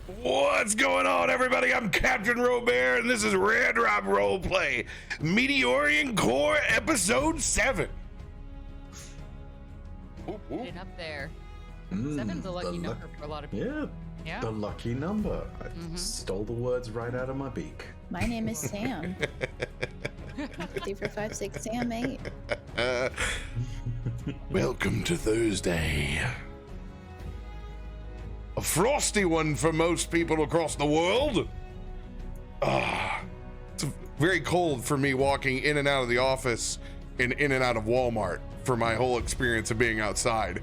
What's going on, everybody? I'm Captain Robert, and this is Red Rock Roleplay, Meteorian Core Episode 7. Getting up there. Seven's a lucky number for a lot of people. Yeah, the lucky number. I stole the words right out of my beak. My name is Sam. 50 for 5, 6, Sam 8. Welcome to Thursday. A frosty one for most people across the world. It's very cold for me walking in and out of the office and in and out of Walmart for my whole experience of being outside.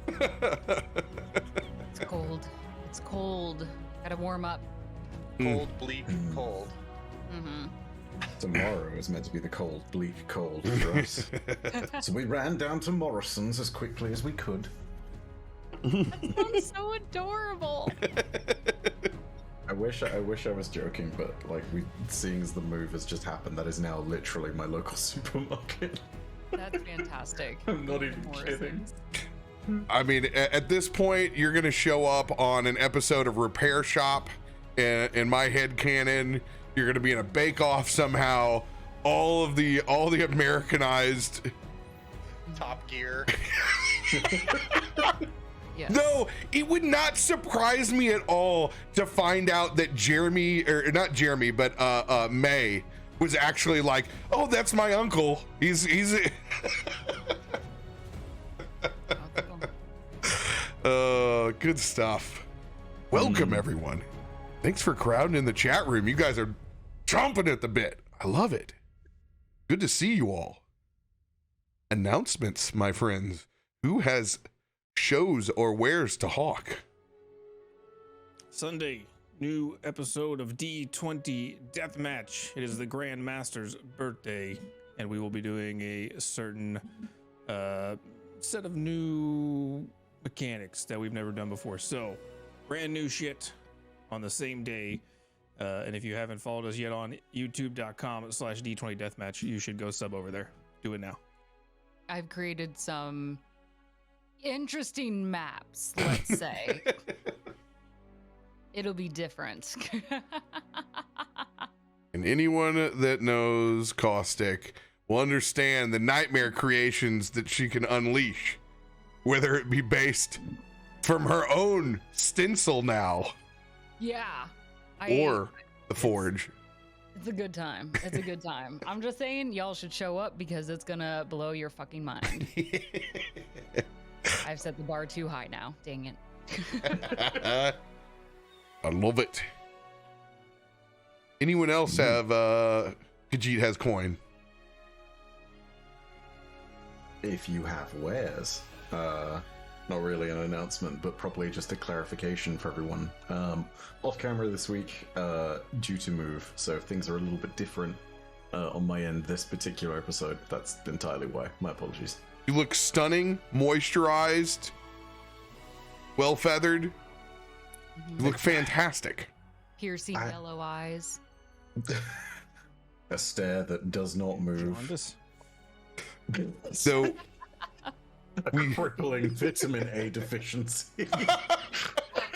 It's cold. It's cold. Gotta warm up. Cold, bleak, cold. Tomorrow is meant to be the cold, bleak, cold for us. So we ran down to Morrison's as quickly as we could. That sounds so adorable. I wish I was joking, but like seeing as the move has just happened, that is now literally my local supermarket. That's fantastic. I'm not even kidding. I mean, at this point, you're going to show up on an episode of Repair Shop. In my head canon, you're going to be in a bake-off somehow. All the Americanized Top Gear. Yes. No, it would not surprise me at all to find out that May was actually like, oh, that's my uncle. He's good stuff. Welcome everyone. Thanks for crowding in the chat room. You guys are chomping at the bit. I love it. Good to see you all. Announcements, my friends. Who has shows or wares to hawk? Sunday, new episode of D20 Deathmatch. It is the Grand Master's birthday, and we will be doing a certain set of new mechanics that we've never done before. So, brand new shit on the same day. And if you haven't followed us yet on youtube.com/D20 Deathmatch, you should go sub over there. Do it now. I've created some interesting maps, let's say. It'll be different. And anyone that knows Caustic will understand the nightmare creations that she can unleash, whether it be based from her own stencil now Yeah. or the forge. It's a good time. It's a good time. I'm just saying, y'all should show up because it's gonna blow your fucking mind. I've set the bar too high now. Dang it. I love it. Anyone else have Khajiit has coin? If you have wares, not really an announcement, but probably just a clarification for everyone. Off camera this week, due to move, so things are a little bit different on my end this particular episode. That's entirely why. My apologies. You look stunning, moisturized, well feathered. You look fantastic. Piercing yellow eyes. A stare that does not move. Jaundice? So A crippling vitamin A deficiency.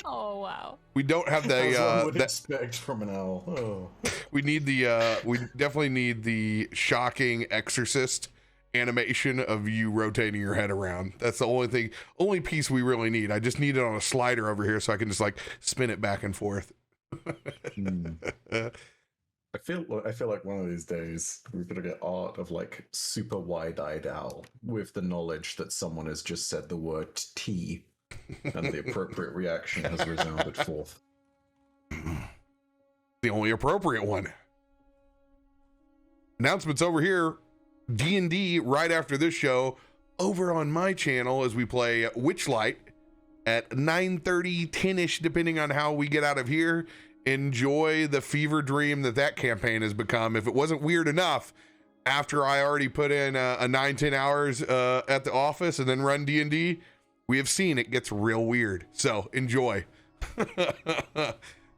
Oh wow. we don't have As one the would expect from an owl. Oh. we need the we definitely need the shocking exorcist animation of you rotating your head around. That's the only piece we really need. I just need it on a slider over here so I can just like spin it back and forth. I feel like one of these days we're gonna get art of like super wide-eyed owl with the knowledge that someone has just said the word T and the appropriate reaction has resounded forth. The only appropriate one. Announcements over here. D&D right after this show over on my channel as we play Witchlight at 9:30, 10ish, depending on how we get out of here. Enjoy the fever dream that campaign has become. If it wasn't weird enough after I already put in a 9-10 hours at the office and then run D&D, we have seen it gets real weird. So enjoy.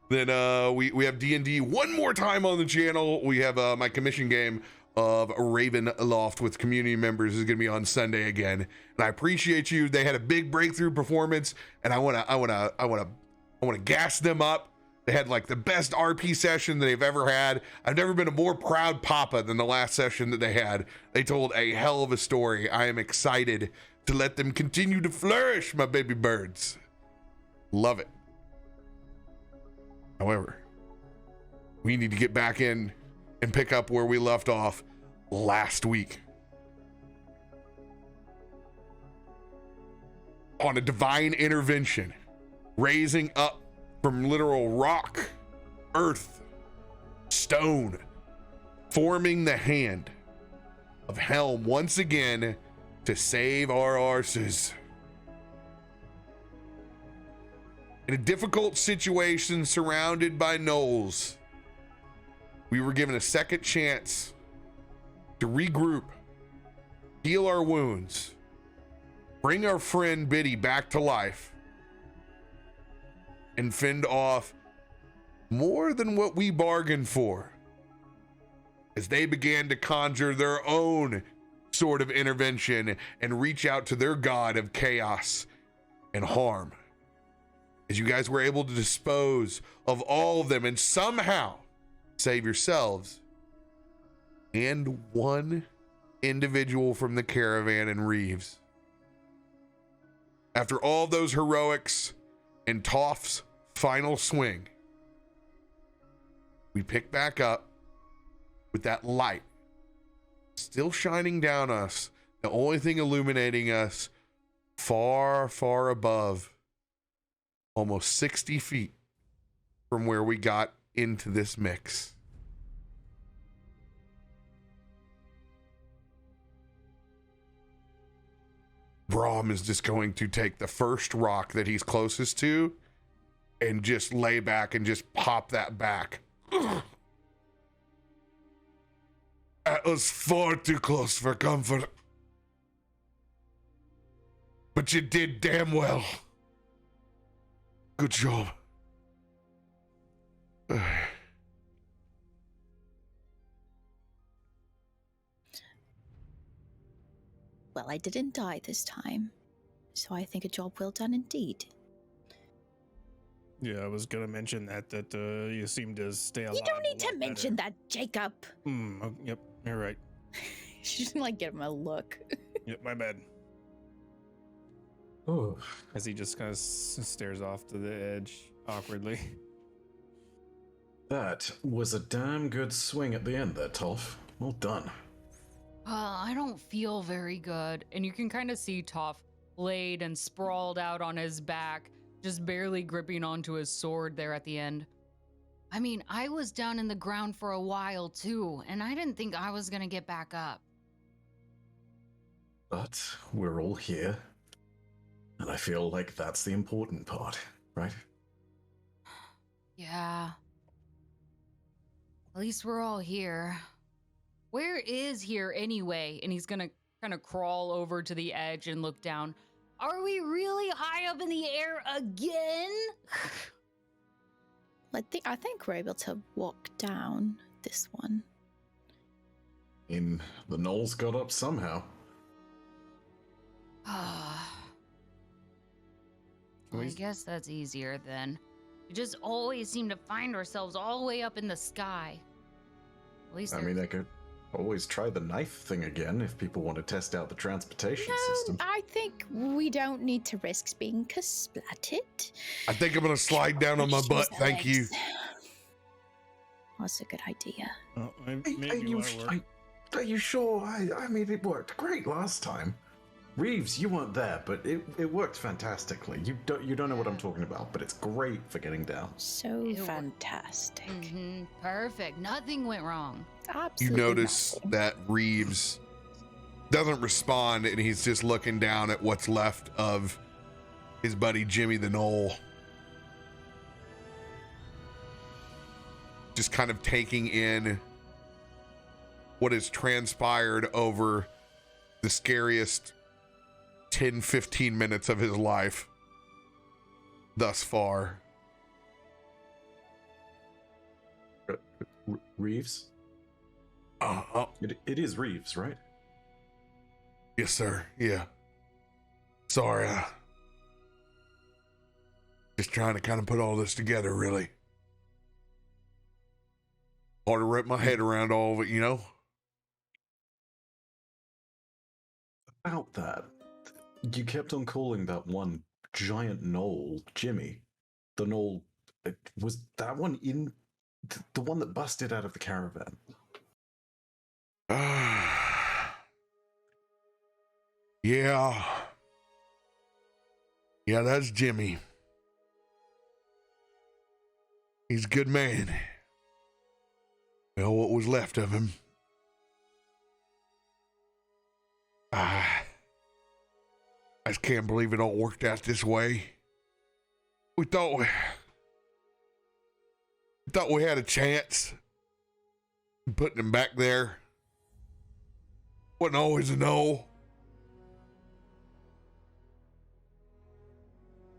Then we have D&D one more time on the channel. We have my commission game of Ravenloft with community members is going to be on Sunday again, and I appreciate you. They had a big breakthrough performance, and I want to gas them up They had like the best RP session they've ever had. I've never been a more proud papa than the last session that they had. They told a hell of a story. I am excited to let them continue to flourish, my baby birds. Love it. However, we need to get back in and pick up where we left off last week. On a divine intervention, raising up from literal rock, earth, stone, forming the hand of Helm once again to save our arses. In a difficult situation surrounded by gnolls, we were given a second chance to regroup, heal our wounds, bring our friend Biddy back to life, and fend off more than what we bargained for as they began to conjure their own sort of intervention and reach out to their god of chaos and harm. As you guys were able to dispose of all of them and somehow save yourselves and one individual from the caravan and Reeves. After all those heroics and Toph's final swing, we pick back up with that light still shining down us, the only thing illuminating us far, far above, almost 60 feet from where we got into this mix. Braum is just going to take the first rock that he's closest to and just lay back and just pop that back. That was far too close for comfort. But you did damn well. Good job. Well, I didn't die this time, so I think a job well done indeed. Yeah, I was gonna mention that you seem to stay alive. You don't need a to lot mention better. that, Jacob. Yep, you're right. She didn't like give him a look. Yep, my bad. Oh, As he just kind of stares off to the edge awkwardly. that was a damn good swing at the end there, Toph. Well done. I don't feel very good. And you can kind of see Toph laid and sprawled out on his back, just barely gripping onto his sword there at the end. I mean, I was down in the ground for a while too, and I didn't think I was gonna get back up. But we're all here. And I feel like that's the important part, right? Yeah. At least we're all here. Where is here anyway? And he's gonna kind of crawl over to the edge and look down. Are we really high up in the air again? I think we're able to walk down this one. The gnolls got up somehow. Well, I guess that's easier then. We just always seem to find ourselves all the way up in the sky. At least I mean, I could always try the knife thing again if people want to test out the transportation No, system. I think we don't need to risk being splatted. I think I'm gonna slide down on my Use butt. the Thank you. legs. That's a good idea. Oh, Are maybe you, that'll work. are you sure? I mean, it worked great last time. Reeves, you weren't there, but it worked fantastically. You don't know what I'm talking about, but it's great for getting down. So Ew. fantastic. Perfect. Nothing went wrong. You Absolutely notice nothing. that Reeves doesn't respond, and he's just looking down at what's left of his buddy Jimmy the Knoll. Just kind of taking in what has transpired over the scariest 10-15 minutes of his life thus far. Reeves? Oh, It is Reeves, right? yes, sir. Yeah. Sorry. Just trying to kind of put all this together, really. Hard to wrap my head around all of it, you know? About that, you kept on calling that one giant knoll Jimmy. The knoll, was that one in the one that busted out of the caravan? Yeah. Yeah, that's Jimmy. He's a good man. Well, what was left of him. I just can't believe it all worked out this way. We thought we had a chance putting him back there. Wasn't always a no.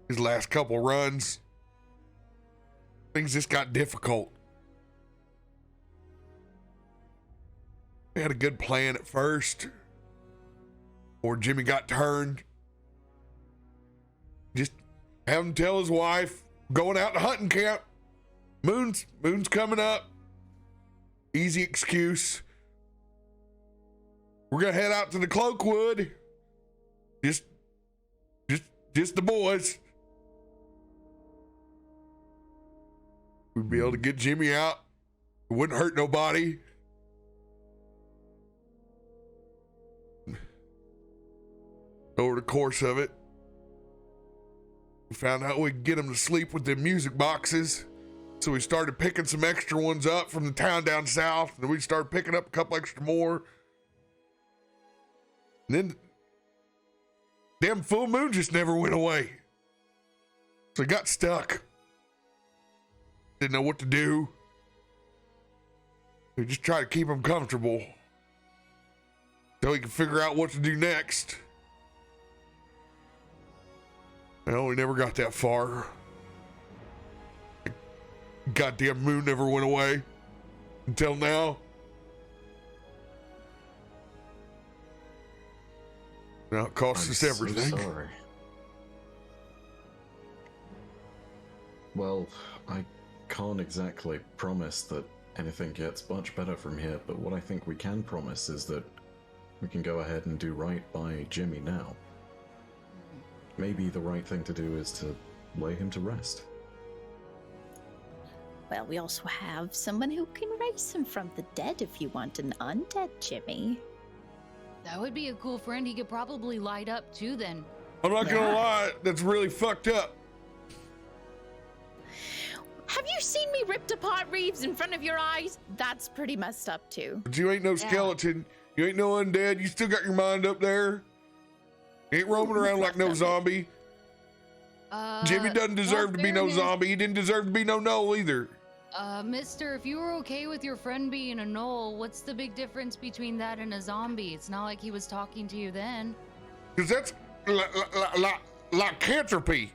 His last couple runs, things just got difficult. We had a good plan at first, before Jimmy got turned. Just have him tell his wife, going out to hunting camp. Moon's coming up. Easy excuse. We're gonna head out to the Cloakwood. Just the boys. We'd be able to get Jimmy out. It wouldn't hurt nobody. Over the course of it, we found out we could get him to sleep with them music boxes. So we started picking some extra ones up from the town down south. And then we started picking up a couple extra more. And then damn full moon just never went away. So he got stuck. Didn't know what to do. We just tried to keep him comfortable until he could figure out what to do next. Well, we never got that far. The goddamn moon never went away until now. Now it costs us everything. So sorry. Well, I can't exactly promise that anything gets much better from here, but what I think we can promise is that we can go ahead and do right by Jimmy now. Maybe the right thing to do is to lay him to rest. Well, we also have someone who can raise him from the dead if you want an undead Jimmy. That would be a cool friend. He could probably light up too then. I'm not gonna Yeah. lie, that's really fucked up. Have you seen me ripped apart, Reeves, in front of your eyes? That's pretty messed up too. But you ain't no skeleton. You ain't no undead. You still got your mind up there. You ain't roaming around like no zombie. Jimmy doesn't deserve to be no zombie. He didn't deserve to be no knoll either. Mister, if you were okay with your friend being a knoll, what's the big difference between that and a zombie? It's not like he was talking to you then. Because that's lycanthropy.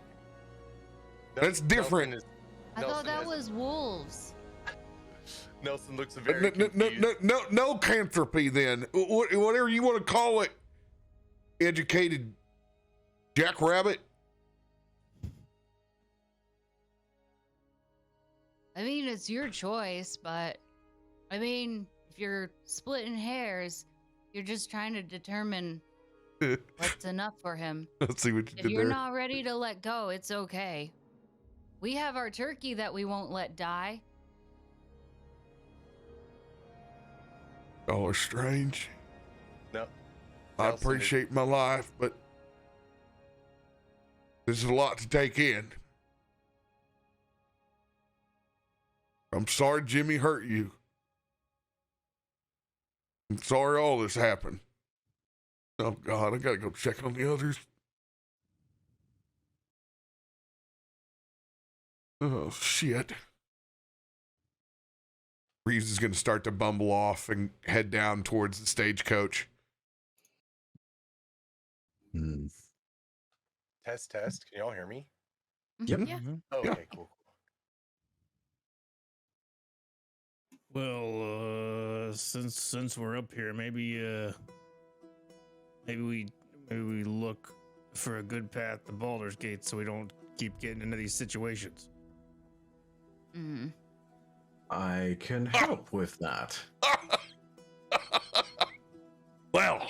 Nelson That's different. is- I thought that is- was wolves. Nelson looks very confused. No canthropy then. Whatever you want to call it. Educated jackrabbit. I mean, it's your choice, but I mean, if you're splitting hairs, you're just trying to determine what's enough for him. Let's see what you If did you're there. not ready to let go, it's okay. We have our turkey that we won't let die. Oh, strange. No. I Nelson is- appreciate my life, but this is a lot to take in. I'm sorry Jimmy hurt you. I'm sorry all this happened. Oh God, I gotta go check on the others. Oh shit. Reeves is gonna start to bumble off and head down towards the stagecoach. Hmm. Test. Can y'all hear me? Yep. Yeah. Oh, Yeah. okay, cool. Well, since we're up here, maybe we look for a good path to Baldur's Gate so we don't keep getting into these situations. Mm-hmm. I can help with that. Well,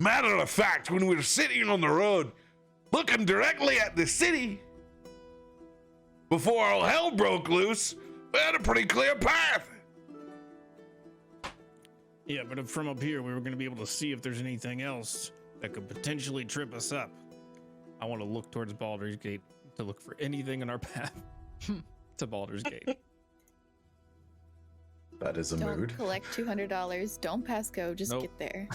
matter of fact, when we were sitting on the road, looking directly at the city, before all hell broke loose, we had a pretty clear path. Yeah, but from up here, we were going to be able to see if there's anything else that could potentially trip us up. I want to look towards Baldur's Gate to look for anything in our path to Baldur's Gate. That is a Don't mood. collect $200. Don't pass go. Just Nope. get there.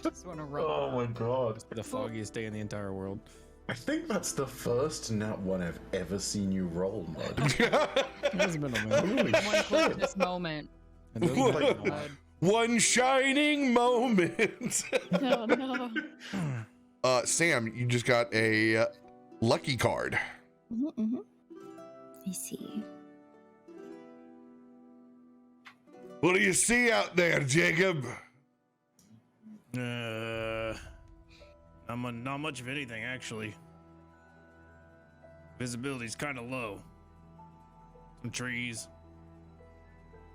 Just want to roll. Oh my god. The foggiest day in the entire world. I think that's the first nat one I've ever seen you roll, Mud. It hasn't been a minute. Holy One click shit. this moment. It doesn't Whoa. been a minute. One shining moment. No, no. Sam, you just got a lucky card. Mm-hmm. I see. What do you see out there, Jacob? Not much of anything, actually. Visibility's kind of low. Some trees.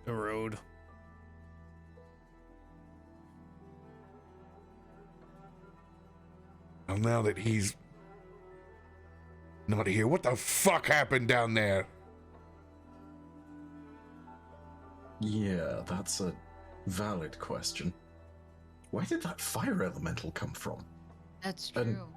A road. Well, now that he's not here, what the fuck happened down there? Yeah, that's a valid question. Where did that fire elemental come from? That's And- true.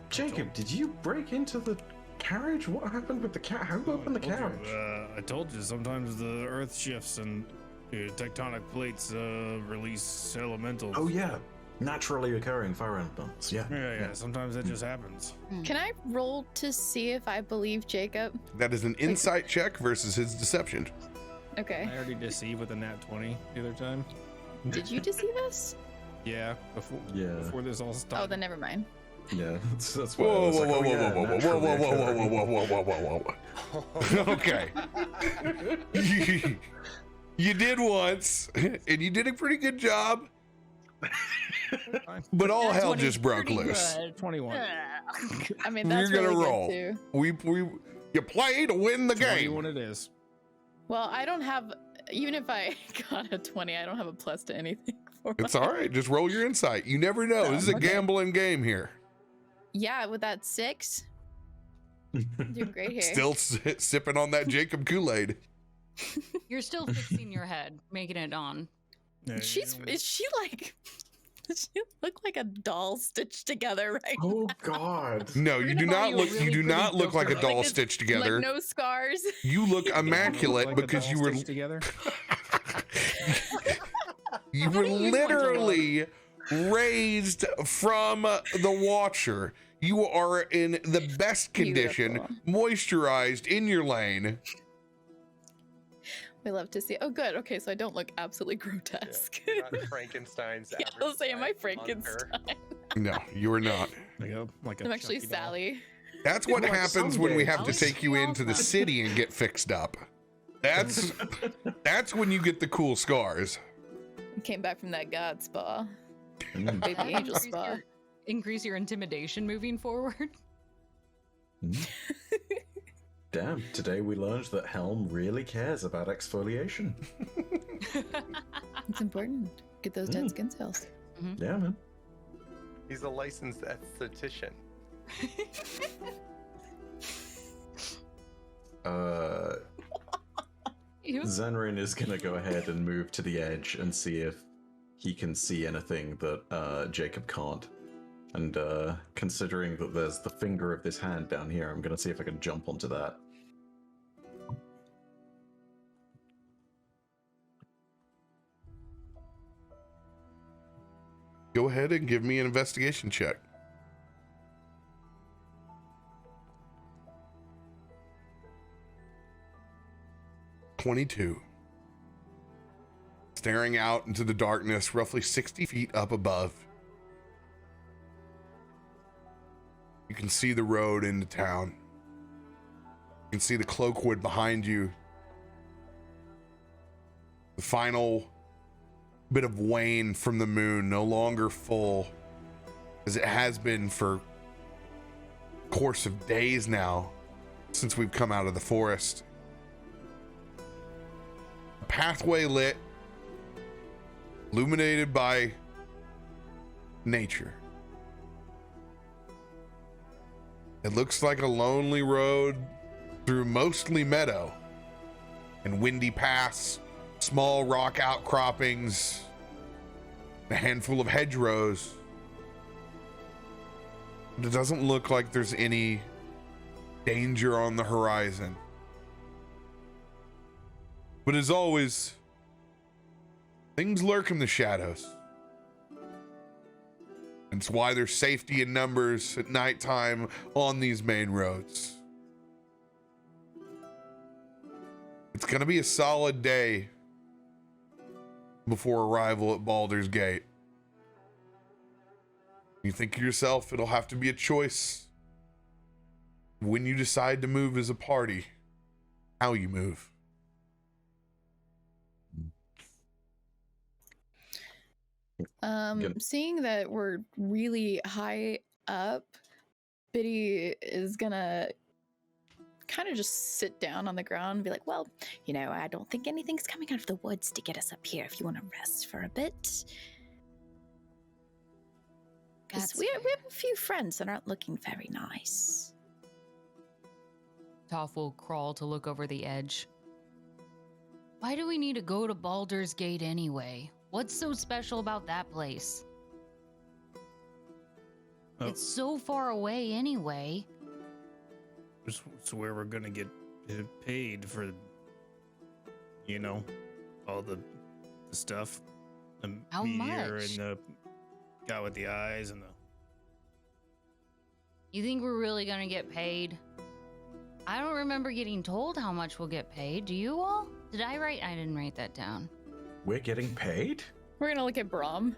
Jacob, did you break into the carriage? What happened with the cat? Who opened the I told you, carriage? I told you, sometimes the earth shifts and tectonic plates release elementals. Oh yeah, naturally occurring fire elementals. Yeah. Yeah, sometimes that just happens. Can I roll to see if I believe Jacob? That is an insight check versus his deception. Okay. I already deceived with a nat 20 the other time. Did you deceive us? Yeah, Yeah. before this all started. Oh, then never mind. Yeah, that's why. I Whoa, was whoa, like, whoa, oh, whoa, yeah, whoa, whoa, whoa, naturally whoa, whoa, occurring. whoa, whoa, whoa, whoa, whoa, whoa. Okay. You did once, and you did a pretty good job, but all hell just broke loose. 21. I mean, that's You're gonna really roll. good too. We you play to win the 21 game. it is. Well, I don't have. Even if I got a 20, I don't have a plus to anything for It's mine. all right. Just roll your insight. You never know. This is a Okay. gambling game here. Yeah, with that 6. Doing great here. Still sipping on that Jacob Kool-Aid. You're still fixing your head, making it on. Yeah, Is she like? Does she look like a doll stitched together right Oh God. No, We're you gonna do buy not you a look. really You do pretty not look like a filter. doll Like this- stitched now? together. Like no scars. You look Look immaculate like a because doll you were stitched together. you How were do you want to literally raised from the Watcher. You are in the best condition, Beautiful. moisturized in your lane. We love to see. Oh, good. Okay, so I don't look absolutely grotesque. You're not Frankenstein's Yeah, I was saying, am I average-sized monster. Frankenstein? No, you are not. Like a I'm actually Chucky doll. Sally. That's what Like happens when we someday. have to Alex, take you we all into the thought- city and get fixed up. That's when you get the cool scars. Came back from that god spa. Mm. Baby That angel increase spa. increase your intimidation moving forward. Damn, today we learned that Helm really cares about exfoliation. It's important. Get those dead skin cells. Yeah, man. He's a licensed esthetician. Zenrin is gonna go ahead and move to the edge and see if he can see anything that Jacob can't. And considering that there's the finger of this hand down here, I'm gonna see if I can jump onto that. Go ahead and give me an investigation check. (22) Staring out into the darkness, roughly 60 feet up above. You can see the road into town. You can see the cloakwood behind you. The final bit of wane from the moon, no longer full as it has been for a course of days now. since we've come out of the forest. A pathway lit, illuminated by nature. It looks like a lonely road through mostly meadow and windy paths, small rock outcroppings, a handful of hedgerows. But it doesn't look like there's any danger on the horizon. But as always, things lurk in the shadows. And it's why there's safety in numbers at nighttime on these main roads. It's gonna be a solid day before arrival at Baldur's Gate. You think to yourself, it'll have to be a choice when you decide to move as a party, how you move. Seeing that we're really high up, Biddy is gonna kind of just sit down on the ground and be like, well, you know, I don't think anything's coming out of the woods to get us up here if you want to rest for a bit. Because we have a few friends that aren't looking very nice. Toph will crawl to look over the edge. Why do we need to go to Baldur's Gate anyway? What's so special about that place? Oh. It's so far away anyway. It's where we're gonna get paid for, you know, all the stuff. The How meteor much? and the guy with the eyes and the. You think we're really gonna get paid? I don't remember getting told how much we'll get paid. Do you all? Did I write? I didn't write that down. We're getting paid? We're gonna look at Brom.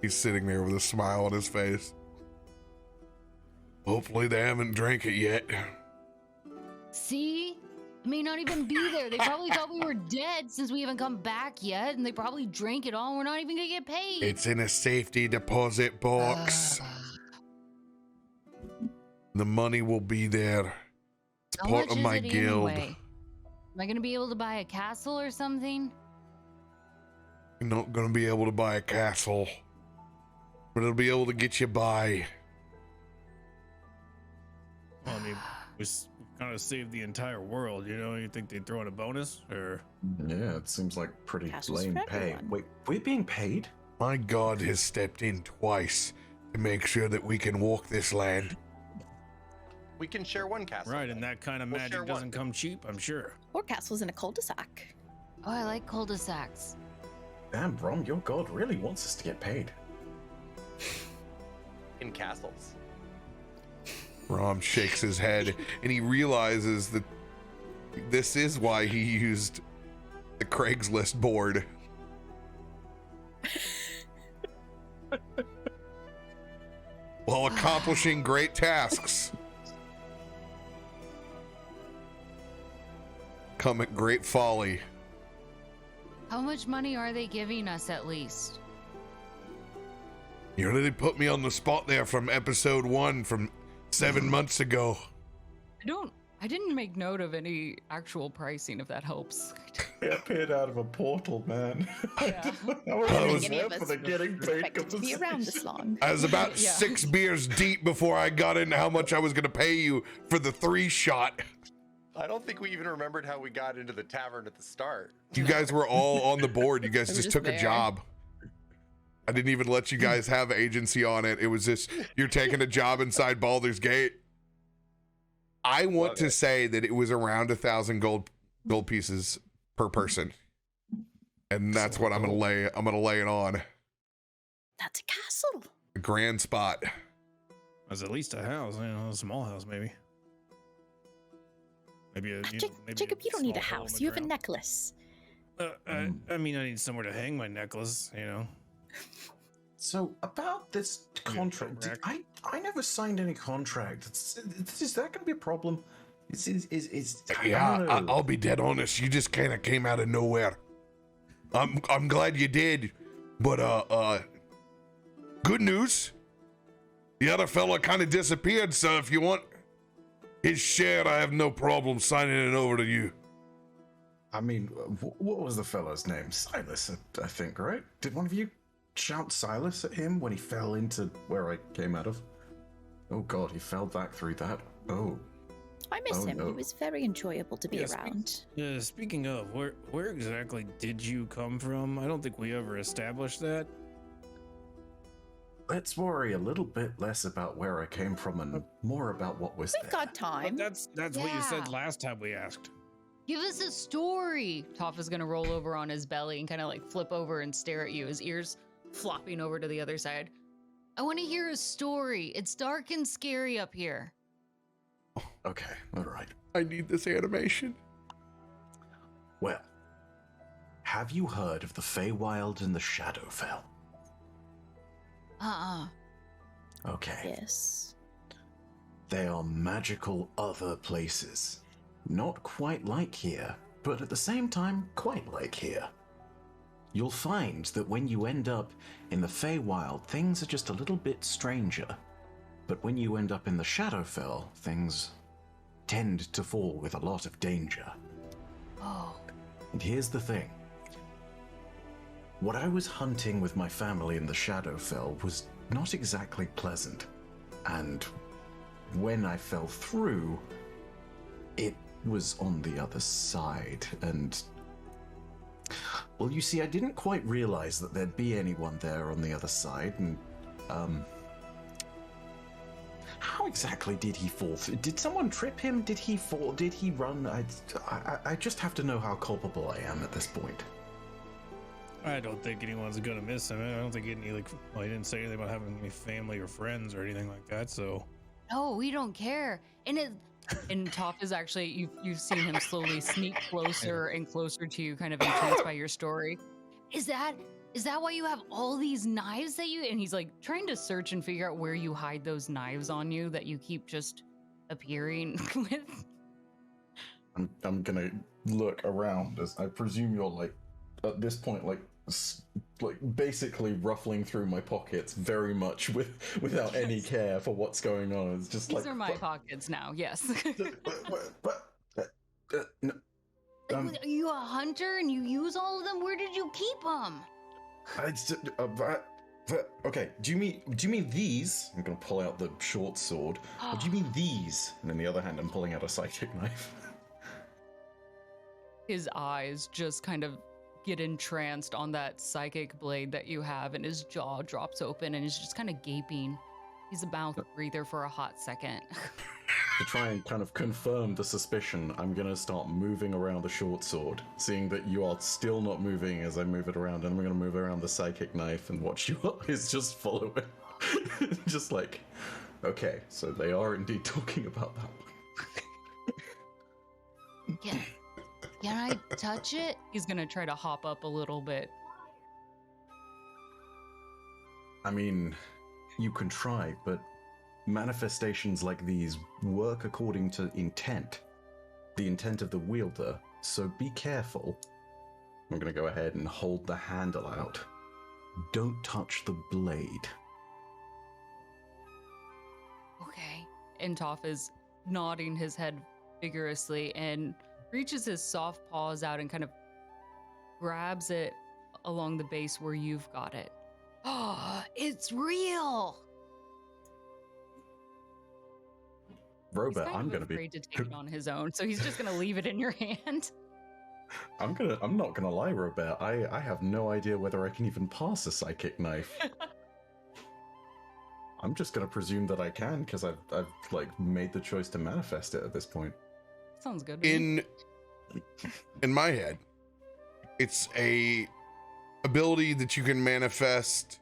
He's sitting there with a smile on his face. Hopefully they haven't drank it yet. See? It may not even be there. They probably thought we were dead since we haven't come back yet, and they probably drank it all, and we're not even gonna get paid. It's in a safety deposit box. The money will be there. It's How part much of my is it guild. anyway? Am I gonna be able to buy a castle or something? You're not gonna be able to buy a castle, but it'll be able to get you by. Well, I mean, we kind of saved the entire world, you know? You think they'd throw in a bonus? Or. Yeah, it seems like pretty Castles lame for pay. everyone. Wait, we're being paid? My God has stepped in twice to make sure that we can walk this land. We can share one castle. Right, and that kind of We'll share magic doesn't one. come cheap, I'm sure. Or castles in a cul-de-sac. Oh, I like cul-de-sacs. Damn, Brom, your god really wants us to get paid. In castles. Rom shakes his head and he realizes that this is why he used the Craigslist board. While accomplishing great tasks come at great folly. How much money are they giving us at least? You really put me on the spot there from episode 1 from 7 months ago. I didn't make note of any actual pricing, if that helps. It appeared out of a portal, man. Yeah. I was wasn't Any there of for us the getting paid expected to be around this long. I was about Yeah. 6 beers deep before I got into how much I was going to pay you for the 3 shot. I don't think we even remembered how we got into the tavern at the start. You guys were all on the board. You guys We were just just took a there. job. I didn't even let you guys have agency on it. It was just, you're taking a job inside Baldur's Gate. I want to say that it was around 1,000 gold pieces per person. And that's what I'm gonna lay it on. That's a castle. A grand spot. That's at least a house, you know, a small house, maybe. Maybe a. Jacob, you don't need a small hole in house. the You have a ground. necklace. I mean, I need somewhere to hang my necklace, you know. So about this contract, correct. I never signed any contract. Is that going to be a problem? Yeah, I'll be dead honest. You just kind of came out of nowhere. I'm glad you did, but good news. The other fella kind of disappeared, so if you want his share, I have no problem signing it over to you. I mean, what was the fellow's name? Silas, I think, right? Did one of you shout Silas at him when he fell into where I came out of? Oh god, he fell back through that. Oh. I miss Oh, him. no. He was very enjoyable to be Yes, around. Speaking of, where exactly did you come from? I don't think we ever established that. Let's worry a little bit less about where I came from and more about what was We've there. got time. But that's what you said Yeah. last time we asked. Give us a story. Toph is gonna roll over on his belly and kind of like flip over and stare at you, his ears flopping over to the other side. I want to hear a story. It's dark and scary up here. Okay, alright. I need this animation. Well, have you heard of the Feywild and the Shadowfell? Okay. Yes. They are magical other places. Not quite like here, but at the same time, quite like here. You'll find that when you end up in the Feywild, things are just a little bit stranger. But when you end up in the Shadowfell, things tend to fall with a lot of danger. Oh, And here's the thing. What I was hunting with my family in the Shadowfell was not exactly pleasant. And when I fell through, it was on the other side. And, well, you see, I didn't quite realize that there'd be anyone there on the other side. And, how exactly did he fall through? Did someone trip him? Did he fall? Did he run? I just have to know how culpable I am at this point. I don't think anyone's gonna miss him. I don't think any he didn't say anything about having any family or friends or anything like that. So no, we don't care. And Toph is actually you've seen him slowly sneak closer and closer to you, kind of entranced by your story. Is that why you have all these knives that you? And he's like trying to search and figure out where you hide those knives on you that you keep just appearing with. I'm gonna look around as I presume you're like at this point like basically ruffling through my pockets very much without any care for what's going on. It's just These like are my pockets now. Yes. no, Are you a hunter and you use all of them? Where did you keep them? okay. Do you mean these? I'm gonna pull out the short sword. Or do you mean these? And in the other hand, I'm pulling out a psychic knife. His eyes just kind of get entranced on that psychic blade that you have, and his jaw drops open and he's just kind of gaping. He's a mouth breather for a hot second. To try and kind of confirm the suspicion, I'm gonna start moving around the short sword, seeing that you are still not moving as I move it around, and I'm gonna move around the psychic knife and watch you eyes just follow it. Just like, okay, so they are indeed talking about that one. Can I touch it? He's gonna try to hop up a little bit. I mean, you can try, but manifestations like these work according to intent. The intent of the wielder, so be careful. I'm gonna go ahead and hold the handle out. Don't touch the blade. Okay. And Toph is nodding his head vigorously and reaches his soft paws out and kind of grabs it along the base where you've got it. Oh, it's real! Robert, He's I'm kind gonna of be. afraid to take it on his own, so he's just gonna leave it in your hand. I'm not gonna lie, Robert. I have no idea whether I can even pass a psychic knife. I'm just gonna presume that I can because I've like made the choice to manifest it at this point. Sounds good. to me. In my head, it's a ability that you can manifest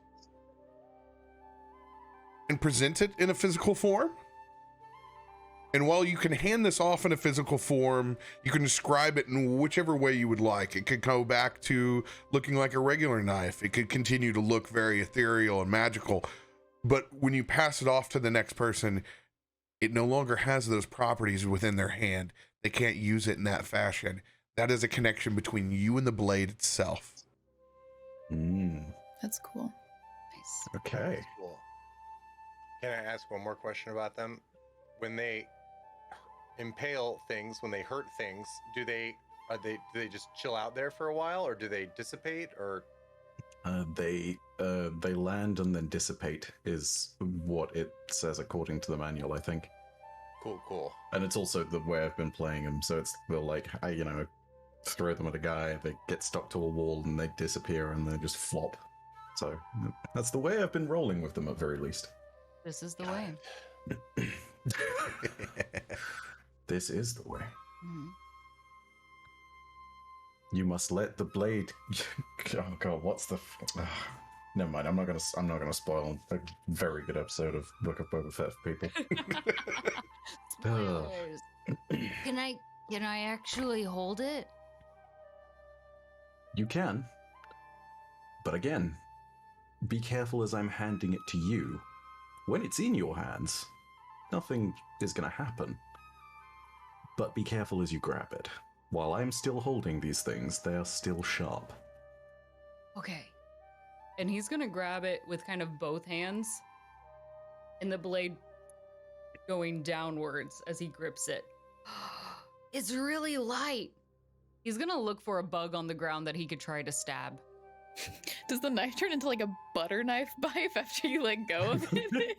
and present it in a physical form. And while you can hand this off in a physical form, you can describe it in whichever way you would like. It could go back to looking like a regular knife. It could continue to look very ethereal and magical. But when you pass it off to the next person, it no longer has those properties within their hand. They can't use it in that fashion. That is a connection between you and the blade itself. Mm, That's cool. Nice. okay. Cool. Can I ask one more question about them? When they impale things, when they hurt things, do they just chill out there for a while, or do they dissipate, or? They land and then dissipate is what it says according to the manual, I think. Cool. And it's also the way I've been playing them, so it's they'll like I throw them at a guy, they get stuck to a wall and they disappear and they just flop. So that's the way I've been rolling with them at very least. This is the way. This is the way. Mhm. You must let the blade. Oh god, what's the? Never mind. I'm not gonna spoil a very good episode of Book of Boba Fett for people. Spoilers. Can I actually hold it? You can, but again, be careful as I'm handing it to you. When it's in your hands, nothing is gonna happen. But be careful as you grab it. While I'm still holding these things, they are still sharp. Okay. And he's gonna grab it with kind of both hands, and the blade going downwards as he grips it. It's really light. He's gonna look for a bug on the ground that he could try to stab. Does the knife turn into like a butter knife knife after you let go of it?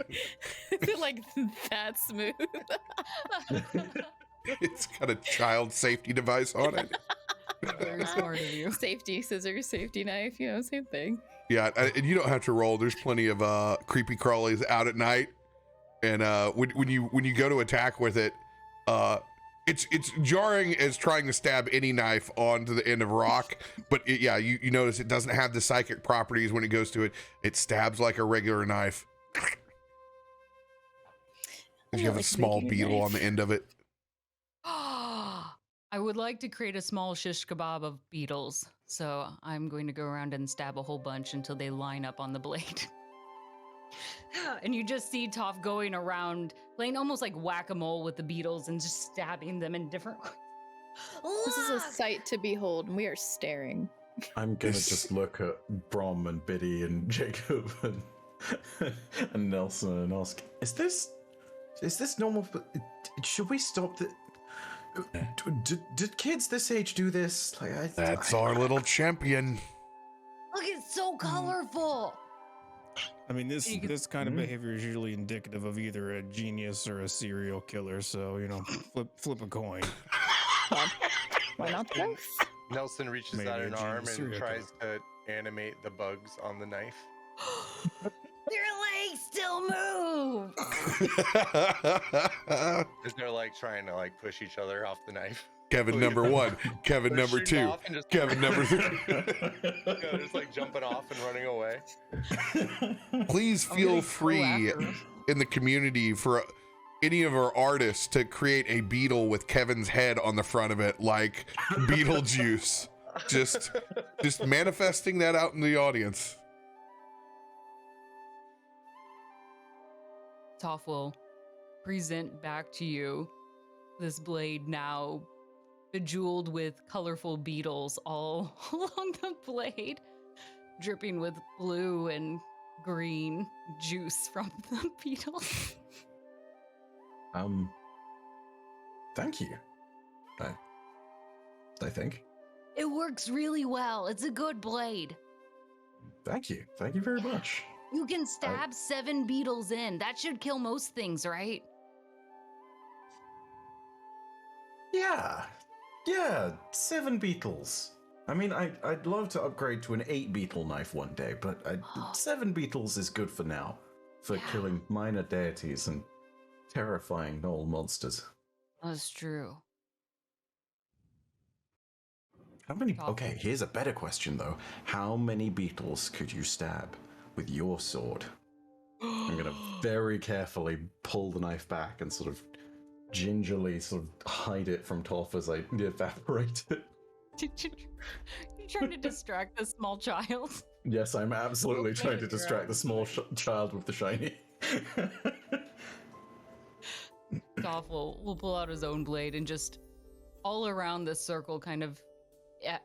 Is it like that smooth? It's got a child safety device on it. Very smart of you. Safety scissors, safety knife, same thing. Yeah, and you don't have to roll. There's plenty of creepy crawlies out at night, and when you go to attack with it, it's jarring as trying to stab any knife onto the end of rock. But you notice it doesn't have the psychic properties when it goes to it. It stabs like a regular knife. You have a small beetle on the end of it. I would like to create a small shish kebab of beetles, so I'm going to go around and stab a whole bunch until they line up on the blade. And you just see Toph going around, playing almost like whack-a-mole with the beetles and just stabbing them in different ways. This is a sight to behold, and we are staring. I'm gonna just look at Brom and Biddy and Jacob and Nelson and ask, is this normal? Should we stop the? Did kids this age do this? That's our little champion. Look, it's so colorful. I mean, this kind of behavior is usually indicative of either a genius or a serial killer. So flip a coin. Why not both? Nelson reaches Maybe out a an arm genius and serial tries to animate the bugs on the knife. Their legs still move. As they're like trying to like push each other off the knife. Kevin number 1, Kevin They're number shooting 2, off and just- Kevin number 3. Just like jumping off and running away. Please I'm feel gonna go free after him. in the community for any of our artists to create a beetle with Kevin's head on the front of it, like Beetlejuice. Just manifesting that out in the audience. Toph will present back to you this blade now bejeweled with colorful beetles all along the blade, dripping with blue and green juice from the beetles. Thank you. I think. It works really well. It's a good blade. Thank you very much. You can stab 7 beetles in. That should kill most things, right? Yeah, 7 beetles. I mean, I'd love to upgrade to an 8 beetle knife one day, but 7 beetles is good for now, for killing minor deities and terrifying gnoll monsters. That's true. How many? Okay, here's a better question though. How many beetles could you stab with your sword? I'm gonna very carefully pull the knife back and sort of gingerly sort of hide it from Toph as I evaporate it. You're trying to distract the small child. Yes, I'm absolutely trying to distract the small child with the shiny. Toph will pull out his own blade and just all around this circle kind of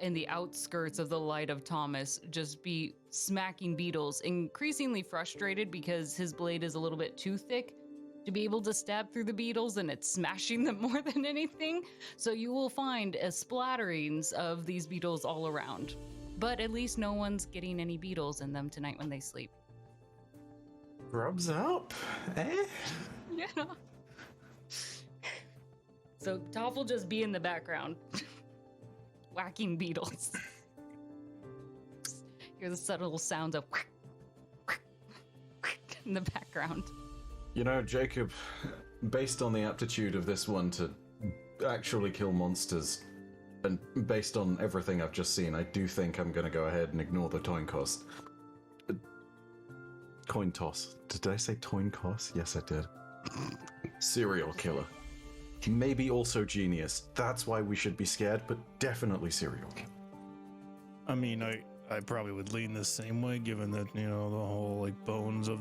in the outskirts of the light of Thomas just be smacking beetles, increasingly frustrated because his blade is a little bit too thick to be able to stab through the beetles, and it's smashing them more than anything. So you will find splatterings of these beetles all around. But at least no one's getting any beetles in them tonight when they sleep. Grubs up, eh? Yeah. So Toph will just be in the background, whacking beetles. Hear the subtle sounds of in the background. You know, Jacob, based on the aptitude of this one to actually kill monsters, and based on everything I've just seen, I do think I'm going to go ahead and ignore the coin cost. Coin toss. Did I say coin cost? Yes, I did. Serial killer. Maybe also genius. That's why we should be scared, but definitely serial killer. I mean, I probably would lean the same way, given that, you know, the whole, like, bones of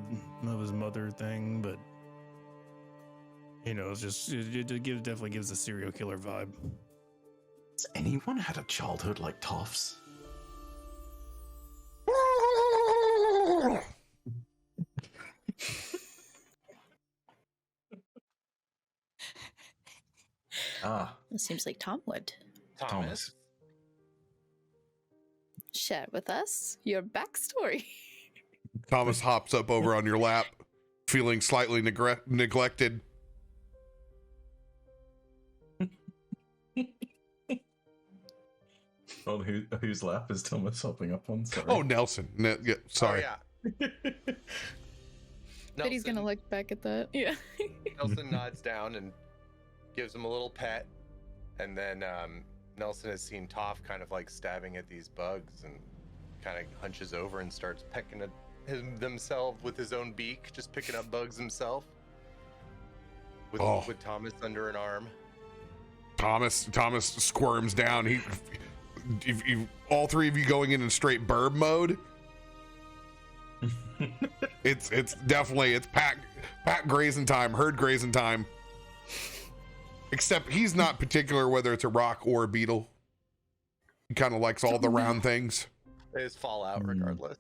his mother thing, but, you know, it's just, it definitely gives the serial killer vibe. Has anyone had a childhood like Toph's? It seems like Tom would. Thomas. Share with us your backstory. Thomas hops up over on your lap, feeling slightly neglected. On whose lap is Thomas hopping up on? Sorry. Oh, Nelson. Yeah, sorry. Oh, yeah. But he's gonna look back at that. Yeah. Nelson nods down and gives him a little pet, and then Nelson has seen Toph kind of like stabbing at these bugs, and kind of hunches over and starts pecking at themselves with his own beak, just picking up bugs himself. With Thomas under an arm. Thomas squirms down. If all three of you going in straight burb mode. it's definitely pack grazing time, herd grazing time. Except he's not particular whether it's a rock or a beetle. He kind of likes all the round things. They just fall out regardless.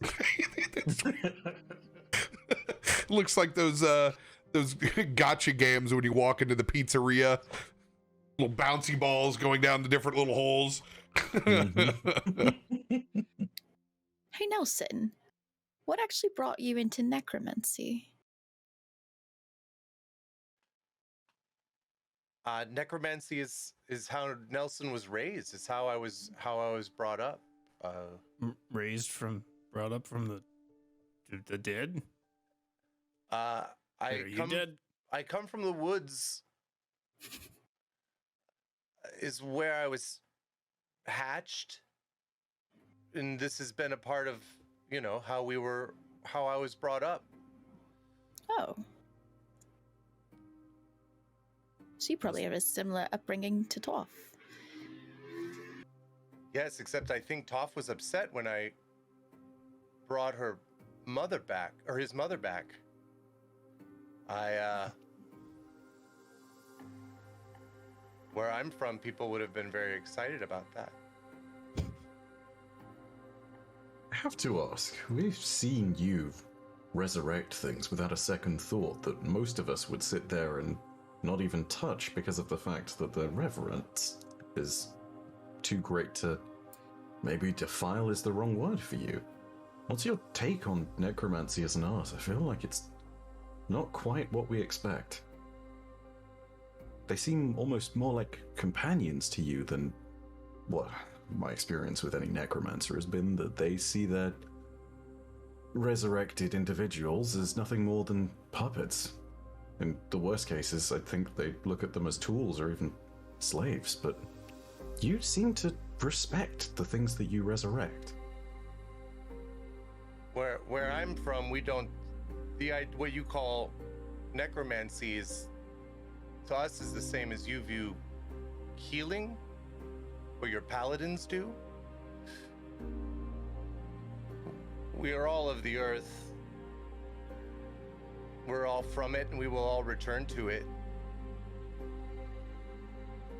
Looks like those gotcha games when you walk into the pizzeria. Little bouncy balls going down the different little holes. Hey, Nelson, what actually brought you into necromancy? Necromancy is how Nelson was raised. It's how I was brought up. Brought up from the dead. Are you dead? I come from the woods. Is where I was hatched, and this has been a part of, you know, how I was brought up. Oh. So you probably have a similar upbringing to Toph. Yes, except I think Toph was upset when I brought her mother back, or his mother back. Where I'm from, people would have been very excited about that. I have to ask, we've seen you resurrect things without a second thought that most of us would sit there and not even touch because of the fact that the reverence is too great to... Maybe defile is the wrong word for you. What's your take on necromancy as an art? I feel like it's not quite what we expect. They seem almost more like companions to you than what my experience with any necromancer has been, that they see their resurrected individuals as nothing more than puppets. In the worst cases, I think they look at them as tools or even slaves, but you seem to respect the things that you resurrect. Where I'm from, we don't... what you call necromancy is... to us is the same as you view healing, or your paladins do. We are all of the earth. We're all from it, and we will all return to it.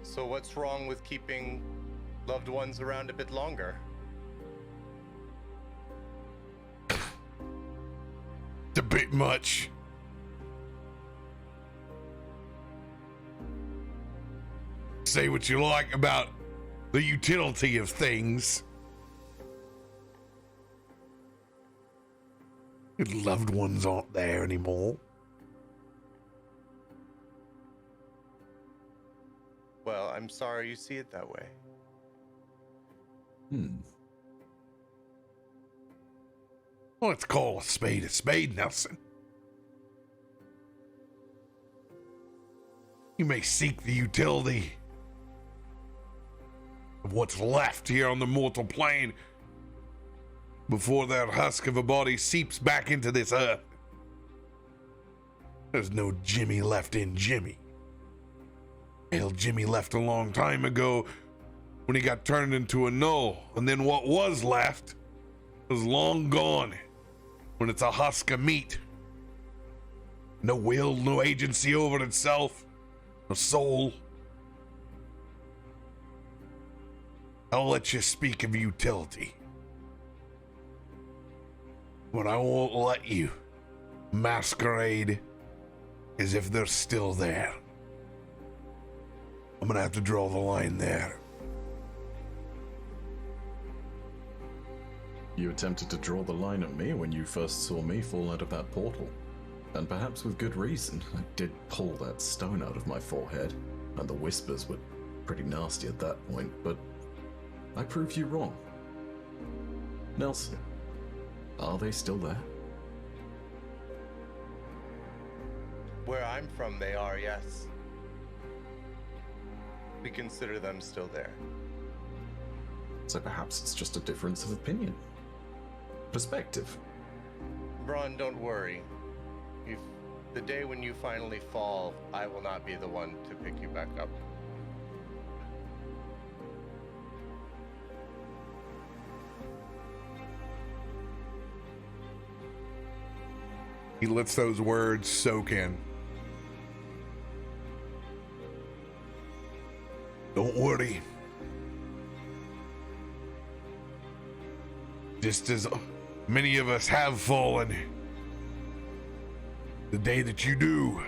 So what's wrong with keeping loved ones around a bit longer. It's a bit much. Say what you like about the utility of things. Your loved ones aren't there anymore. Well, I'm sorry you see it that way. Let's call a spade, Nelson. You may seek the utility of what's left here on the mortal plane before that husk of a body seeps back into this earth. There's no Jimmy left in Jimmy. Hell, Jimmy left a long time ago when he got turned into a gnoll, and then what was left was long gone when it's a husk of meat. No will, no agency over itself, no soul. I'll let you speak of utility, but I won't let you masquerade as if they're still there. I'm gonna have to draw the line there. You attempted to draw the line at me when you first saw me fall out of that portal. And perhaps with good reason. I did pull that stone out of my forehead, and the whispers were pretty nasty at that point, but I proved you wrong. Nelson, are they still there? Where I'm from, they are, yes. We consider them still there. So perhaps it's just a difference of opinion. Perspective. Braun, don't worry. If the day when you finally fall, I will not be the one to pick you back up. He lets those words soak in. Don't worry. Just as many of us have fallen, the day that you do,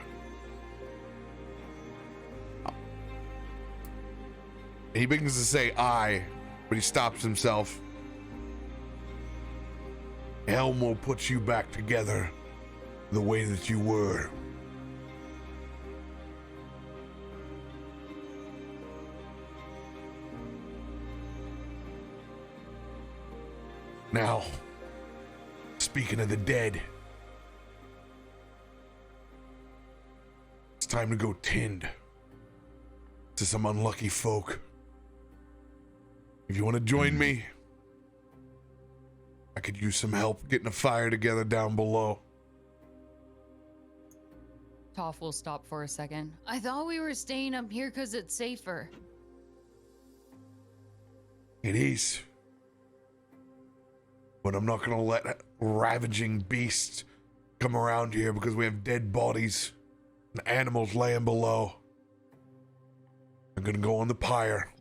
he begins to say I, but he stops himself. Helm will put you back together the way that you were. Now, speaking of the dead, it's time to go tend to some unlucky folk. If you want to join me, I could use some help getting a fire together down below. Toph will stop for a second. I thought we were staying up here because it's safer. It is. But I'm not gonna let ravaging beasts come around here because we have dead bodies and animals laying below. I'm gonna go on the pyre.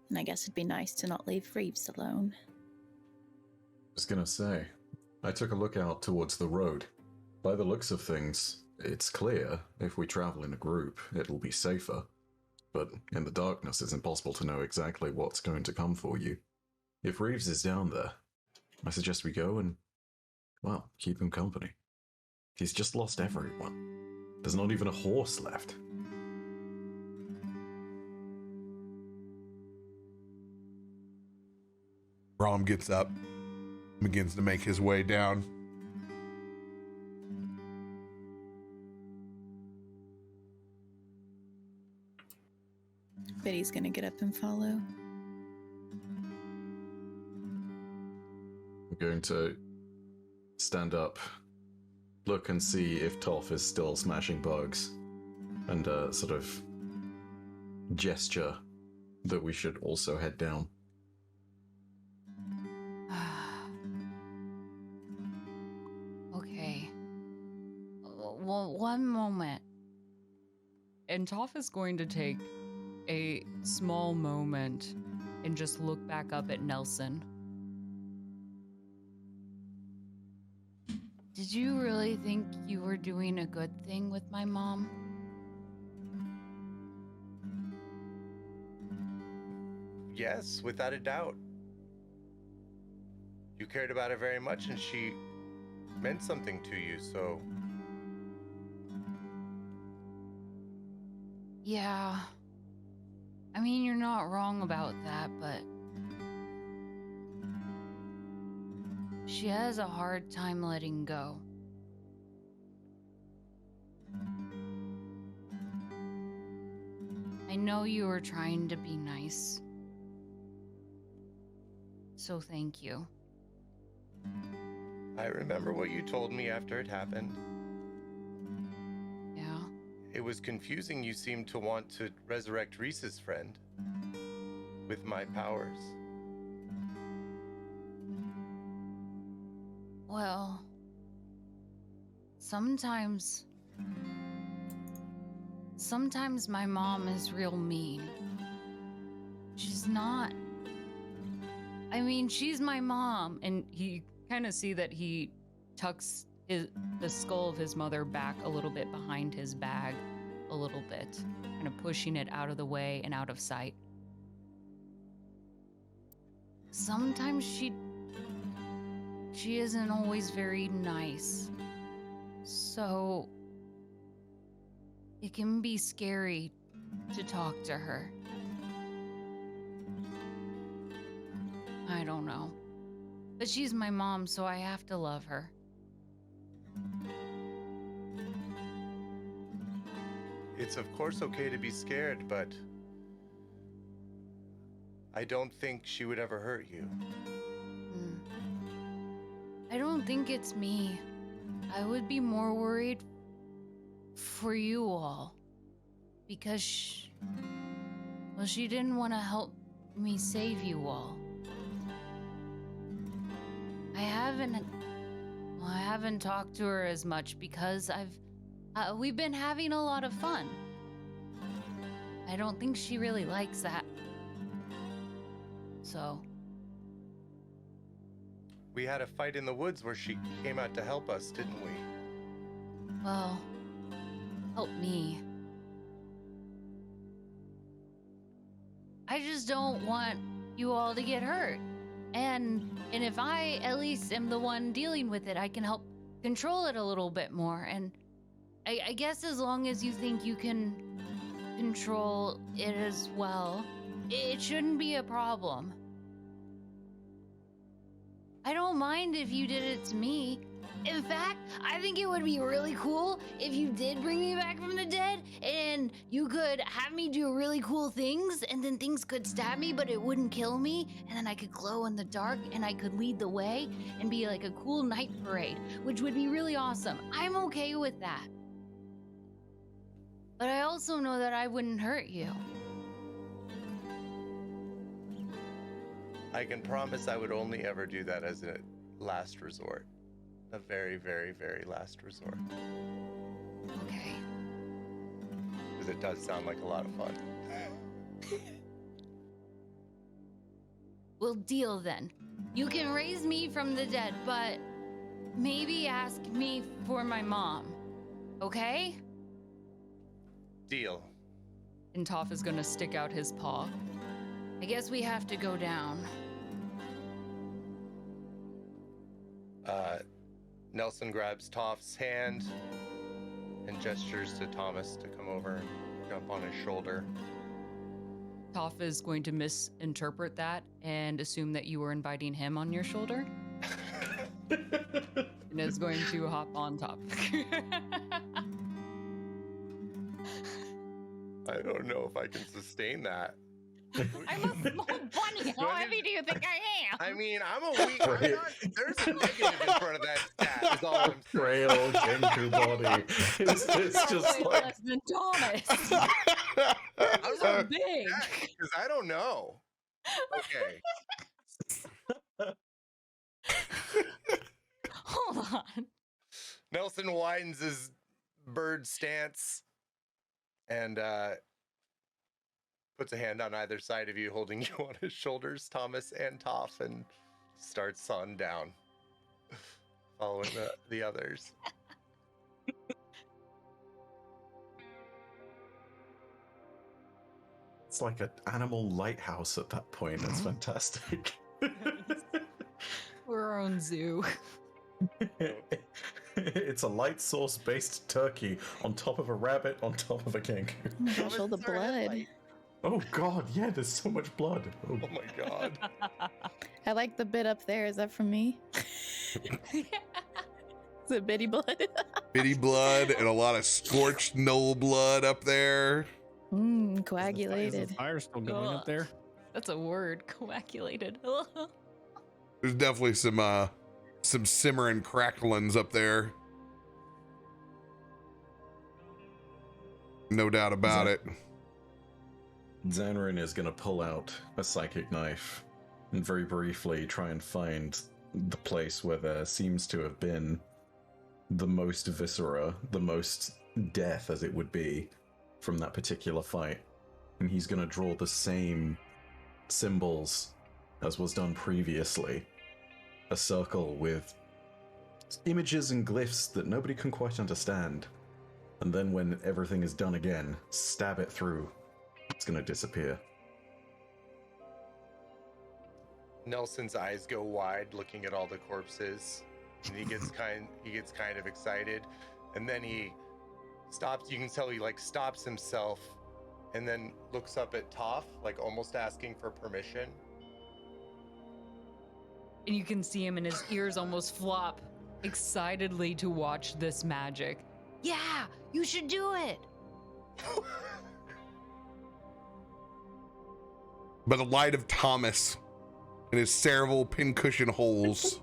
And I guess it'd be nice to not leave Reeves alone. I was gonna say, I took a look out towards the road. By the looks of things, it's clear if we travel in a group, it'll be safer. But in the darkness, it's impossible to know exactly what's going to come for you. If Reeves is down there, I suggest we go and, well, keep him company. He's just lost everyone. There's not even a horse left. Rom gets up, begins to make his way down. Biddy's gonna get up and follow. I'm going to stand up, look and see if Toph is still smashing bugs, and sort of gesture that we should also head down. Okay. Well, one moment. And Toph is going to take a small moment and just look back up at Nelson. Did you really think you were doing a good thing with my mom? Yes, without a doubt. You cared about her very much, and she meant something to you, so... Yeah. I mean, you're not wrong about that, but... she has a hard time letting go. I know you were trying to be nice. So thank you. I remember what you told me after it happened. Yeah. It was confusing. You seemed to want to resurrect Reese's friend with my powers. Well, sometimes my mom is real mean. She's not. I mean, she's my mom. And you kind of see that he tucks the skull of his mother back a little bit behind his bag, a little bit, kind of pushing it out of the way and out of sight. Sometimes she isn't always very nice. So it can be scary to talk to her. I don't know. But she's my mom, so I have to love her. It's of course okay to be scared, but I don't think she would ever hurt you. I don't think it's me. I would be more worried for you all. Because she didn't want to help me save you all. I haven't talked to her as much because we've been having a lot of fun. I don't think she really likes that. So. We had a fight in the woods where she came out to help us, didn't we? Well, help me. I just don't want you all to get hurt. And if I at least am the one dealing with it, I can help control it a little bit more. And I guess as long as you think you can control it as well, it shouldn't be a problem. I don't mind if you did it to me. In fact, I think it would be really cool if you did bring me back from the dead and you could have me do really cool things and then things could stab me but it wouldn't kill me and then I could glow in the dark and I could lead the way and be like a cool night parade, which would be really awesome. I'm okay with that. But I also know that I wouldn't hurt you. I can promise I would only ever do that as a last resort. A very, very, very last resort. Okay. Because it does sound like a lot of fun. We'll deal then. You can raise me from the dead, but maybe ask me for my mom. Okay? Deal. And Toph is gonna stick out his paw. I guess we have to go down. Nelson grabs Toph's hand and gestures to Thomas to come over and jump on his shoulder. Toph is going to misinterpret that and assume that you were inviting him on your shoulder. And is going to hop on top. I don't know if I can sustain that. I'm a small bunny. How heavy do you think I am? I mean, I'm a weak. There's a negative in front of that stat. Is all I'm saying. Frail Genku body. It's just Way like less than Thomas. I'm So not big. because I don't know. Okay. Hold on. Nelson widens his bird stance and puts a hand on either side of you, holding you on his shoulders, Thomas and Toph, and starts on down, following the others. It's like an animal lighthouse at that point. It's fantastic. We're our own zoo. It's a light sauce based turkey on top of a rabbit on top of a king. Oh my gosh, all the Thomas, sorry, blood. like- Oh god, yeah, there's so much blood. Oh. Oh my god. I like the bit up there. Is that from me? Is it bitty blood? Bitty blood and a lot of scorched knoll blood up there. Mmm, Is the coagulated. fire still going up there? That's a word, coagulated. There's definitely some simmering cracklings up there. No doubt about it. Zanrin is going to pull out a psychic knife and very briefly try and find the place where there seems to have been the most viscera, the most death as it would be from that particular fight. And he's going to draw the same symbols as was done previously. A circle with images and glyphs that nobody can quite understand. And then when everything is done again, stab it through. It's going to disappear. Nelson's eyes go wide, looking at all the corpses, and he gets kind of excited, and then he stops. You can tell he like stops himself, and then looks up at Toph, like almost asking for permission. And you can see him and his ears almost flop excitedly to watch this magic. Yeah, you should do it. By the light of Thomas and his cerebral pincushion holes,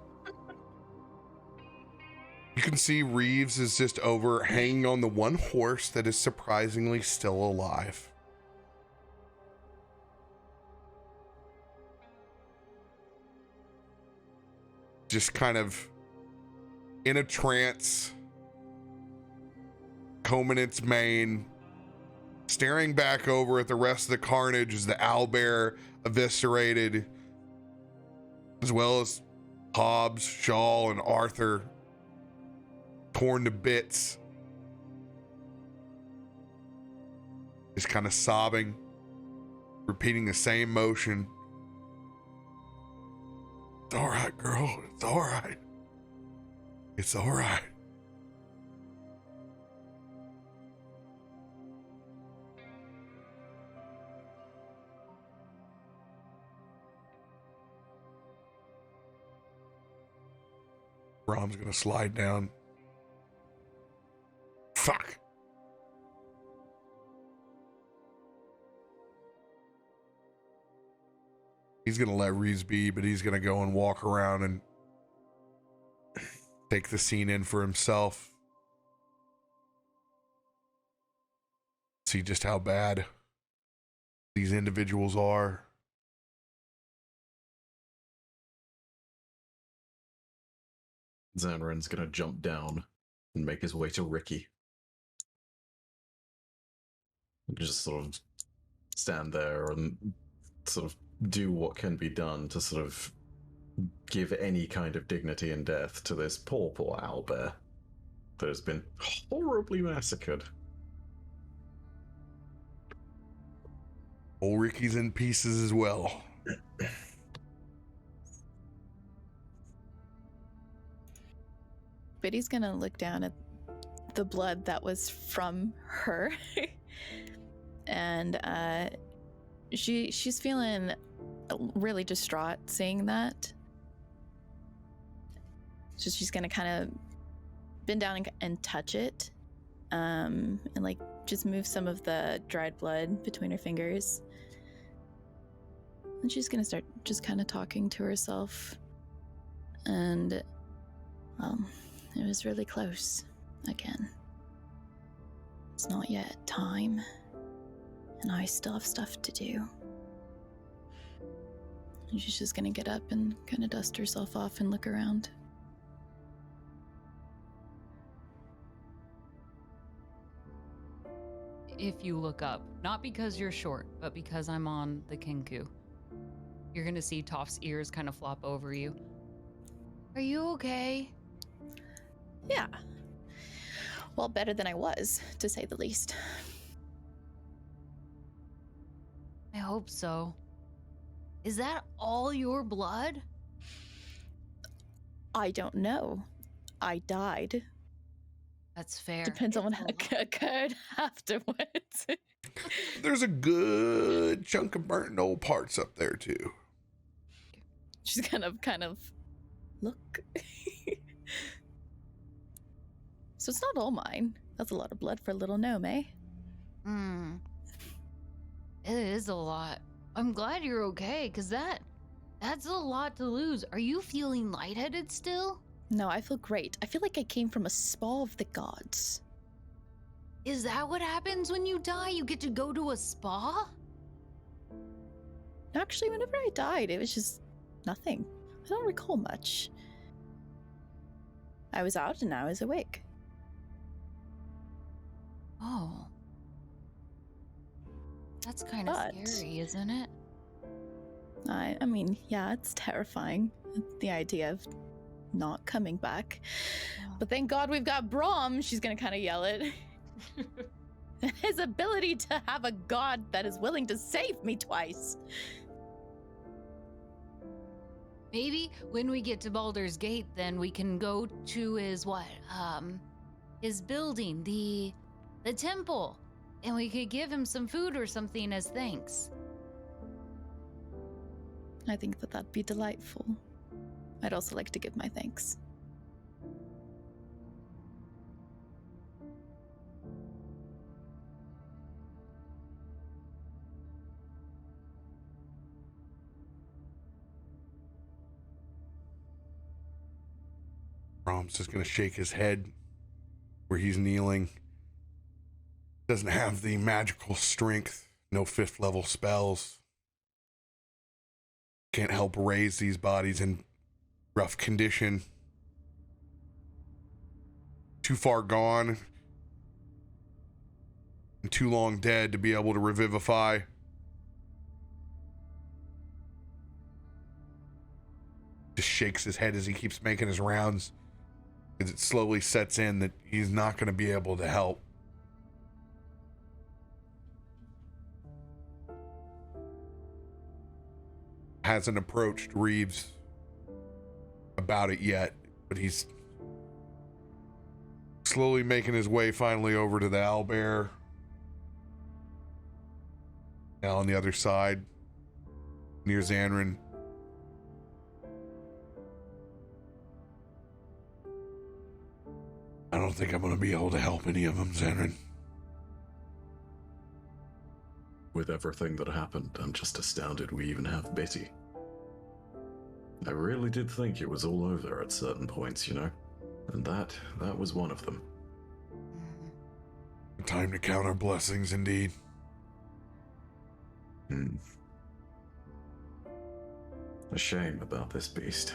you can see Reeves is just over hanging on the one horse that is surprisingly still alive. Just kind of in a trance, combing its mane, staring back over at the rest of the carnage as the owlbear eviscerated, as well as Hobbs, Shaw, and Arthur torn to bits. Just kind of sobbing, repeating the same motion. It's all right, girl. It's all right. It's all right. Brom's gonna slide down. Fuck. He's gonna let Reeves be, but he's gonna go and walk around and take the scene in for himself. See just how bad these individuals are. Zanrin's gonna jump down and make his way to Ricky. Just sort of stand there and sort of do what can be done to sort of give any kind of dignity and death to this poor owlbear that has been horribly massacred. Old Ricky's in pieces as well. Biddy's gonna look down at the blood that was from her. And she's feeling really distraught seeing that. So she's gonna kind of bend down and touch it, and like just move some of the dried blood between her fingers. And she's gonna start just kind of talking to herself. And it was really close again. It's not yet time, and I still have stuff to do. And she's just gonna get up and kind of dust herself off and look around. if you look up. Not because you're short, but because I'm on the Kinku. You're gonna see Toph's ears kind of flop over you. Are you okay? Yeah. Well, better than I was, to say the least. I hope so. Is that all your blood? I don't know. I died. That's fair. Depends on It's what a lot. occurred afterwards. There's a good chunk of burnt old parts up there too. She's kind of look. So it's not all mine. That's a lot of blood for a little gnome, eh? Hmm. It is a lot. I'm glad you're okay, because that's a lot to lose. Are you feeling lightheaded still? No, I feel great. I feel like I came from a spa of the gods. Is that what happens when you die? You get to go to a spa? Actually, whenever I died, it was just nothing. I don't recall much. I was out and I was awake. Oh. That's kind of But- scary, isn't it? I mean, yeah, it's terrifying. The idea of not coming back. But thank God we've got Brahm, she's gonna kind of yell it. His ability to have a god that is willing to save me twice. Maybe when we get to Baldur's Gate, then we can go to his his building, the temple, and we could give him some food or something as thanks. I think that that'd be delightful. I'd also like to give my thanks. Brahm's just going to shake his head where he's kneeling. Doesn't have the magical strength, no 5th level spells. Can't help raise these bodies in rough condition. Too far gone and too long dead to be able to revivify. Just shakes his head as he keeps making his rounds, as it slowly sets in that he's not going to be able to help. Hasn't approached Reeves about it yet, but he's slowly making his way finally over to the owlbear. Now on the other side, near Xanrin. I don't think I'm going to be able to help any of them, Xanrin. With everything that happened, I'm just astounded we even have Betty. I really did think it was all over at certain points, you know? And that was one of them. Time to count our blessings, indeed. A shame about this beast.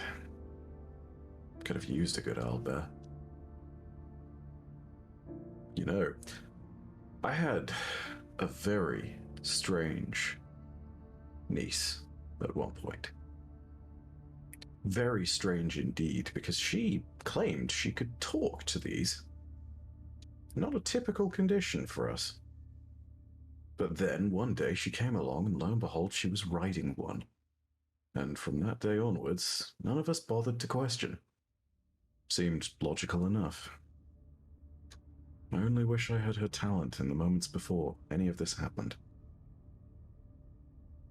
Could have used a good owlbear. You know, I had a very strange niece at one point. Very strange indeed, because she claimed she could talk to these. Not a typical condition for us. But then, one day, she came along, and lo and behold, she was riding one. And from that day onwards, none of us bothered to question. Seemed logical enough. I only wish I had her talent in the moments before any of this happened.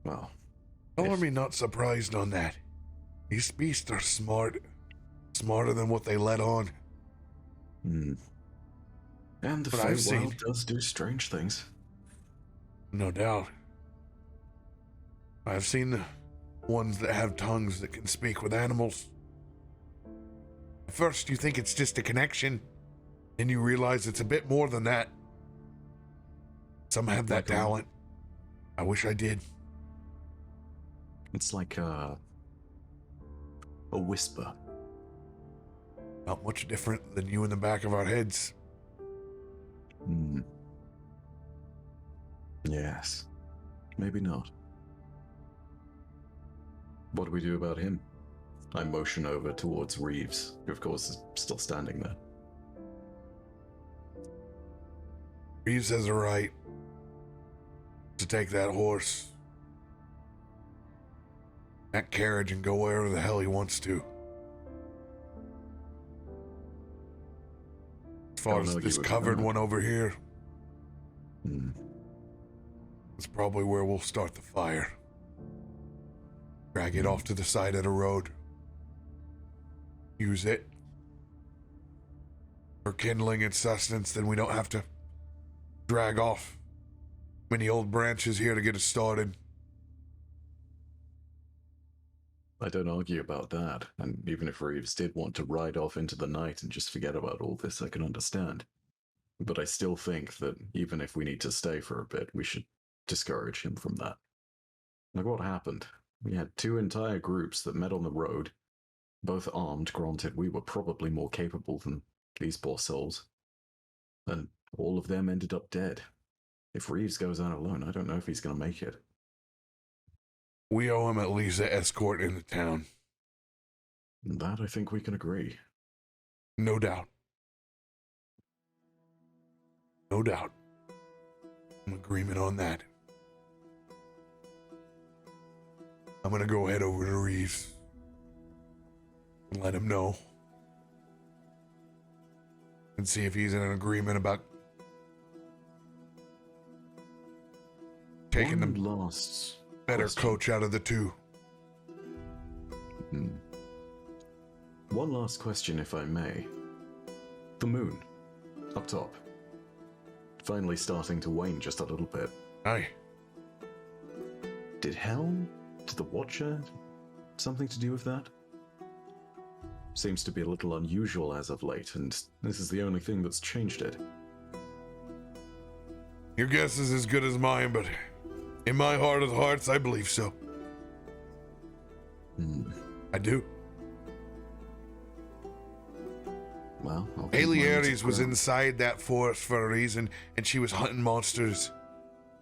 Well, Color me not surprised on that. These beasts are smart. Smarter than what they let on. And the But I've Feywild seen- does do strange things. No doubt. I've seen the ones that have tongues that can speak with animals. At first you think it's just a connection, then you realize it's a bit more than that. Some have that Like a- talent. I wish I did. It's like a whisper. Not much different than you in the back of our heads. Yes. Maybe not. What do we do about him? I motion over towards Reeves, who of course is still standing there. Reeves has a right to take that horse, that carriage, and go wherever the hell he wants to. As far as this covered one over here, it's probably where we'll start the fire. Drag it off to the side of the road. Use it for kindling and sustenance, then we don't have to drag off many old branches here to get us started. I don't argue about that, and even if Reeves did want to ride off into the night and just forget about all this, I can understand. But I still think that even if we need to stay for a bit, we should discourage him from that. Like, what happened? We had 2 entire groups that met on the road, both armed. Granted, we were probably more capable than these poor souls. And all of them ended up dead. If Reeves goes out alone, I don't know if he's going to make it. We owe him at least an escort in the town. That I think we can agree. No doubt. No doubt. An agreement on that. I'm gonna go head over to Reeves and let him know and see if he's in an agreement about taking the last better question. coach out of the 2. One last question, if I may. The moon, up top, finally starting to wane just a little bit. Aye. Did the Watcher, something to do with that? Seems to be a little unusual as of late, and this is the only thing that's changed it. Your guess is as good as mine, but in my heart of hearts, I believe so. I do. Well, Haley Aries was inside that forest for a reason, and she was hunting monsters.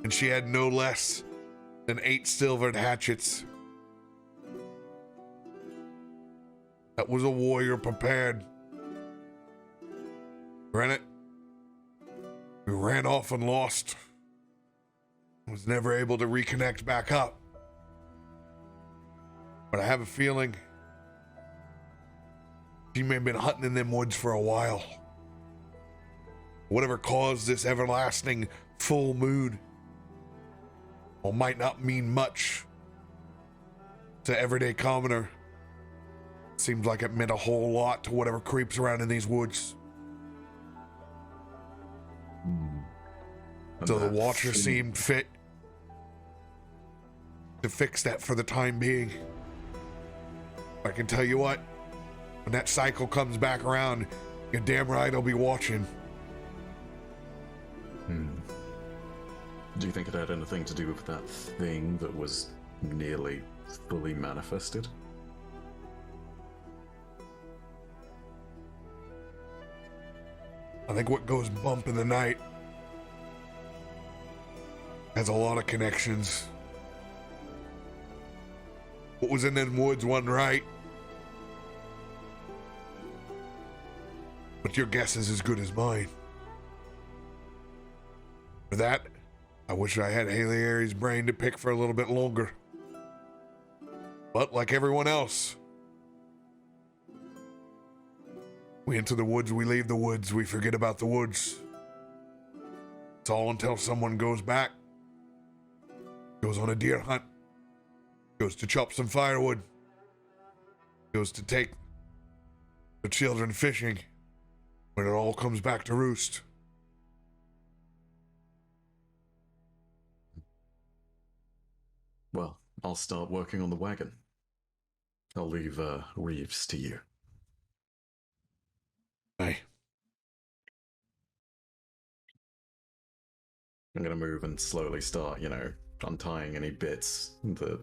And she had no less than 8 silvered hatchets. That was a warrior prepared. Granted, we ran off and lost. Was never able to reconnect back up. But I have a feeling she may have been hunting in them woods for a while. Whatever caused this everlasting full moon, well, might not mean much to everyday commoner. Seems like it meant a whole lot to whatever creeps around in these woods. So the Watcher seemed fit to fix that for the time being. I can tell you what, when that cycle comes back around, you're damn right I'll be watching. Do you think it had anything to do with that thing that was nearly fully manifested? I think what goes bump in the night has a lot of connections. What was in them woods wasn't right. But your guess is as good as mine. For that, I wish I had Haley Aries' brain to pick for a little bit longer. But like everyone else, we enter the woods, we leave the woods, we forget about the woods. It's all until someone goes back, goes on a deer hunt, goes to chop some firewood, goes to take the children fishing, when it all comes back to roost. Well, I'll start working on the wagon. I'll leave Reeves to you. Aye. I'm gonna move and slowly start, untying any bits that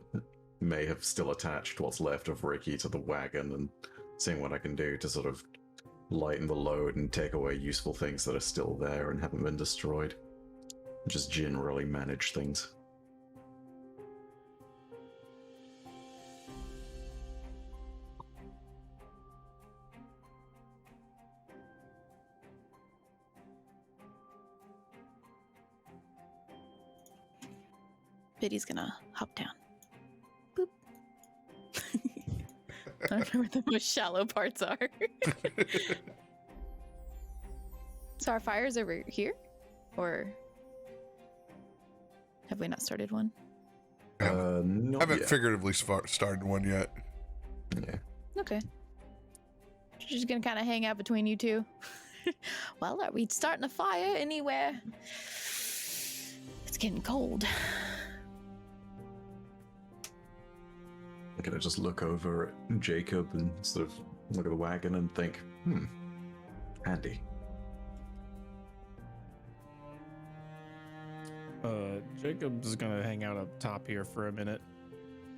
may have still attached what's left of Ricky to the wagon and seeing what I can do to sort of lighten the load and take away useful things that are still there and haven't been destroyed. just generally manage things. Biddy's gonna hop down. Boop. I don't know where the most shallow parts are. So our fire's over here? Or have we not started one? Not Haven't yet. figuratively started one yet. Yeah. Okay. Just gonna kind of hang out between you two. Well, are we starting a fire anywhere? It's getting cold. I'm gonna just look over at Jacob and sort of look at the wagon and think, handy. Jacob's gonna hang out up top here for a minute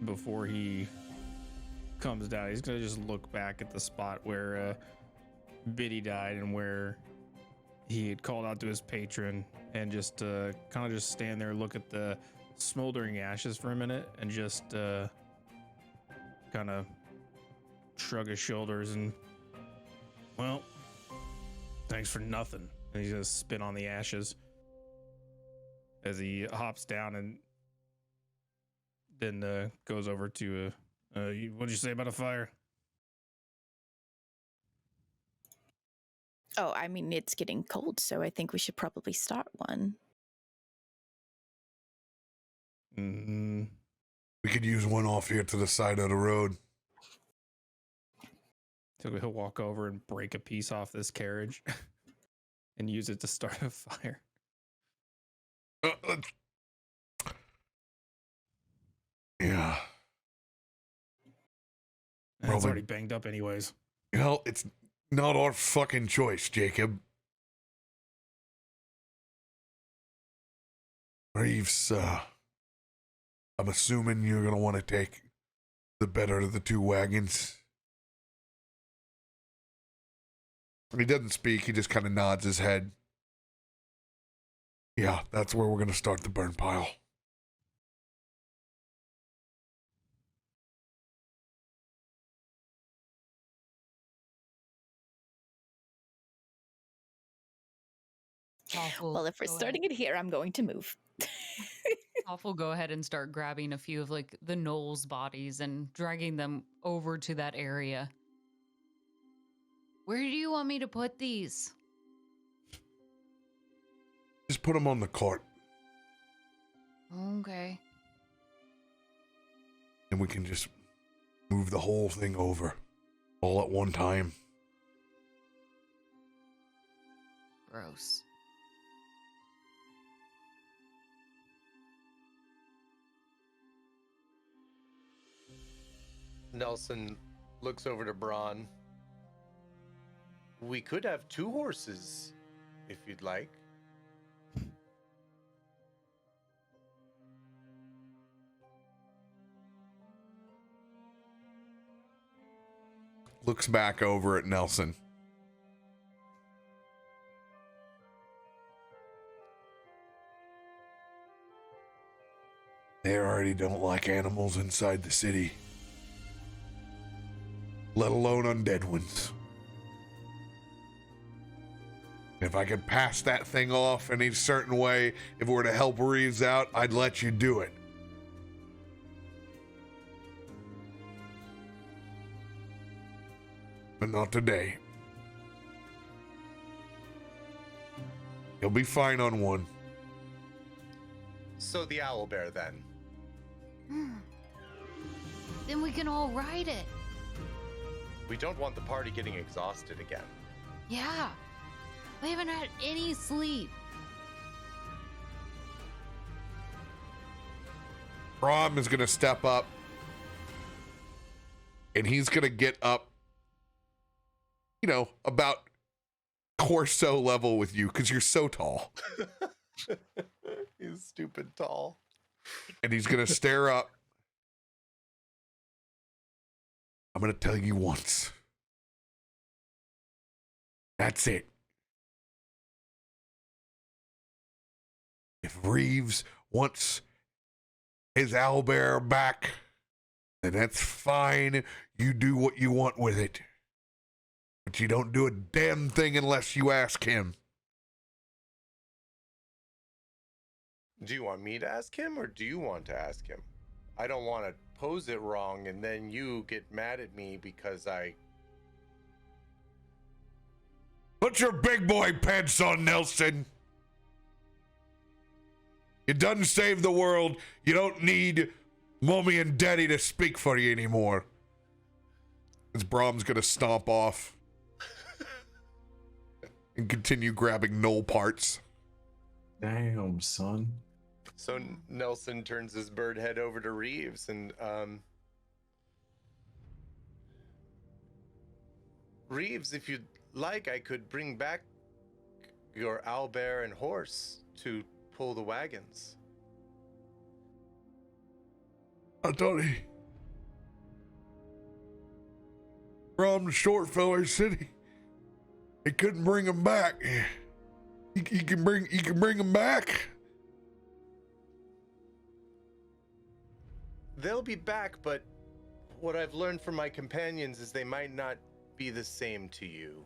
before he comes down. He's gonna just look back at the spot where Biddy died and where he had called out to his patron, and just kind of just stand there, look at the smoldering ashes for a minute, and just kind of shrug his shoulders and, well, thanks for nothing. And he's gonna spit on the ashes as he hops down and then goes over to what'd you say about a fire? Oh, I mean, it's getting cold, so I think we should probably start one. Mm-hmm. We could use one off here to the side of the road. So he'll walk over and break a piece off this carriage and use it to start a fire. Yeah. It's Probably- already banged up anyways. Well, it's not our fucking choice, Jacob. Reeves, I'm assuming you're gonna want to take the better of the two wagons. He doesn't speak, he just kind of nods his head. Yeah, that's where we're gonna start the burn pile. Well, if we're starting it here, I'm going to move. Toph will go ahead and start grabbing a few of like the Knowles bodies and dragging them over to that area. Where do you want me to put these? Just put them on the cart, Okay. and we can just move the whole thing over all at one time. Gross. Nelson looks over to Braun. We could have 2 horses, if you'd like. Looks back over at Nelson. They already don't like animals inside the city, let alone undead ones. If I could pass that thing off in a certain way, if it were to help Reeves out, I'd let you do it. But not today. He'll be fine on one. So the owlbear then. Then we can all ride it. We don't want the party getting exhausted again. Yeah. We haven't had any sleep. Brom is going to step up, and he's going to get up, you know, about torso level with you because you're so tall. He's stupid tall. And he's going to stare up. I'm going to tell you once. That's it. If Reeves wants his owlbear back, then that's fine. You do what you want with it. But you don't do a damn thing unless you ask him. Do you want me to ask him, or do you want to ask him? I don't want to pose it wrong and then you get mad at me because I... Put your big boy pants on, Nelson. It doesn't save the world. You don't need mommy and daddy to speak for you anymore. As Brahm's gonna stomp off and continue grabbing knoll parts. Damn, son. So Nelson turns his bird head over to Reeves and, Reeves, if you'd like, I could bring back your owlbear and horse to pull the wagons. I thought Brahm's short feller said he couldn't bring him back. He can bring him back. They'll be back, but what I've learned from my companions is they might not be the same to you.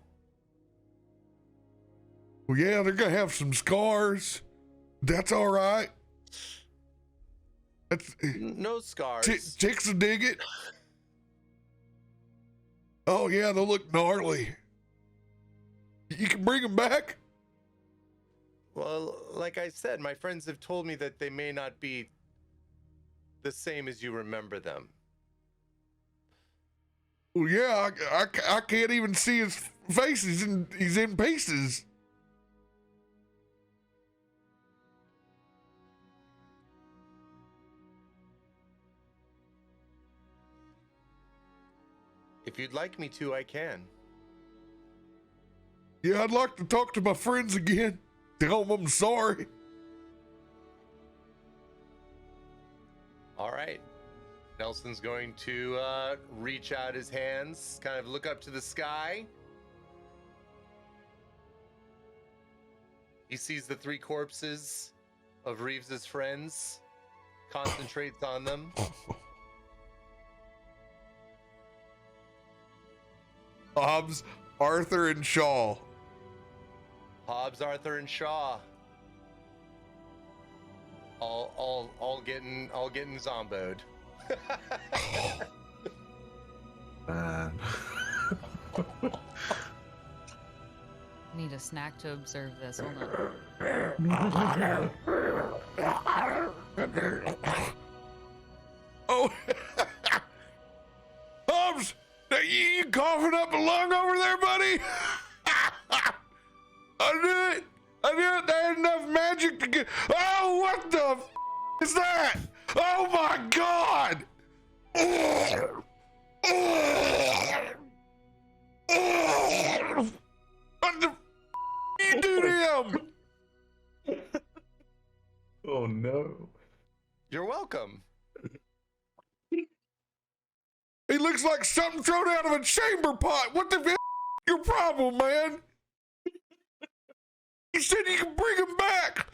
Well, yeah, they're gonna have some scars. That's all right. That's No scars. chicks will dig it. Oh yeah, they'll look gnarly. You can bring them back. Well, like I said, my friends have told me that they may not be the same as you remember them. Well, yeah, I can't even see his face. He's in pieces. If you'd like me to, I can. Yeah, I'd like to talk to my friends again. Tell them I'm sorry. All right. Nelson's going to reach out his hands, kind of look up to the sky. He sees the three corpses of Reeves's friends, concentrates on them. Hobbs, Arthur, and Shaw. Hobbs, Arthur, and Shaw. All getting zomboed. Man. Need a snack to observe this. Hold on. Oh, Hobbs, you coughing up a lung over there, buddy? I knew it. They had enough magic to get. Oh, what the is that? Oh my God! What the you do to him? Oh no. You're welcome. He looks like something thrown out of a chamber pot. What the f*** your problem, man? You said you can bring him back.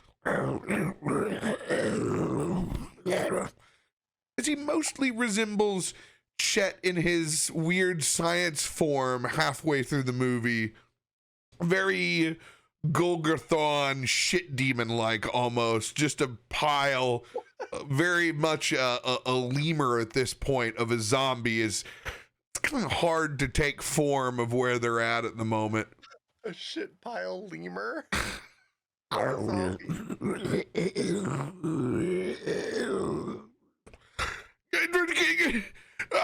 As he mostly resembles Chet in his weird science form halfway through the movie. Very Golgothon shit demon-like almost. Just a pile, very much a lemur at this point of a zombie. It's kind of hard to take form of where they're at the moment. A shit pile lemur. I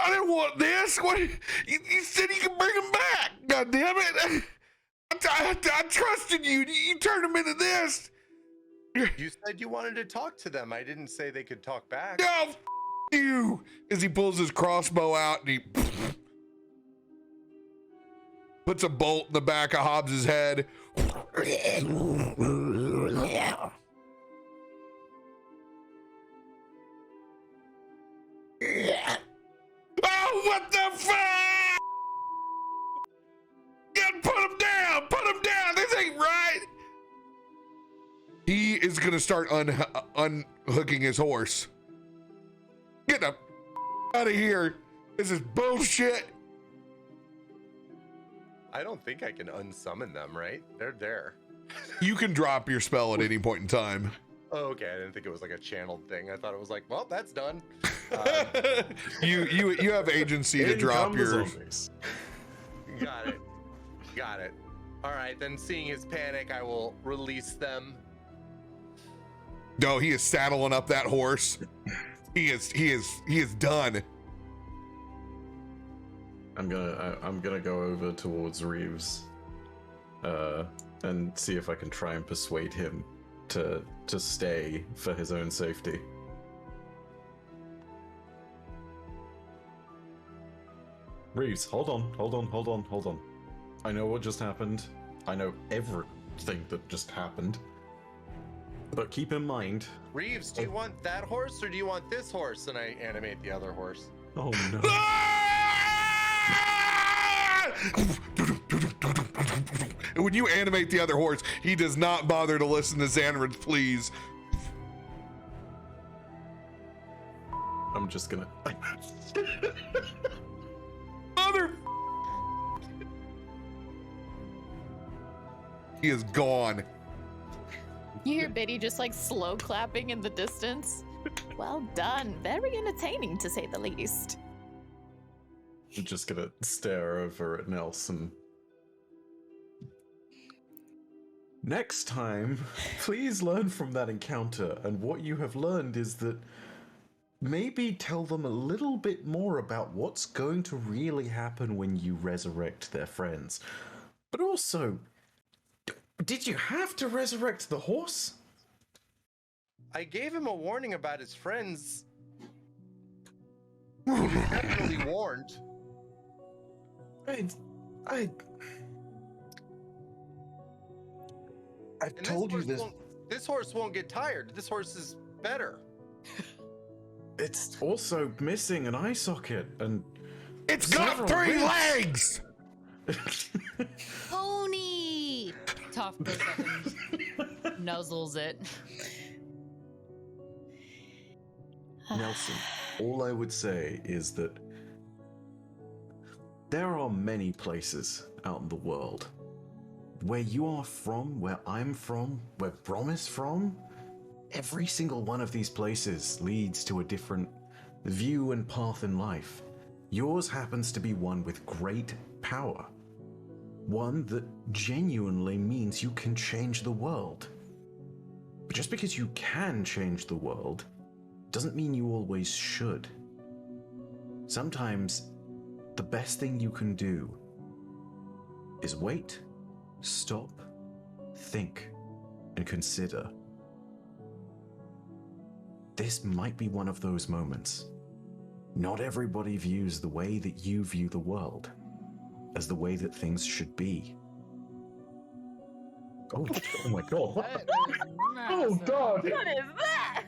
didn't want this. What? You said you can bring him back. God damn it! I trusted you. You turned him into this. You said you wanted to talk to them. I didn't say they could talk back. No, you. As he pulls his crossbow out and he puts a bolt in the back of Hobbs's head. Oh, what the fuck? Put him down! Put him down! This ain't right! He is gonna start unhooking his horse. Get the out of here. This is bullshit. I don't think I can unsummon them, right? They're there. You can drop your spell at any point in time. Oh, okay. I didn't think it was like a channeled thing. I thought it was like, well, that's done. You have agency to drop your. Got it. Got it. All right, then seeing his panic, I will release them. No, he is saddling up that horse. He is done. I'm gonna go over towards Reeves, and see if I can try and persuade him to stay for his own safety. Reeves, hold on. I know what just happened. I know everything that just happened. But keep in mind... Reeves, do you want that horse or do you want this horse? And I animate the other horse. Oh no. When you animate the other horse, he does not bother to listen to Xanred's pleas. I'm just gonna... Mother... He is gone. You hear Biddy just like slow clapping in the distance. Well done. Very entertaining, to say the least. I'm just gonna stare over at Nelson. Next time, please learn from that encounter, and what you have learned is that maybe tell them a little bit more about what's going to really happen when you resurrect their friends. But also, did you have to resurrect the horse? I gave him a warning about his friends. He was definitely warned. I've And told you this. This horse won't get tired. This horse is better. It's also missing an eye socket, and It's got several 3 ribs. legs! Pony! Toph goes up and nuzzles it. Nelson, all I would say is that there are many places out in the world. Where you are from, where I'm from, where Brom is from, every single one of these places leads to a different view and path in life. Yours happens to be one with great power. One that genuinely means you can change the world. But just because you can change the world doesn't mean you always should. Sometimes the best thing you can do is wait, stop, think, and consider. This might be one of those moments. Not everybody views the way that you view the world as the way that things should be. Oh my god. That Oh is god! What is that?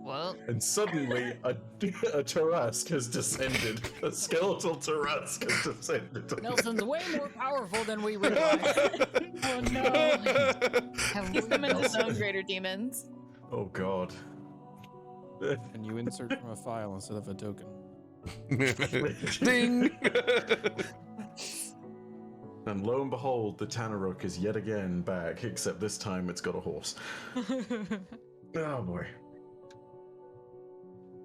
Well, And suddenly a Tarrasque has descended. A skeletal Tarrasque has descended. Nelson's way more powerful than we realized. Oh no. Have He's we summoned his Nelson? own greater demons. Oh god. And you insert from a file instead of a token. Ding! And lo and behold, the Tanaruk is yet again back, except this time it's got a horse. Oh boy.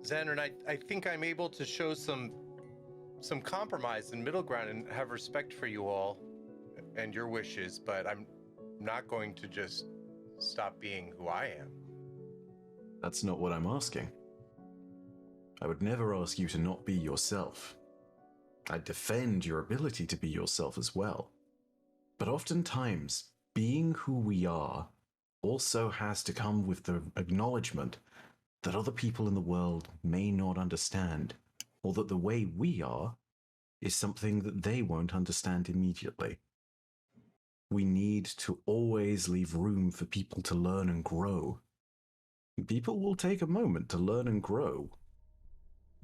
Xander, I think I'm able to show some compromise and middle ground and have respect for you all and your wishes, but I'm not going to just stop being who I am. That's not what I'm asking. I would never ask you to not be yourself. I defend your ability to be yourself as well. But oftentimes, being who we are also has to come with the acknowledgement that other people in the world may not understand, or that the way we are is something that they won't understand immediately. We need to always leave room for people to learn and grow. People will take a moment to learn and grow,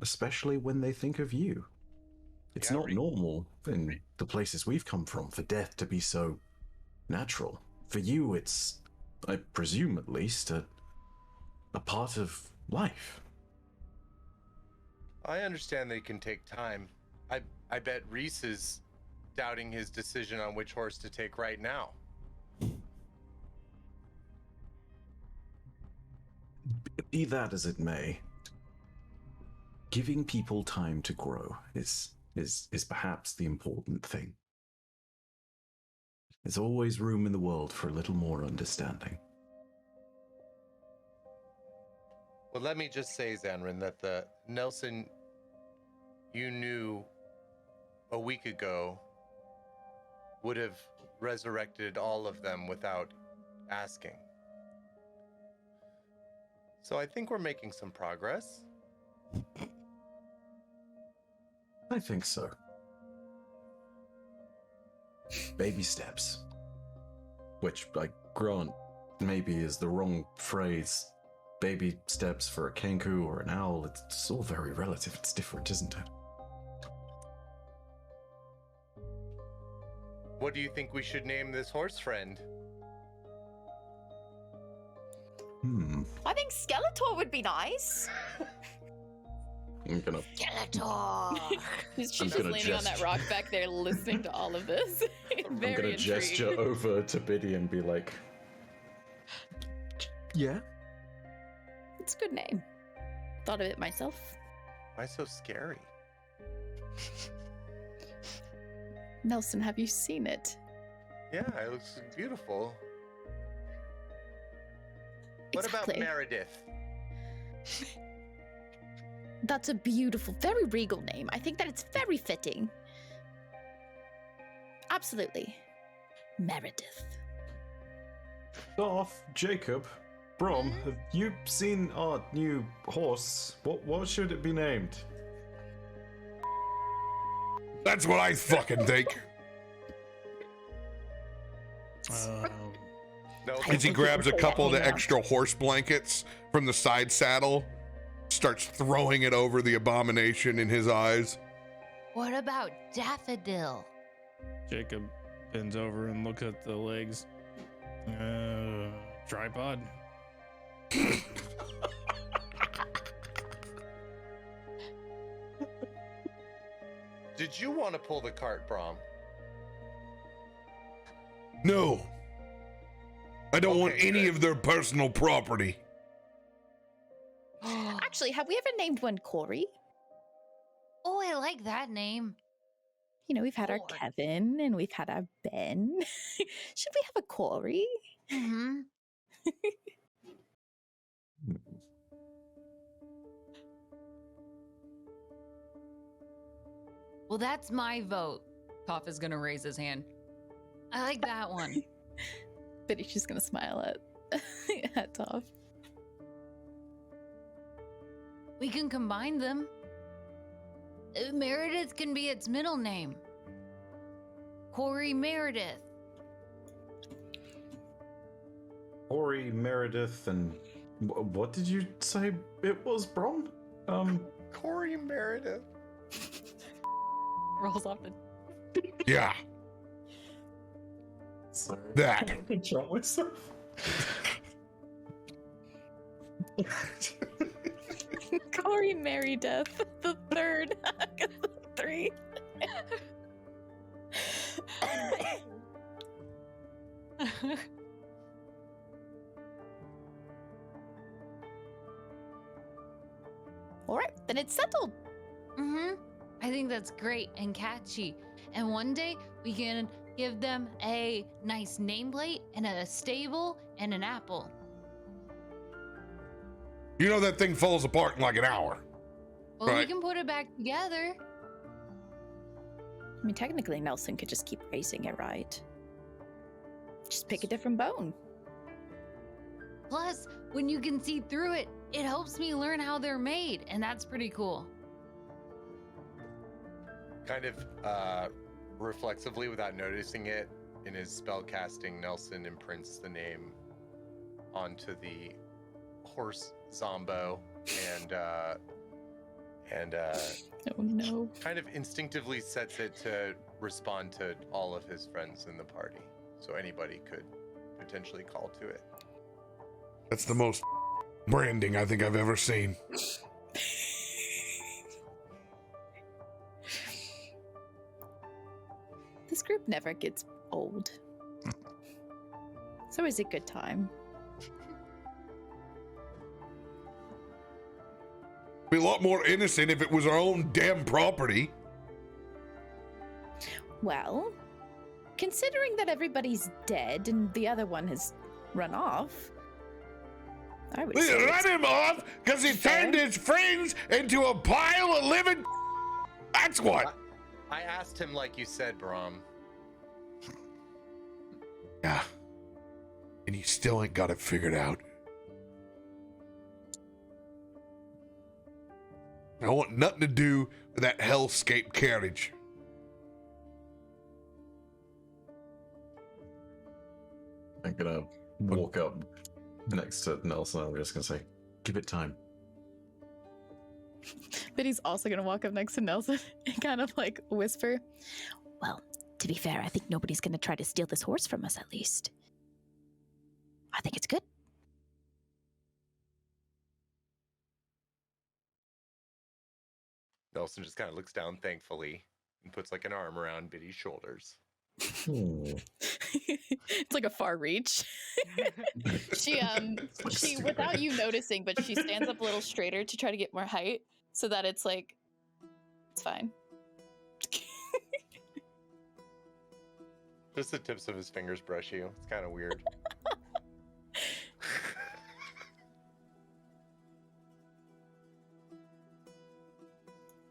especially when they think of you. It's Yeah, not normal in the places we've come from for death to be so natural. For you, it's I presume at least, a part of life. I understand they can take time. I bet Reese is doubting his decision on which horse to take right now. Be that as it may, giving people time to grow is perhaps the important thing. There's always room in the world for a little more understanding. Well, let me just say, Zanrin, that the Nelson you knew a week ago would have resurrected all of them without asking. So I think we're making some progress. I think so. Baby steps. Which, I grant, maybe is the wrong phrase. Baby steps for a kenku or an owl, it's all very relative. It's different, isn't it? What do you think we should name this horse friend? I think Skeletor would be nice. I'm gonna... Skeletor! She's I'm just gonna leaning on that rock back there listening to all of this. I'm Very gonna intrigued. gesture over to Biddy and be like, yeah? It's a good name. Thought of it myself. Why so scary? Nelson, have you seen it? Yeah, it looks beautiful. What Exactly. about Meredith? That's a beautiful, very regal name. I think that it's very fitting. Absolutely. Meredith. Darth, Jacob, Brom, have you seen our new horse? What should it be named? That's what I fucking think. No, As he grabs a couple of the extra horse blankets from the side saddle, starts throwing it over the abomination in his eyes. What about Daffodil? Jacob bends over and looks at the legs. Tripod. Did you want to pull the cart, Brom? No. I don't want Okay, any good. of their personal property. Actually, have we ever named one Corey? Oh, I like that name. You know, we've had our Corey. Kevin and we've had our Ben. Should we have a Corey? Mm-hmm. Well, that's my vote. Toph is gonna raise his hand. I like that one. But she's gonna smile at at Toph. We can combine them. Meredith can be its middle name. Corey Meredith. Ori, Meredith, and what did you say it was, Brom? Corey Meredith. Rolls off the. Yeah, Sorry. that. I control myself. Corey Meredith, the third. Three. All right, then it's settled. Mm-hmm. I think that's great and catchy. And one day we can give them a nice nameplate and a stable and an apple. You know that thing falls apart in like an hour. Well, we Right. can put it back together. I mean, technically, Nelson could just keep racing it, right? Just pick a different bone. Plus, when you can see through it, it helps me learn how they're made, and that's pretty cool. Kind of reflexively, without noticing it, in his spell casting, Nelson imprints the name onto the horse Zombo and Oh no. kind of instinctively sets it to respond to all of his friends in the party. So anybody could potentially call to it. That's the most branding I think I've ever seen. This group never gets old. It's always a good time. Be a lot more innocent if it was our own damn property. Well, considering that everybody's dead and the other one has run off, I would We say let him off because he fair. turned his friends into a pile of living. That's what. I asked him like you said, Brom. Yeah. And you still ain't got it figured out. I want nothing to do with that hellscape carriage. I'm gonna walk up next to Nelson. I'm just gonna say, give it time. But he's also gonna walk up next to Nelson and kind of like whisper, Well, to be fair, I think nobody's gonna try to steal this horse from us, at least. I think it's good. Nelson just kind of looks down thankfully and puts like an arm around Biddy's shoulders. it's like a far reach. she without you noticing, but she stands up a little straighter to try to get more height so that it's like it's fine. Just the tips of his fingers brush you. It's kind of weird.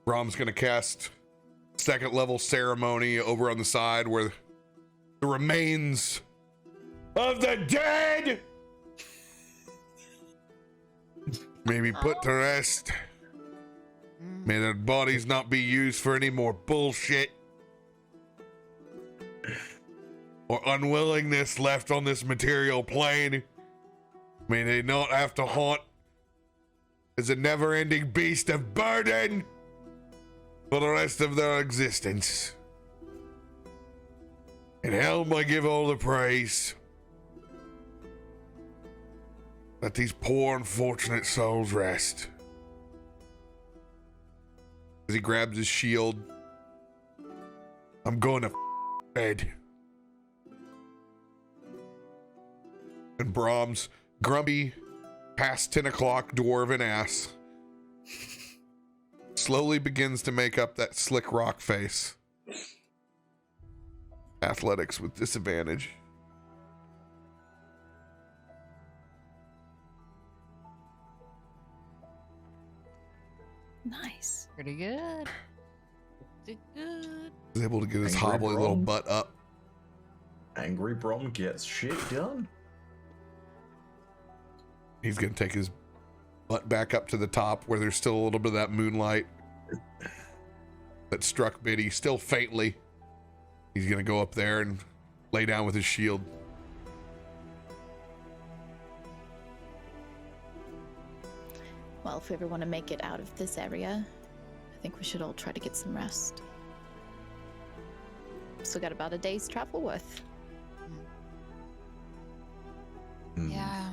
Brom's gonna cast second level ceremony over on the side where the remains of the dead may be put to rest. May their bodies not be used for any more bullshit or unwillingness left on this material plane. May they not have to haunt as a never-ending beast of burden for the rest of their existence. And Helm, I give all the praise. Let these poor unfortunate souls rest. As he grabs his shield, I'm going to bed. And Brahms, grumpy, past 10 o'clock dwarven ass, slowly begins to make up that slick rock face. Athletics with disadvantage. Nice. Pretty good. Pretty good. He's able to get his Angry hobbly little Brom. butt up. Angry Brom gets shit done. He's going to take his butt back up to the top where there's still a little bit of that moonlight that struck Biddy, still faintly. He's going to go up there and lay down with his shield. Well, if we ever want to make it out of this area, I think we should all try to get some rest. Still got about a day's travel worth. Yeah.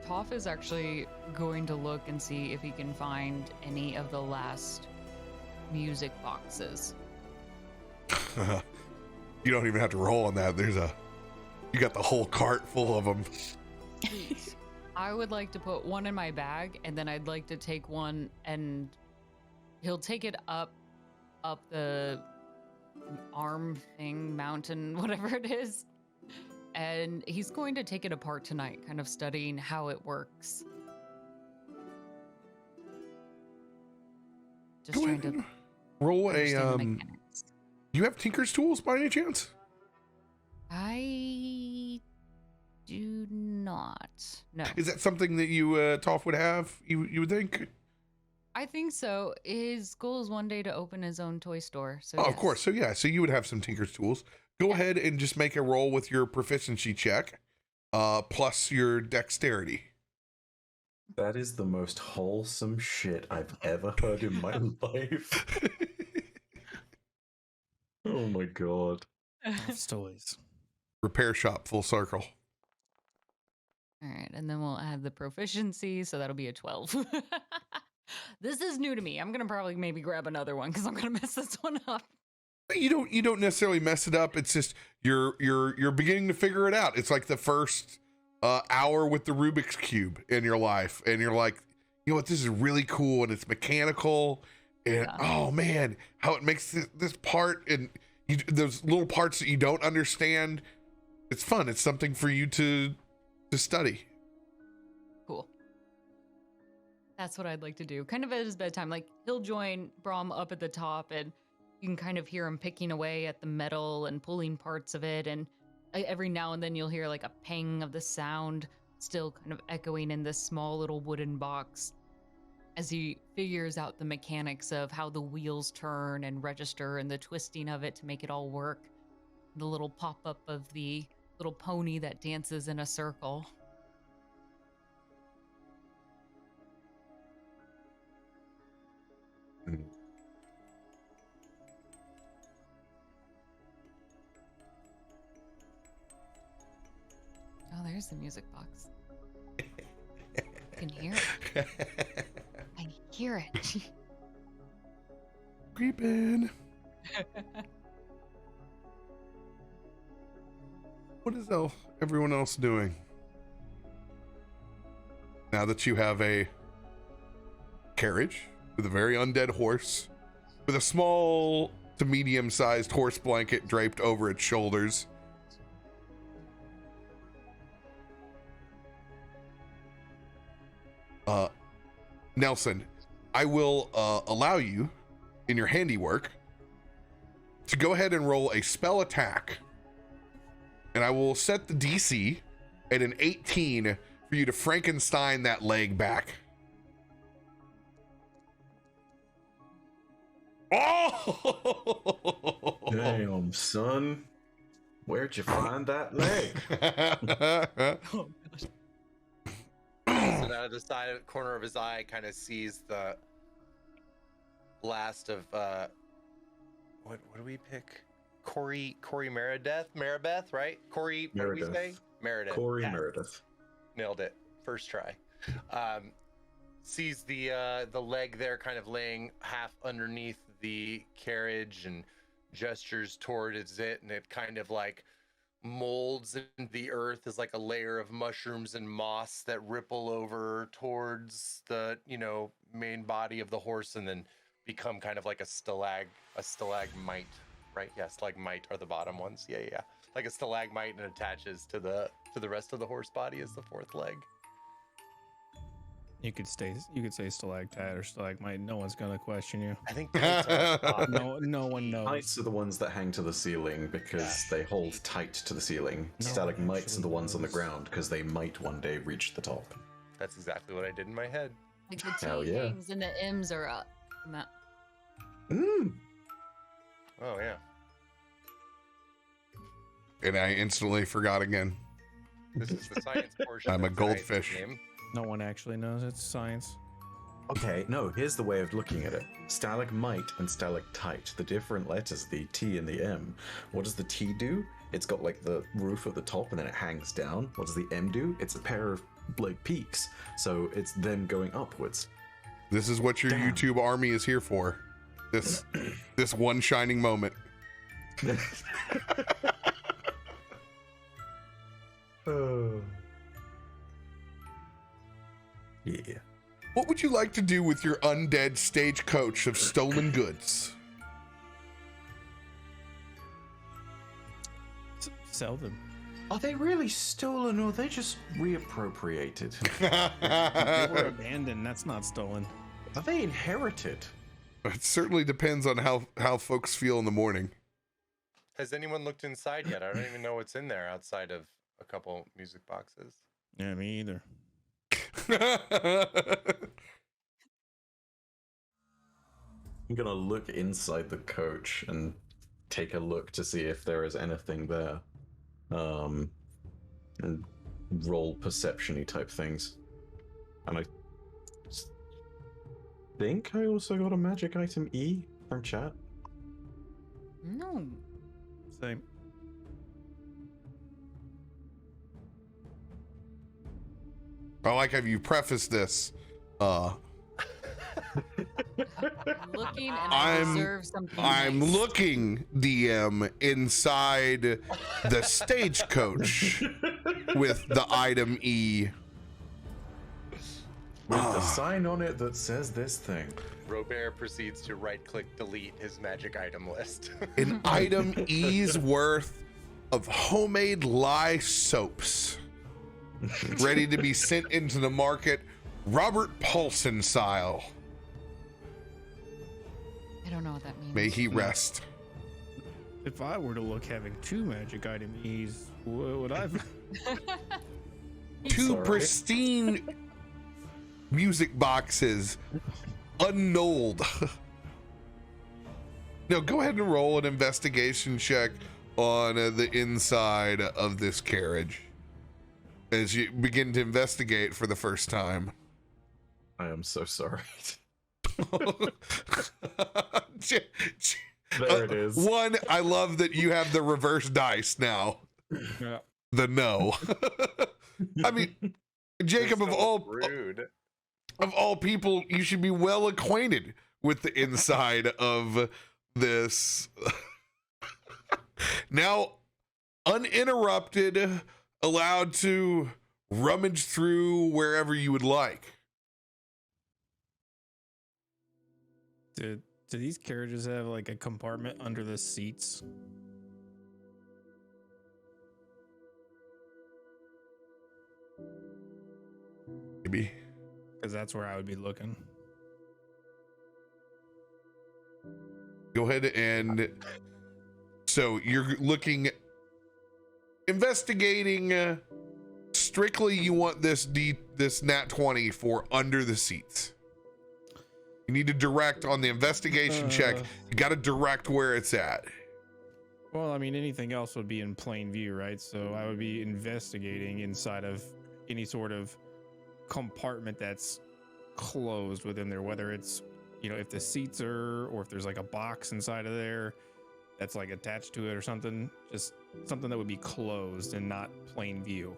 Toph is actually going to look and see if he can find any of the last music boxes. You don't even have to roll on that. You got the whole cart full of them. Please. I would like to put one in my bag, and then I'd like to take one, and he'll take it up the arm thing, mountain, whatever it is. And he's going to take it apart tonight, kind of studying how it works. Just Go trying ahead to and roll understand the a. mechanics. Do you have Tinker's tools by any chance? I do not. No. Is that something that you Toph would have? You would think? I think so. His goal is one day to open his own toy store. So Oh, of yes. course. So yeah, so you would have some Tinker's tools. Go ahead and just make a roll with your proficiency check, plus your dexterity. That is the most wholesome shit I've ever heard in my life. Oh my god. Toys. repair shop full circle. All right, and then we'll add the proficiency, so that'll be a 12. This is new to me. I'm gonna probably maybe grab another one because I'm gonna mess this one up. But you don't necessarily mess it up. It's just you're beginning to figure it out. It's like the first hour with the Rubik's Cube in your life, and you're like, you know what, this is really cool, and it's mechanical, and oh man, how it makes this part, and those little parts that you don't understand. It's fun. It's something for you to study. Cool. That's what I'd like to do. Kind of at his bedtime. Like, he'll join Brahm up at the top, and you can kind of hear him picking away at the metal and pulling parts of it. And every now and then you'll hear like a ping of the sound still kind of echoing in this small little wooden box as he figures out the mechanics of how the wheels turn and register and the twisting of it to make it all work. The little pop-up of the little pony that dances in a circle. Oh, there's the music box. I can hear it. I hear it. Creeping. What is everyone else doing? Now that you have a carriage with a very undead horse, with a small to medium-sized horse blanket draped over its shoulders, Nelson, I will allow you in your handiwork to go ahead and roll a spell attack, and I will set the DC at an 18 for you to Frankenstein that leg back. Oh! Damn, son. Where'd you find that leg? Oh, gosh. So out of the corner of his eye, kind of sees the last of what do we pick? Corey Maribeth, right? Corey, what did we say? Meredith. Corey Meredith. Nailed it. First try. Sees the leg there kind of laying half underneath the carriage and gestures towards it, and it kind of like molds in the earth as like a layer of mushrooms and moss that ripple over towards the main body of the horse, and then become kind of like a stalagmite, right? Yeah, stalagmite are the bottom ones. Yeah. Like a stalagmite, and attaches to the rest of the horse body as the fourth leg. You could say stalactite or stalagmite. No one's gonna question you. I think No one knows. Tights are the ones that hang to the ceiling because they hold tight to the ceiling. No, Stalagmites are the ones on the knows. ground because they might one day reach the top. that's exactly what I did in my head. Like the Hell T yeah. hangs and the M's are up. Mm. Oh yeah. And I instantly forgot again. This is the science portion. I'm a of tonight's goldfish. game. No one actually knows. It's science. Okay, no, here's the way of looking at it. Stalagmite and stalactite, the different letters, the T and the M. What does the T do? It's got like the roof at the top and then it hangs down. What does the M do? It's a pair of like peaks. So it's them going upwards. This is what your Damn. YouTube army is here for. This one shining moment. Yeah. What would you like to do with your undead stagecoach of stolen goods? Sell them. Are they really stolen or are they just reappropriated? They were abandoned. That's not stolen. Are they inherited? It certainly depends on how folks feel in the morning. Has anyone looked inside yet? I don't even know what's in there outside of a couple music boxes. Yeah, me either. I'm gonna look inside the coach and take a look to see if there is anything there. And roll perception-y type things. And I think I also got a magic item E from chat. No. Same. I like how you preface this. I'm looking and I deserve something I'm nice. looking, DM, inside the stagecoach with the item E. With the sign on it that says this thing. Robert proceeds to right-click delete his magic item list. An item E's worth of homemade lye soaps, ready to be sent into the market, Robert Paulson style. I don't know what that means. May he rest. If I were to look having 2 magic item E's, what would I? Two Sorry. pristine music boxes, unknolled. Now go ahead and roll an investigation check on the inside of this carriage as you begin to investigate for the first time. I am so sorry. J- There it is. One, I love that you have the reverse dice now. Yeah. The no. I mean, Jacob, So of all rude. people, you should be well acquainted with the inside of this. Now, uninterrupted, allowed to rummage through wherever you would like. Do these carriages have like a compartment under the seats? Maybe. Because that's where I would be looking. Go ahead and so you're looking, investigating. Strictly, you want this nat 20 for under the seats. You need to direct on the investigation check. You got to direct where it's at. Well, I mean, anything else would be in plain view, right? So I would be investigating inside of any sort of compartment that's closed within there, whether it's, you know, if the seats are, or if there's like a box inside of there that's like attached to it or something, just something that would be closed and not plain view.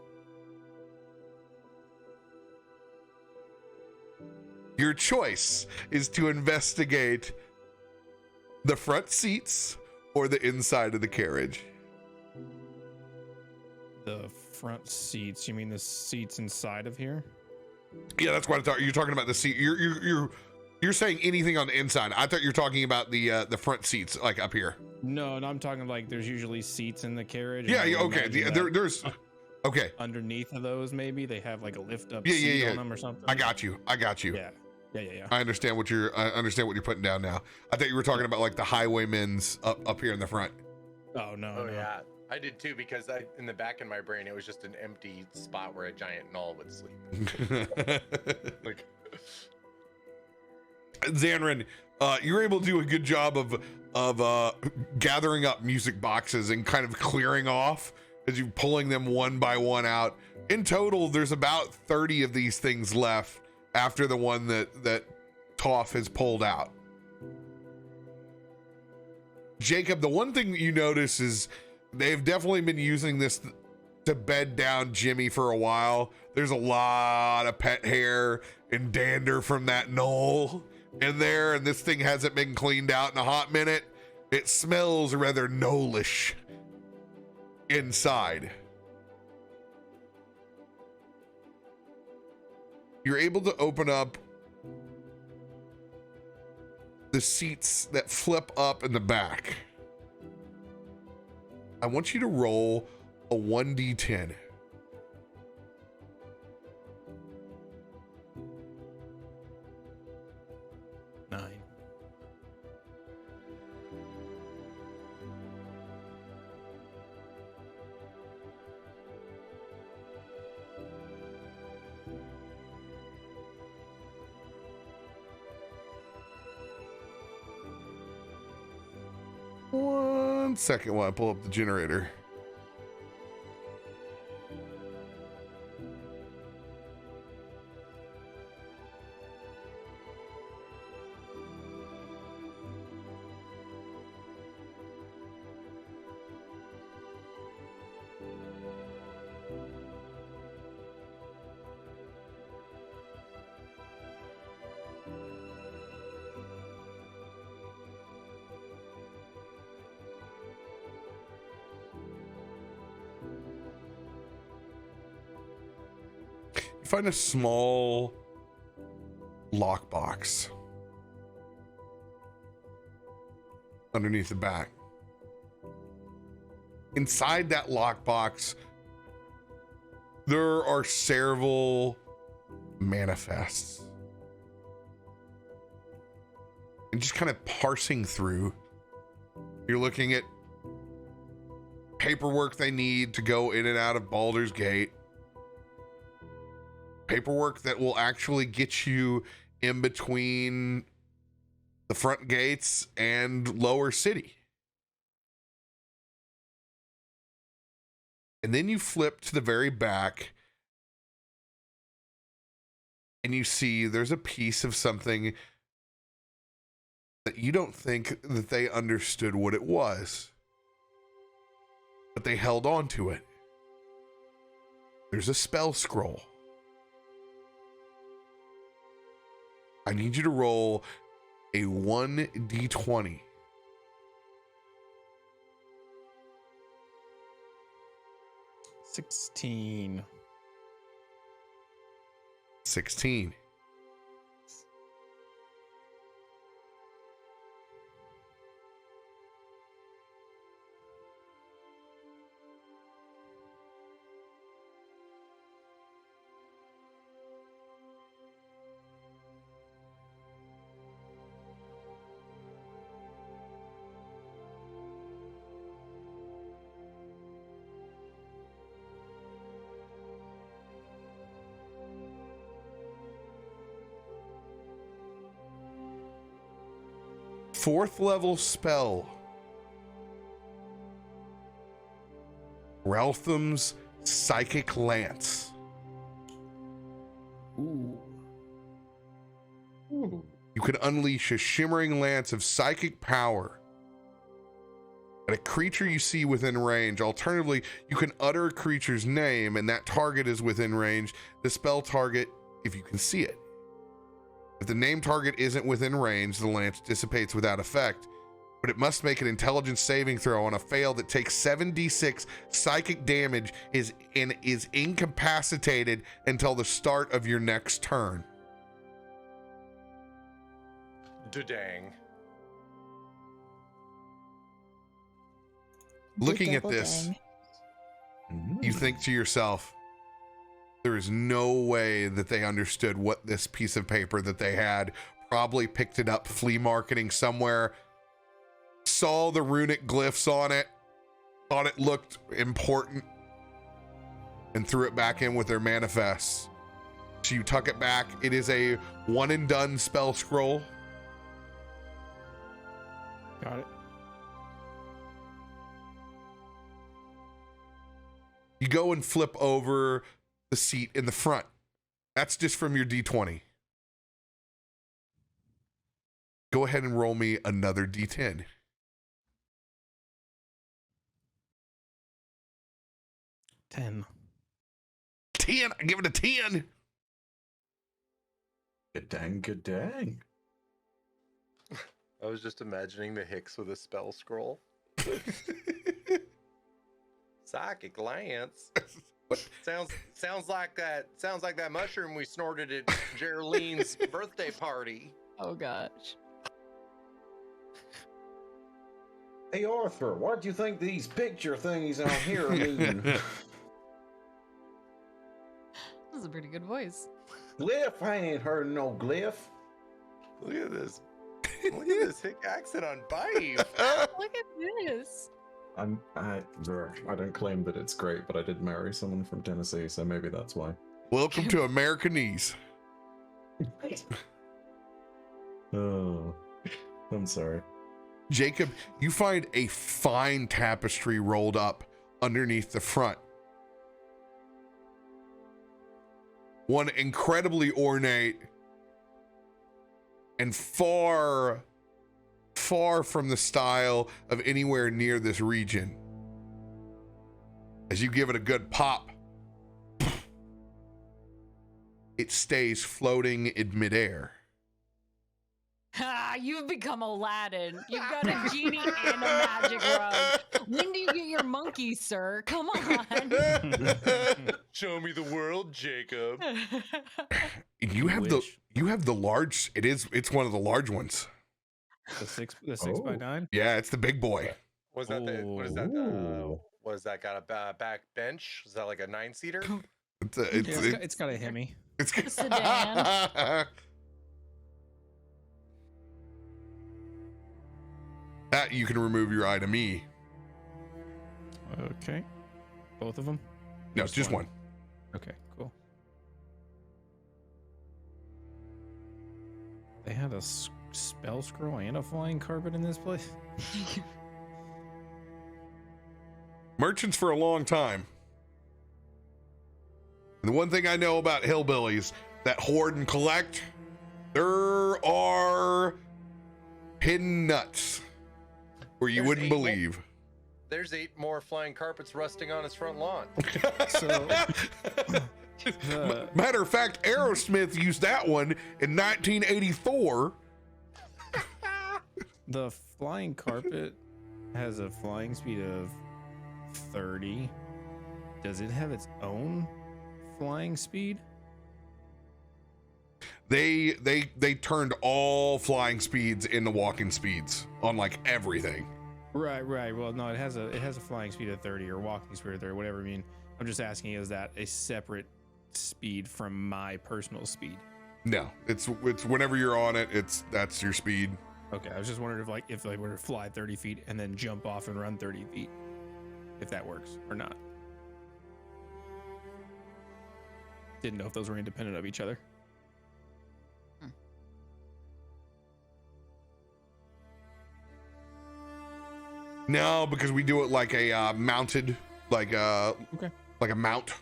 Your choice is to investigate the front seats or the inside of the carriage. The front seats, you mean the seats inside of here? Yeah, that's what I thought. You're talking about the seat. You're saying anything on the inside. I thought you were talking about the front seats, like up here. No, I'm talking like there's usually seats in the carriage. Yeah, and I would okay. imagine that There's okay. underneath of those, maybe they have like a lift up Yeah, seat yeah. on them or something. I got you. Yeah. I understand what you're putting down now. I thought you were talking about like the highwaymen's up here in the front. Oh no. Oh no. yeah, I did too, because in the back of my brain it was just an empty spot where a giant gnoll would sleep. Like, Xanran, you're able to do a good job of gathering up music boxes and kind of clearing off as you pulling them one by one out. In total, there's about 30 of these things left after the one that Toph has pulled out. Jacob, the one thing that you notice is they've definitely been using this to bed down Jimmy for a while. There's a lot of pet hair and dander from that knoll in there, and this thing hasn't been cleaned out in a hot minute. It smells rather knollish inside. You're able to open up the seats that flip up in the back. I want you to roll a 1d10. Nine. One second while I pull up the generator. You find a small lockbox underneath the back. Inside that lockbox, there are several manifests. And just kind of parsing through, you're looking at paperwork they need to go in and out of Baldur's Gate. Paperwork that will actually get you in between the front gates and Lower City. And then you flip to the very back and you see there's a piece of something that you don't think that they understood what it was, but they held on to it. There's a spell scroll. I need you to roll a 1d20. $16. 16. Fourth level spell. Raltham's Psychic Lance. Ooh. You can unleash a shimmering lance of psychic power at a creature you see within range. Alternatively, you can utter a creature's name and that target is within range. The spell target, if you can see it. If the name target isn't within range, the lance dissipates without effect, but it must make an intelligence saving throw. On a fail, that takes 7d6 psychic damage is incapacitated until the start of your next turn. Dang. Looking at Double this, dang. you think to yourself, there is no way that they understood what this piece of paper that they had. Probably picked it up flea marketing somewhere, saw the runic glyphs on it, thought it looked important, and threw it back in with their manifests. So you tuck it back. It is a one and done spell scroll. Got it. You go and flip over the seat in the front. That's just from your D20. Go ahead and roll me another D10. 10. 10. I give it a 10. Good dang, good dang. I was just imagining the Hicks with a spell scroll. Psychic Lance. Sounds like that mushroom we snorted at Geraldine's birthday party. Oh gosh. Hey Arthur, what do you think these picture things on here mean? That's a pretty good voice. Glyph? I ain't heard no glyph. Look at this. Look at this hick accent on Bife. Look at this. I don't claim that it's great, but I did marry someone from Tennessee, so maybe that's why. Welcome to Americanese. Oh, I'm sorry. Jacob, you find a fine tapestry rolled up underneath the front. One incredibly ornate and far from the style of anywhere near this region. As you give it a good pop, it stays floating in midair. Ha! you've become Aladdin. You've got a genie and a magic rug. When do you get your monkey, sir? Come on. Show me the world, Jacob. You have the large. It's one of the large ones. The 6x9. Yeah, it's the big boy. Was that the? What is that? Ooh. Was that got a back bench? Is that like a 9-seater? It's got a Hemi. It's A sedan. That you can remove your item E. Okay. Both of them? No, it's just one. Okay, cool. They had a spell scroll and a flying carpet in this place? Merchants for a long time. And the one thing I know about hillbillies that hoard and collect, there are hidden nuts where you wouldn't believe. There's 8 more flying carpets rusting on his front lawn. So, Matter of fact, Aerosmith used that one in 1984. the flying carpet has a flying speed of 30. Does it have its own flying speed? They turned all flying speeds into walking speeds on like everything. Right. Well, no, it has a flying speed of 30 or walking speed of 30, whatever. I mean, I'm just asking, is that a separate speed from my personal speed? No, it's whenever you're on it, that's your speed. Okay, I was just wondering if they were to fly 30 feet and then jump off and run 30 feet, if that works or not. Didn't know if those were independent of each other. No, because we do it like a mounted, like a mount.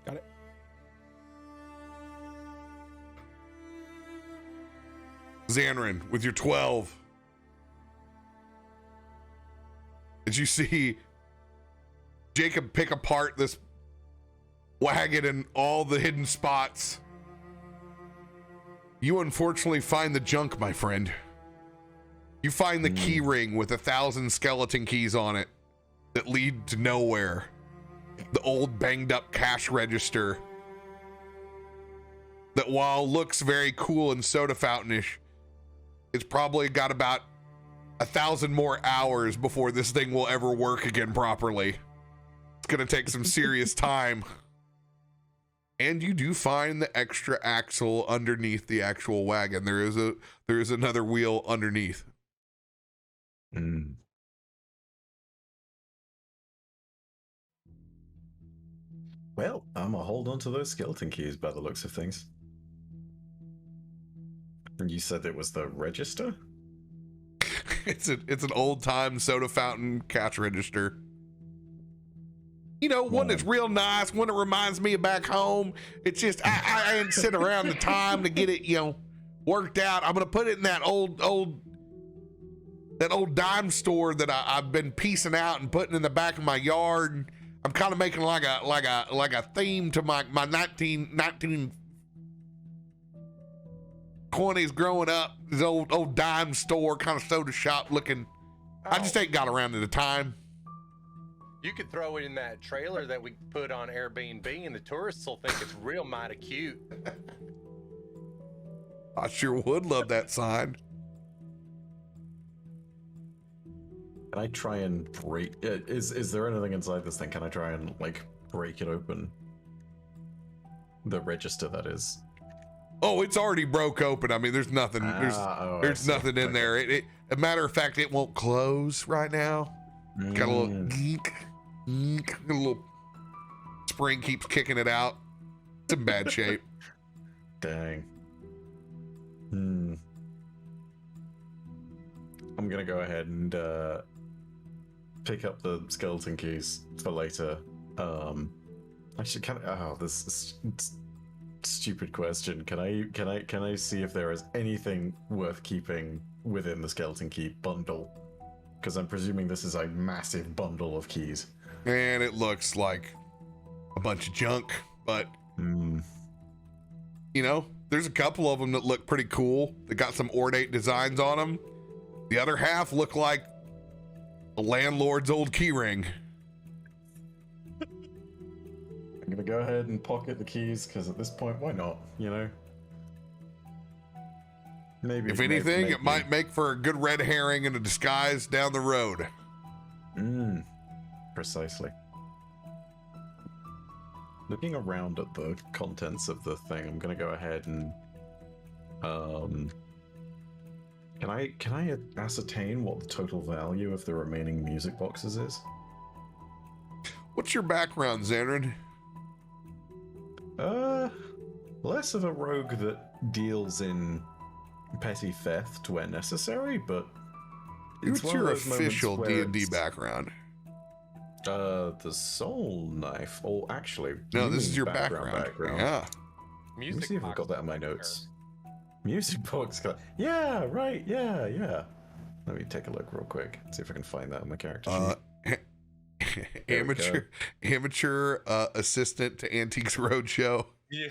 Got it. Xanrin, with your 12. Did you see Jacob pick apart this wagon and all the hidden spots? You unfortunately find the junk, my friend. You find the key ring with 1,000 skeleton keys on it that lead to nowhere. The old banged up cash register that, while looks very cool and soda fountainish, it's probably got about 1,000 more hours before this thing will ever work again properly. It's gonna take some serious time. And you do find the extra axle underneath the actual wagon. There is another wheel underneath. Well, I'm gonna hold on to those skeleton keys by the looks of things. And you said it was the register? It's an old time soda fountain cash register. You know, one that's real nice, one that reminds me of back home. It's just I ain't sit around the time to get it, worked out. I'm gonna put it in that old dime store that I've been piecing out and putting in the back of my yard. I'm kind of making like a theme to my 1920s growing up. This old dime store, kind of soda shop looking. I just ain't got around to the time. You could throw it in that trailer that we put on Airbnb, and the tourists will think it's real mighty cute. I sure would love that sign. Can I try and break it? Is there anything inside this thing? Can I try and break it open? The register, that is. Oh, it's already broke open. I mean, there's nothing. There's nothing in there. It a matter of fact, it won't close right now. Got a little a little spring keeps kicking it out. It's in bad shape. Dang. I'm gonna go ahead and pick up the skeleton keys for later. Actually, this is stupid question. Can I see if there is anything worth keeping within the skeleton key bundle? Because I'm presuming this is a massive bundle of keys. And it looks like a bunch of junk, but Hmm. You know, there's a couple of them that look pretty cool. They got some ornate designs on them. The other half look like the landlord's old keyring. I'm gonna go ahead and pocket the keys because at this point, why not? You know. Maybe If anything, it might make for a good red herring and a disguise down the road. Precisely. Looking around at the contents of the thing, I'm gonna go ahead and can I ascertain what the total value of the remaining music boxes is? What's your background, Xanrid? Less of a rogue that deals in petty theft where necessary, but What's one of your those moments official where D&D it's- background? The soul knife. Oh, actually, No, you this is mean your background. Yeah. Let me Music see if I've box got that in my collector. notes. Music box. Yeah, right. Yeah. Let me take a look real quick. See if I can find that in my character sheet. There we go. amateur assistant to Antiques Roadshow. Yeah.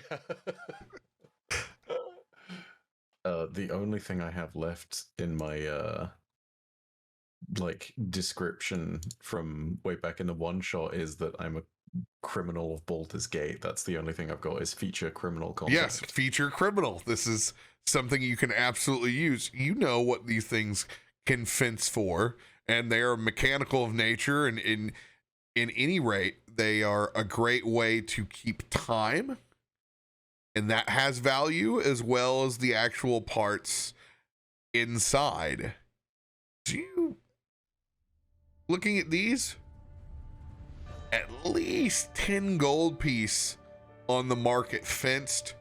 The only thing I have left in my description from way back in the one shot is that I'm a criminal of Baldur's Gate. That's the only thing I've got is feature criminal contact. Yes, feature criminal. This is something you can absolutely use. You know what these things can fence for, and they are mechanical of nature, and in any rate, they are a great way to keep time, and that has value as well as the actual parts inside. Do you, looking at these, at least 10 gold piece on the market fenced,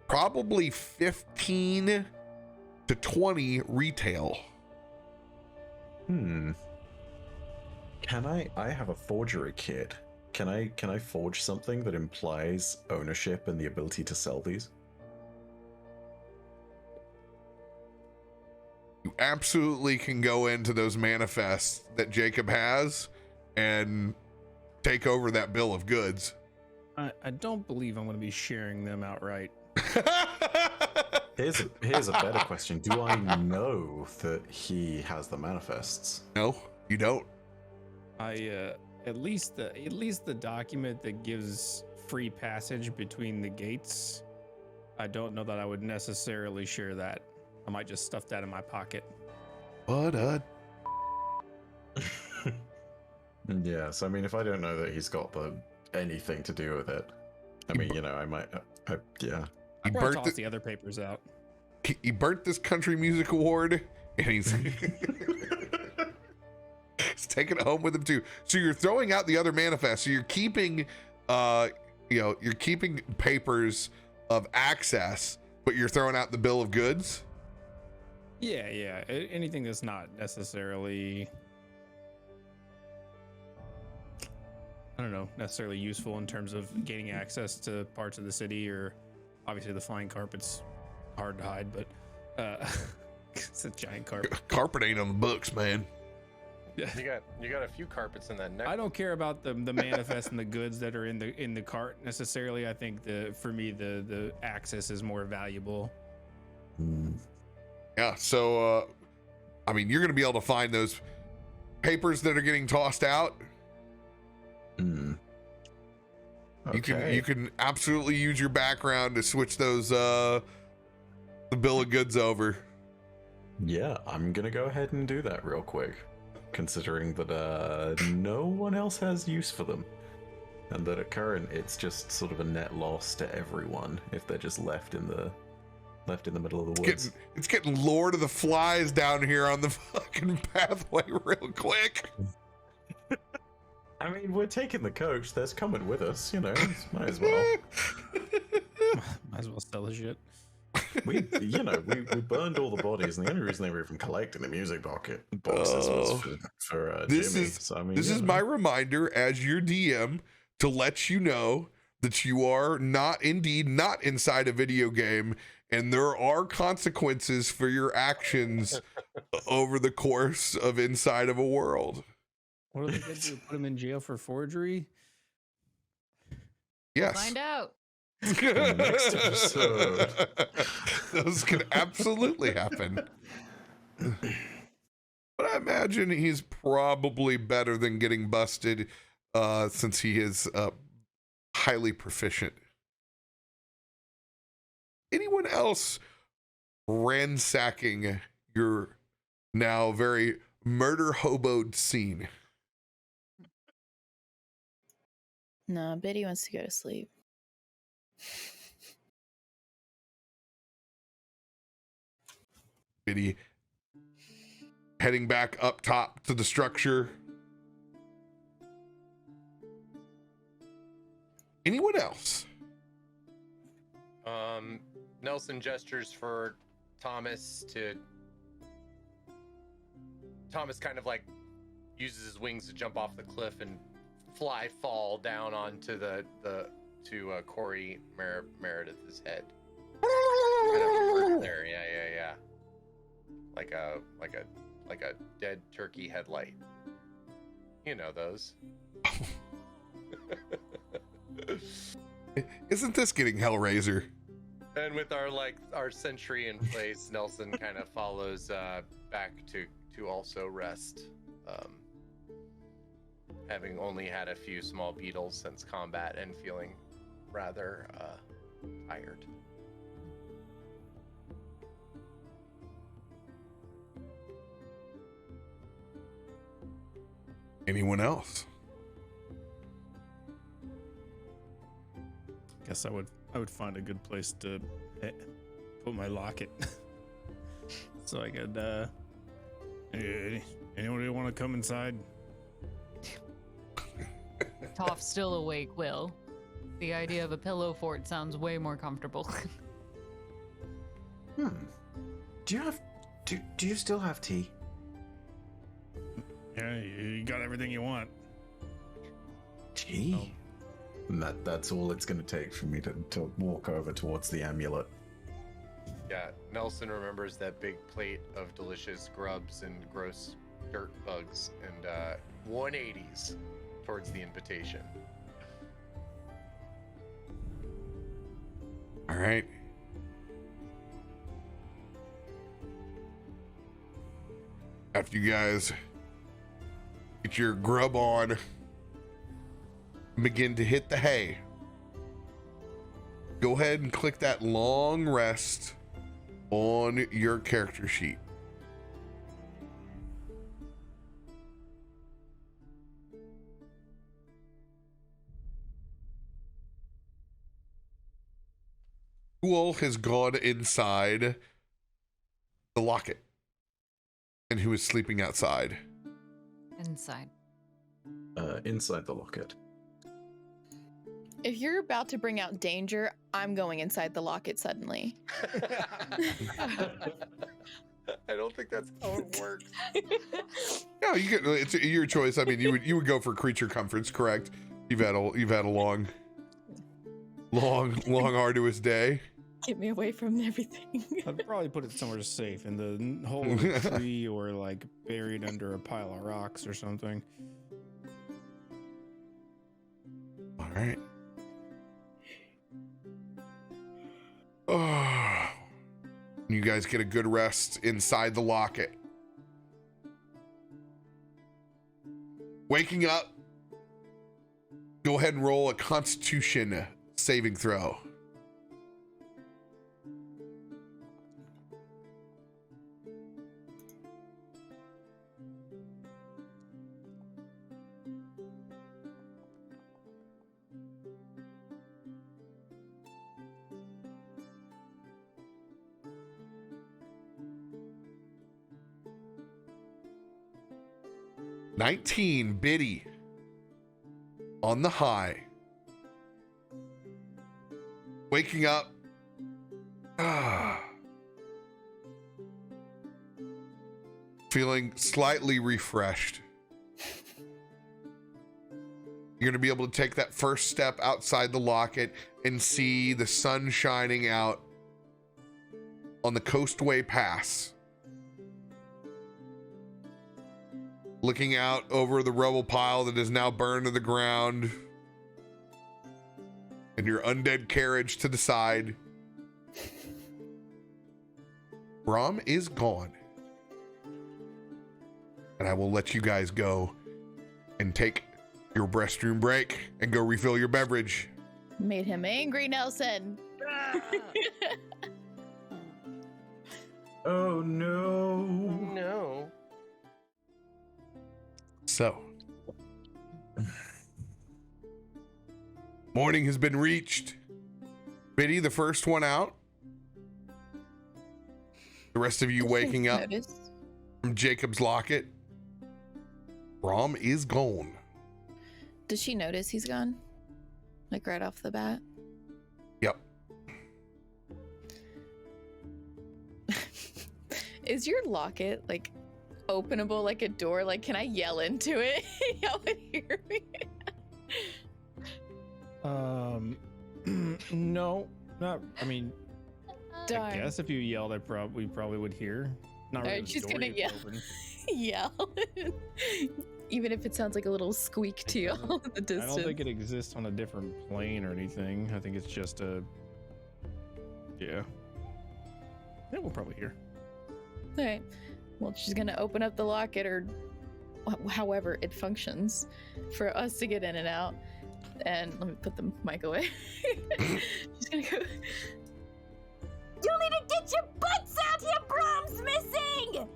probably 15 to 20 retail. Can I have a forgery kit. Can I forge something that implies ownership and the ability to sell these? You absolutely can go into those manifests that Jacob has and take over that bill of goods. I don't believe I'm going to be sharing them outright. Here's a better question. Do I know that he has the manifests? No, you don't. At least the document that gives free passage between the gates. I don't know that I would necessarily share that. I might just stuff that in my pocket. What a Yeah, so I mean, if I don't know that he's got anything to do with it, I mean, you know, I might, yeah. he I'll burnt toss the other papers out. he burnt this country music award, and he's he's taking it home with him too. So you're throwing out the other manifest. So you're keeping you're keeping papers of access, but you're throwing out the bill of goods. Yeah. Anything that's not necessarily, I don't know, necessarily useful in terms of gaining access to parts of the city, or obviously the flying carpet's hard to hide, but it's a giant carpet. Carpet ain't on the books, man. You got a few carpets in that neck. I don't care about the manifest and the goods that are in the cart necessarily. I think for me the access is more valuable. Yeah, so I mean, you're going to be able to find those papers that are getting tossed out. Okay. You can absolutely use your background to switch those the bill of goods over. Yeah, I'm gonna go ahead and do that real quick, considering that no one else has use for them, and that at current it's just sort of a net loss to everyone if they're just left in the middle of the woods. It's getting Lord of the Flies down here on the fucking pathway real quick. I mean, we're taking the coach. That's coming with us, you know. Might as well. Might as well sell the shit. We burned all the bodies, and the only reason they were even collecting the music boxes was for Jimmy. So I mean, this is my reminder as your DM to let you know that you are not inside a video game, and there are consequences for your actions over the course of inside of a world. What are they going to do? Put him in jail for forgery? Yes. Find out. Next episode. Those could absolutely happen. But I imagine he's probably better than getting busted, since he is highly proficient. Anyone else ransacking your now very murder hoboed scene? No, Biddy wants to go to sleep. Biddy heading back up top to the structure. Anyone else? Nelson gestures for Thomas kind of like uses his wings to jump off the cliff and fall down onto to Corey Meredith's head. Kind of there, yeah. Like a dead turkey headlight. You know those. Isn't this getting Hellraiser? And with our sentry in place, Nelson kind of follows back to also rest, having only had a few small beetles since combat and feeling rather tired. Anyone else? Guess I would find a good place to put my locket, so I could. Anybody want to come inside? Toph's still awake, Will. The idea of a pillow fort sounds way more comfortable. Do you still have tea? Yeah, you got everything you want. Tea? And that's all it's going to take for me to walk over towards the amulet. Yeah, Nelson remembers that big plate of delicious grubs and gross dirt bugs and 180s towards the invitation. All right. After you guys get your grub on, begin to hit the hay, go ahead and click that long rest on your character sheet. Who all has gone inside the locket and who is sleeping outside? Inside. Inside the locket. If you're about to bring out danger, I'm going inside the locket suddenly. I don't think that's how it works. No, you get, it's your choice. I mean, you would go for creature comforts, correct? You've had a long arduous day. Get me away from everything. I'd probably put it somewhere safe in the hole of a tree or like buried under a pile of rocks or something. All right. Oh, you guys get a good rest inside the locket. Waking up, go ahead and roll a Constitution saving throw. $19, Biddy on the high. Waking up. Feeling slightly refreshed. You're going to be able to take that first step outside the locket and see the sun shining out on the Coastway Pass. Looking out over the rubble pile that is now burned to the ground. and your undead carriage to the side. Braum is gone. And I will let you guys go and take your restroom break and go refill your beverage. Made him angry, Nelson. Oh no. No. So, morning has been reached. Biddy, the first one out. The rest of you waking up Notice. from Jacob's locket. Braum is gone. Does she notice he's gone? Like right off the bat? Yep. Is your locket like openable like a door? Like, can I yell into it? Y'all would hear me. No, not. I mean, Darn. I guess if you yelled, we probably would hear. Not really. Alright, the she's door gonna gets yell. open. Yell. Even if it sounds like a little squeak to you doesn't- all in the I distance. don't think it exists on a different plane or anything. I think it's just a. Yeah. Yeah, we'll probably hear. All right. Well, she's gonna open up the locket or however it functions for us to get in and out. And let me put the mic away. She's gonna go. You need to get your butts out here, Brom's missing!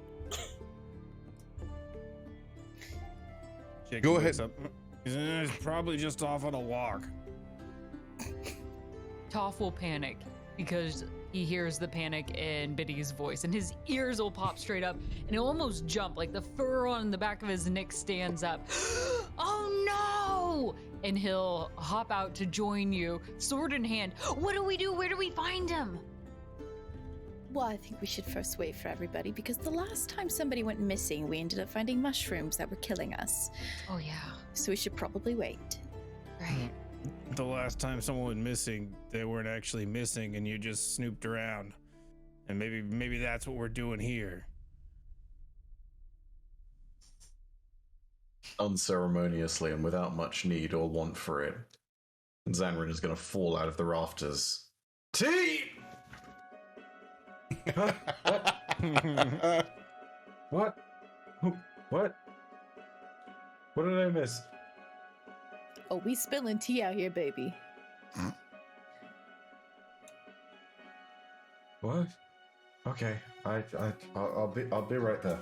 Jacob Go wakes ahead. Up. He's probably just off on a walk. Toph will panic because he hears the panic in Biddy's voice, and his ears will pop straight up, and he'll almost jump, like the fur on the back of his neck stands up. Oh no! And he'll hop out to join you, sword in hand. What do we do? Where do we find him? Well, I think we should first wait for everybody because the last time somebody went missing, we ended up finding mushrooms that were killing us. Oh yeah, So we should probably wait. right. The last time someone went missing, they weren't actually missing, and you just snooped around. And maybe that's what we're doing here. Unceremoniously and without much need or want for it, Zanrin is going to fall out of the rafters. Tea! Huh? What? What? What? What did I miss? Oh, we spilling tea out here, baby. What? Okay, I'll be right there.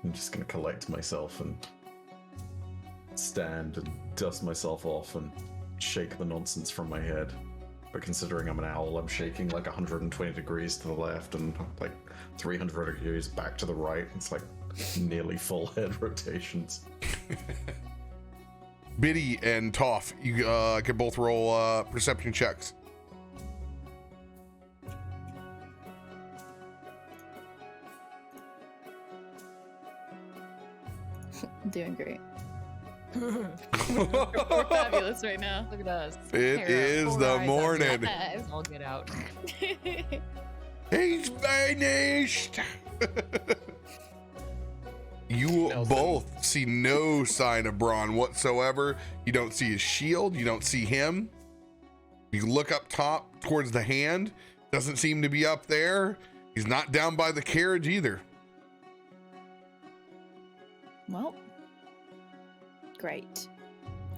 I'm just gonna collect myself and stand and dust myself off and shake the nonsense from my head. But considering I'm an owl, I'm shaking like 120 degrees to the left and like 300 degrees back to the right. It's like nearly full head rotations. Biddy and Toph, you can both roll perception checks. I'm doing great. We're fabulous right now. Look at us. It is Four the eyes up morning. here. I'll get out. He's vanished. You Nelson. both see no sign of Braun whatsoever. You don't see his shield. You don't see him. You look up top towards the hand. Doesn't seem to be up there. He's not down by the carriage either. Well, great.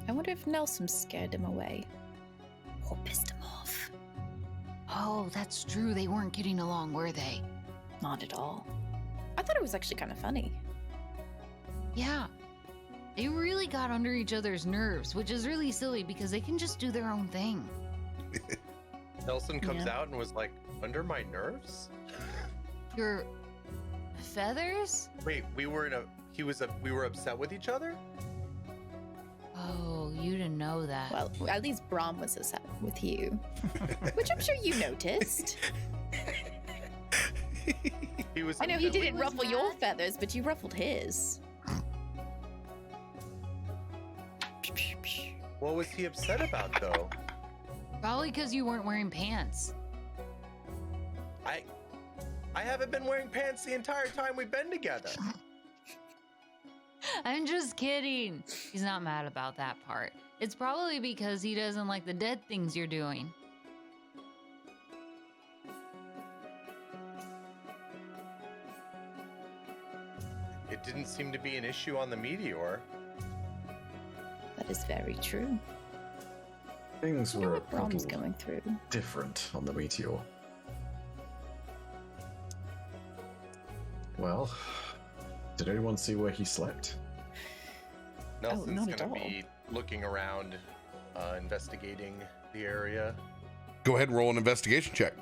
I wonder if Nelson scared him away or pissed him off. Oh, that's true. They weren't getting along, were they? Not at all. I thought it was actually kind of funny. Yeah. They really got under each other's nerves, which is really silly because they can just do their own thing. Nelson comes Yeah. out and was like, under my nerves? Your feathers? Wait, we were upset with each other? Oh, you didn't know that. Well, at least Braum was upset with you, which I'm sure you noticed. He was I know he didn't was ruffle your mad. feathers, but you ruffled his. What was he upset about though? Probably because you weren't wearing pants. I haven't been wearing pants the entire time we've been together. I'm just kidding. He's not mad about that part. It's probably because he doesn't like the dead things you're doing. It didn't seem to be an issue on the Meteor. That is very true. Things I wonder were a what Brom's little going through. different on the Meteor. Well, did anyone see where he slept? Nelson's not at gonna all. be looking around, investigating the area. Go ahead and roll an investigation check.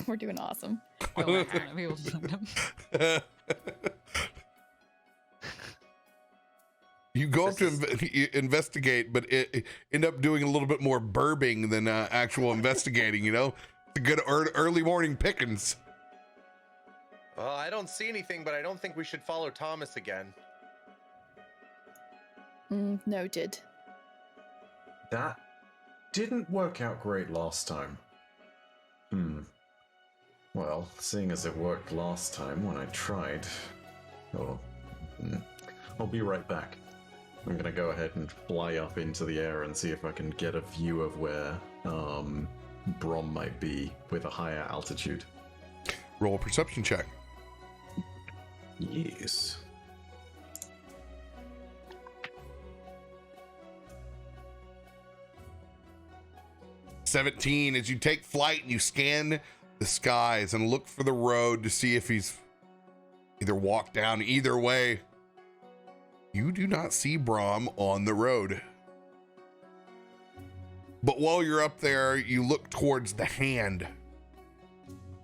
We're doing awesome. Oh, we're not gonna be able to find him. You go up to investigate, but it end up doing a little bit more burbing than actual investigating. You know, it's a good early morning pickings. Well, I don't see anything, but I don't think we should follow Thomas again. Noted. That didn't work out great last time. Well, seeing as it worked last time when I tried... I'll be right back. I'm gonna go ahead and fly up into the air and see if I can get a view of where Brom might be with a higher altitude. Roll a perception check. Yes. "17 as you take flight and you scan the skies and look for the road to see if he's either walked down either way. You do not see Brom on the road. But while you're up there, you look towards the hand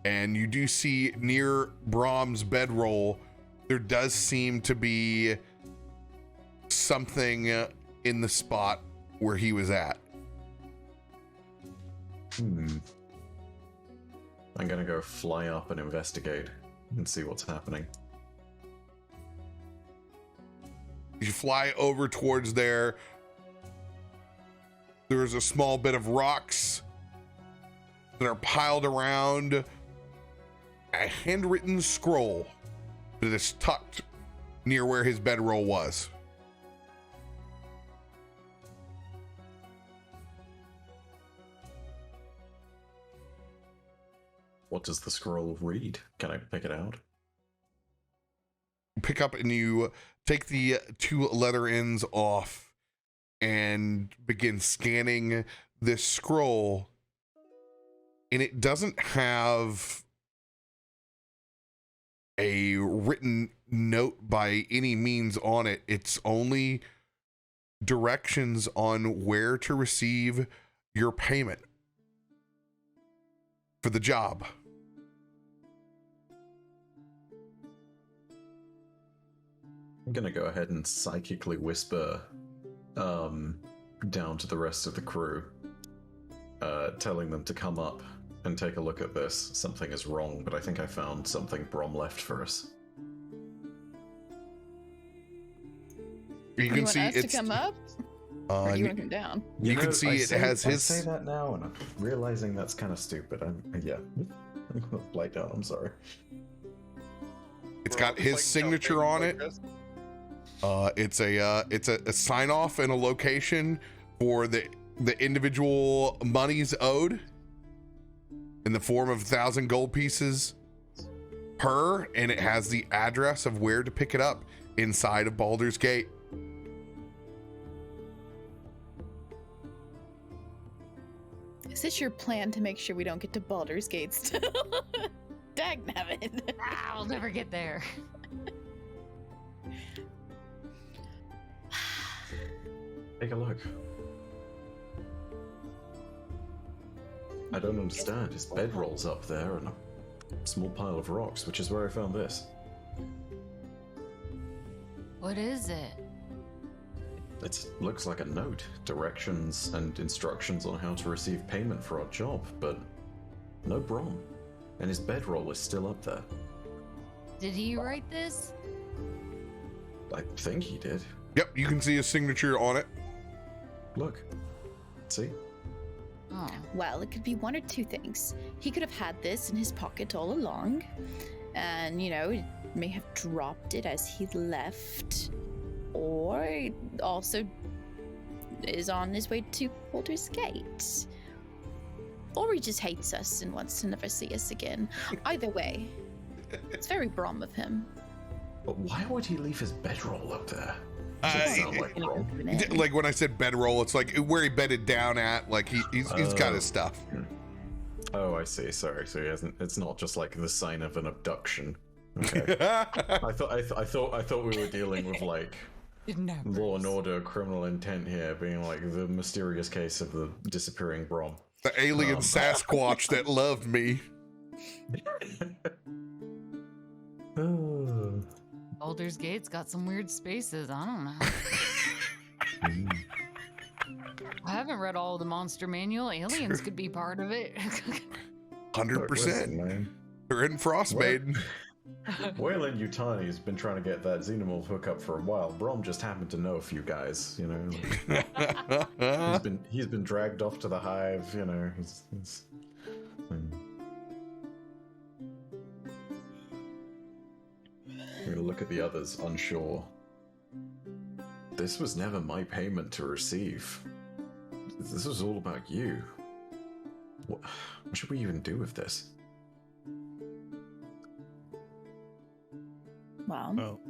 and you do see near Brom's bedroll, there does seem to be something in the spot where he was at. I'm gonna go fly up and investigate and see what's happening. You fly over towards there. There's a small bit of rocks that are piled around a handwritten scroll that is tucked near where his bedroll was. What does the scroll read? Can I pick it out? You pick up and you take the two leather ends off and begin scanning this scroll, and it doesn't have a written note by any means on it. It's only directions on where to receive your payment for the job. I'm gonna go ahead and psychically whisper down to the rest of the crew, telling them to come up and take a look at this. Something is wrong, but I think I found something Brom left for us. You can want see us it's to come up, or do you want to come down? You can see it has I his. say that now, and I'm realizing that's kind of stupid. I'm gonna fly down. I'm sorry. It's got his signature on it. It's a sign off and a location for the individual monies owed in the form of 1,000 gold pieces per, and it has the address of where to pick it up inside of Baldur's Gate. Is this your plan to make sure we don't get to Baldur's Gate still? Dagnabbit. We'll never get there. Take a look. I don't understand. His bedroll's up there and a small pile of rocks, which is where I found this. What is it? It looks like a note, directions and instructions on how to receive payment for our job, but no Brom. And his bedroll is still up there. Did he write this? I think he did. Yep, you can see his signature on it. Look. See? Oh. Well, it could be one or two things. He could have had this in his pocket all along, and, you know, he may have dropped it as he left, or he also is on his way to Baldur's Gate. Or he just hates us and wants to never see us again. Either way, it's very Brom of him. But why would he leave his bedroll up there? Uh, Doesn't sound like Brom. Like when I said bedroll, it's like where he bedded down at. Like he's got his stuff. Oh, I see. Sorry. So he hasn't. It's not just like the sign of an abduction. Okay. I thought we were dealing with like Kidnappers. law and order, criminal intent here, being like the mysterious case of the disappearing Brom. The alien Sasquatch that loved me. Oh. Baldur's Gate's got some weird spaces. I don't know. I haven't read all of the monster manual. Aliens could be part of it. 100%. Man. They're in Frostmaiden. Wayland Yutani's been trying to get that Xenomorph hookup for a while. Brom just happened to know a few guys, you know. He's been dragged off to the hive, you know. I'm gonna look at the others, unsure. This was never my payment to receive. This was all about you. What should we even do with this? Well, Oh,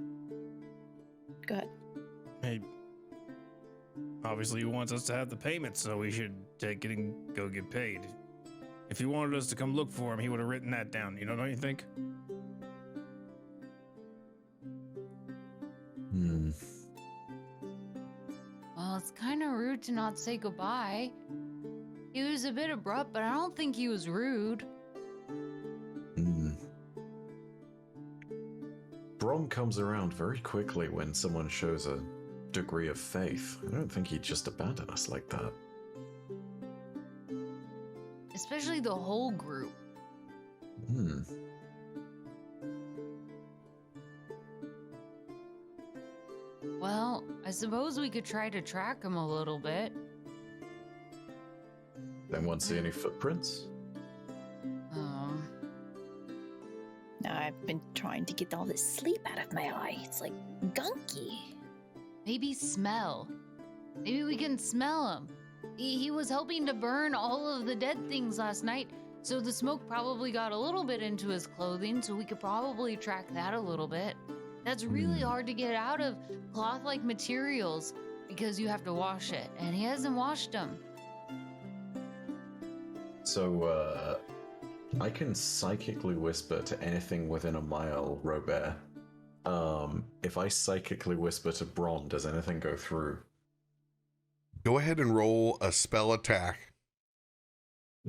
go ahead. hey. Obviously, he wants us to have the payment, so we should take it and go get paid. If he wanted us to come look for him, he would have written that down. You know, don't you think? Well, it's kind of rude to not say goodbye. He was a bit abrupt, but I don't think he was rude. Brom comes around very quickly when someone shows a degree of faith. I don't think he'd just abandon us like that. Especially the whole group. Well, I suppose we could try to track him a little bit. Anyone see any footprints? Now I've been trying to get all this sleep out of my eye. It's like gunky. Maybe smell. Maybe we can smell him. He was hoping to burn all of the dead things last night, so the smoke probably got a little bit into his clothing, so we could probably track that a little bit. That's really hard to get out of cloth-like materials because you have to wash it, and he hasn't washed them. So, I can psychically whisper to anything within a mile, Robert. If I psychically whisper to Bron, does anything go through? Go ahead and roll a spell attack.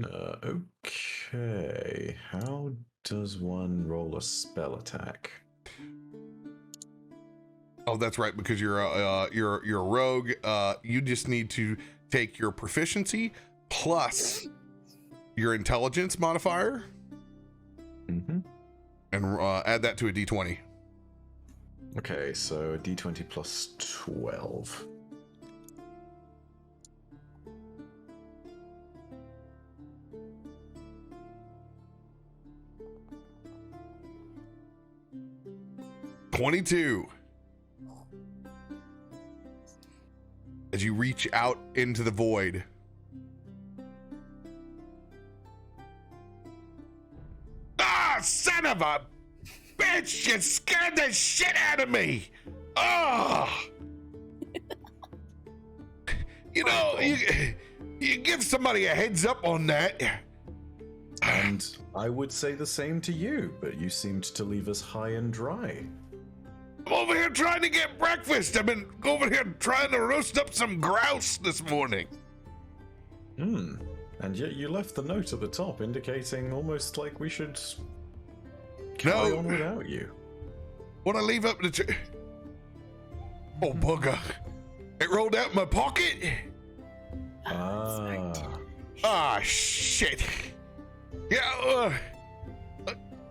Okay. How does one roll a spell attack? Oh, that's right, because you're a rogue. You just need to take your proficiency plus your intelligence modifier and add that to a d20. Okay, so a d20 plus 12. $22. As you reach out into the void, son of a bitch! You scared the shit out of me! Oh! You know, you give somebody a heads up on that. And I would say the same to you, but you seemed to leave us high and dry. I'm over here trying to get breakfast. I've been over here trying to roast up some grouse this morning. And yet you left the note at the top indicating almost like we should carry on without you. When I leave up the oh, bugger. It rolled out in my pocket. Ah, shit. Yeah,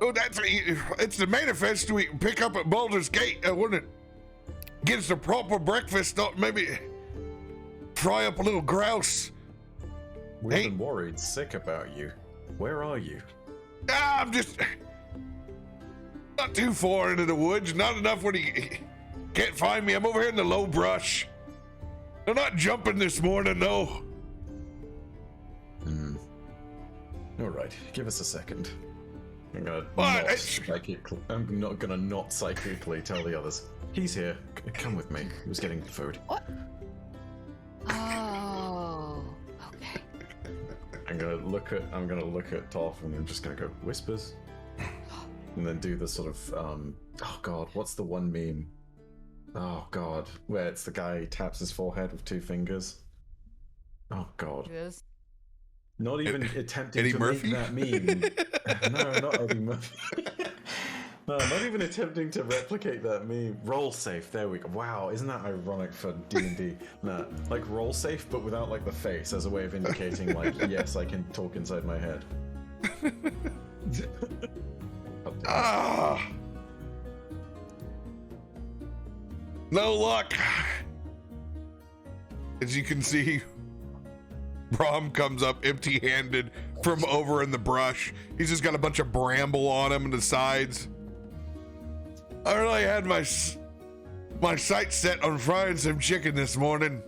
it's the manifest we pick up at Baldur's Gate. I want to get us a proper breakfast, maybe fry up a little grouse. We've Hey. been worried sick about you. Where are you? I'm just not too far into the woods. Not enough when he can't find me. I'm over here in the low brush. I'm not jumping this morning, though. All right, give us a second. I'm gonna What? not psychically tell the others. He's here. Come with me. He was getting food. Oh, okay. I'm gonna look at Toph and I'm just gonna go whispers, and then do the sort of oh god, what's the one meme? Oh god, where it's the guy who taps his forehead with 2 fingers. Oh god. This. Not even attempting Eddie to Murphy? make that meme. No, not Eddie Murphy. No, not even attempting to replicate that meme. Roll safe. There we go. Wow, isn't that ironic for D&D? Nah, like roll safe, but without like the face as a way of indicating like, yes, I can talk inside my head. Ah, no luck. As you can see, Brahm comes up empty-handed from over in the brush. He's just got a bunch of bramble on him and the sides. I really had my sights set on frying some chicken this morning.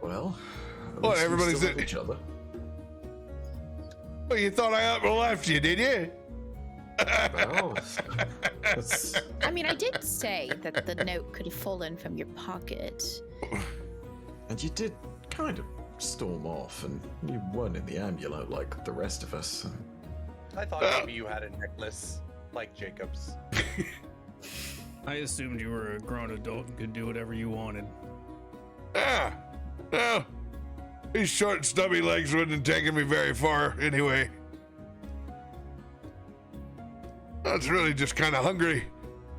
Well, at What, least we everybody's still have in- each other. Well, you thought I up and left you, did you? Well, that's, I mean, I did say that the note could have fallen from your pocket. and you did kind of storm off, and you weren't in the amulet like the rest of us. I thought maybe you had a necklace like Jacob's. I assumed you were a grown adult and could do whatever you wanted. Ah, well, these short, stubby legs wouldn't have taken me very far anyway. I was really just kind of hungry.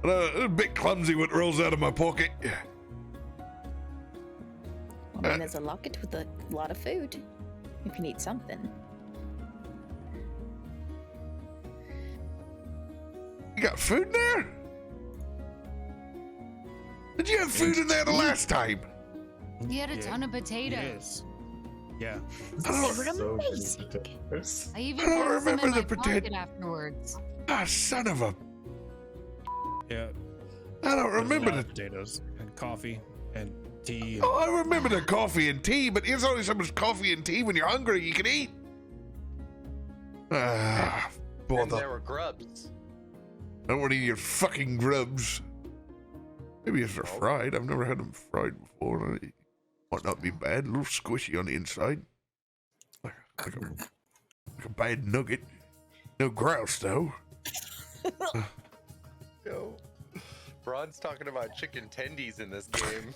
A bit clumsy what rolls out of my pocket. I mean, there's a locket with a lot of food. You can eat something. You got food in there? Did you have food in there the last time? He had a ton of potatoes. Yes. Yeah. I don't, They were so many amazing. potatoes. I even I don't put some remember in my the pocket potato- afterwards. son of a... Yeah. I don't There's a remember lot the... of potatoes and coffee and tea. And Oh, I remember the coffee and tea, but there's only so much coffee and tea when you're hungry you can eat. Ah, And bother. there were grubs. I don't want to eat your fucking grubs. Maybe if they're fried. I've never had them fried before. They might not be bad. A little squishy on the inside. Like a bad nugget. No grouse, though. Yo. Braun's talking about chicken tendies in this game.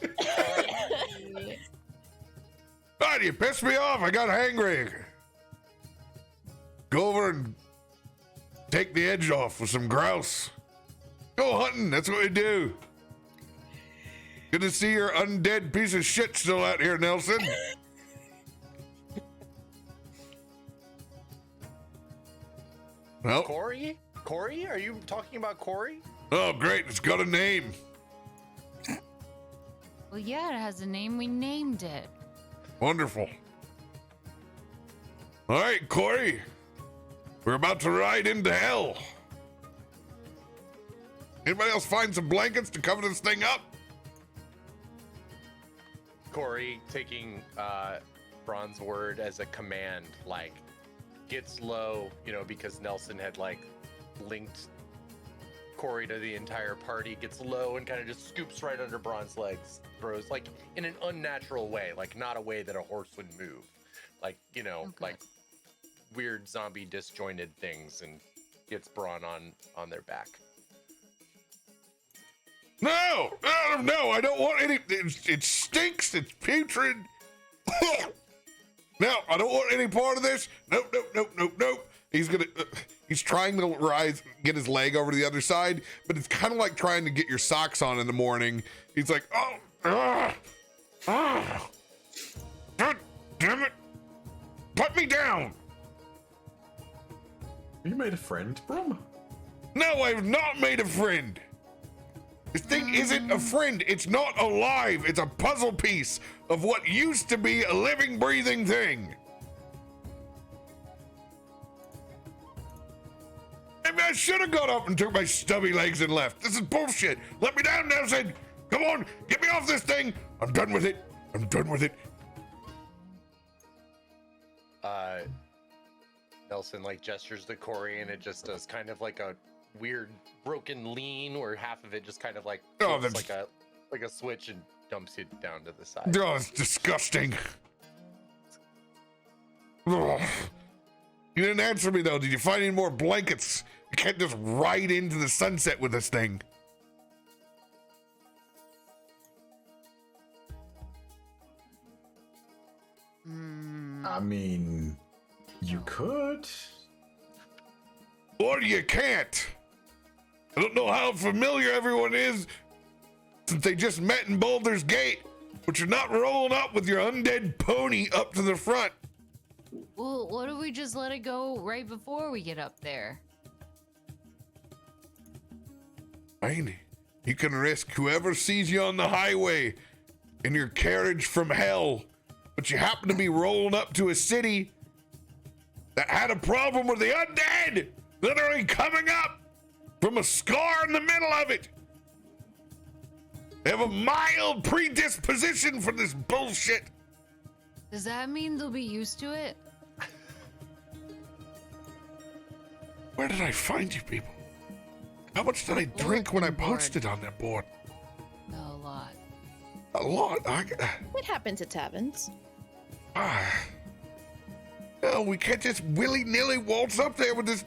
God, you pissed me off. I got hangry. Go over and take the edge off with some grouse. Go hunting. That's what we do. Good to see your undead piece of shit still out here, Nelson. Well, Corey? Corey? Are you talking about Corey? oh great, it's got a name. Well, yeah, it has a name. We named it. Wonderful. All right, Corey. We're about to ride into hell. Anybody else find some blankets to cover this thing up? Corey taking Braun's word as a command, like, gets low, because Nelson had, linked Corey to the entire party, gets low and kind of just scoops right under Braun's legs, throws, in an unnatural way, not a way that a horse would move. Okay. Weird zombie disjointed things, and gets Braun on their back. No, I don't want any. It stinks. It's putrid. No, I don't want any part of this. Nope. He's trying to get his leg over to the other side, but it's kind of like trying to get your socks on in the morning. He's like, God damn it. Put me down. You made a friend, Brum? No, I've not made a friend. This thing isn't a friend. It's not alive. It's a puzzle piece of what used to be a living, breathing thing. Maybe I should have got up and took my stubby legs and left. This is bullshit. Let me down, Nelson. Come on, get me off this thing. I'm done with it. I'm done with it. Nelson like gestures to Corey, and it just does kind of like a weird broken lean, where half of it just kind of like flips like a switch and dumps it down to the side. Oh, it's disgusting. Ugh. You didn't answer me though. Did you find any more blankets? You can't just ride into the sunset with this thing. I mean, you could. Or you can't. I don't know how familiar everyone is since they just met in Baldur's Gate, but you're not rolling up with your undead pony up to the front. Well, what if we just let it go right before we get up there? Fine. You can risk whoever sees you on the highway in your carriage from hell, but you happen to be rolling up to a city that had a problem with the undead literally coming up from a scar in the middle of it. They have a mild predisposition for this bullshit. Does that mean they'll be used to it? Where did I find you people? How much did I drink when I posted on that board? A lot. A lot. It happens at taverns. No, we can't just willy-nilly waltz up there with this.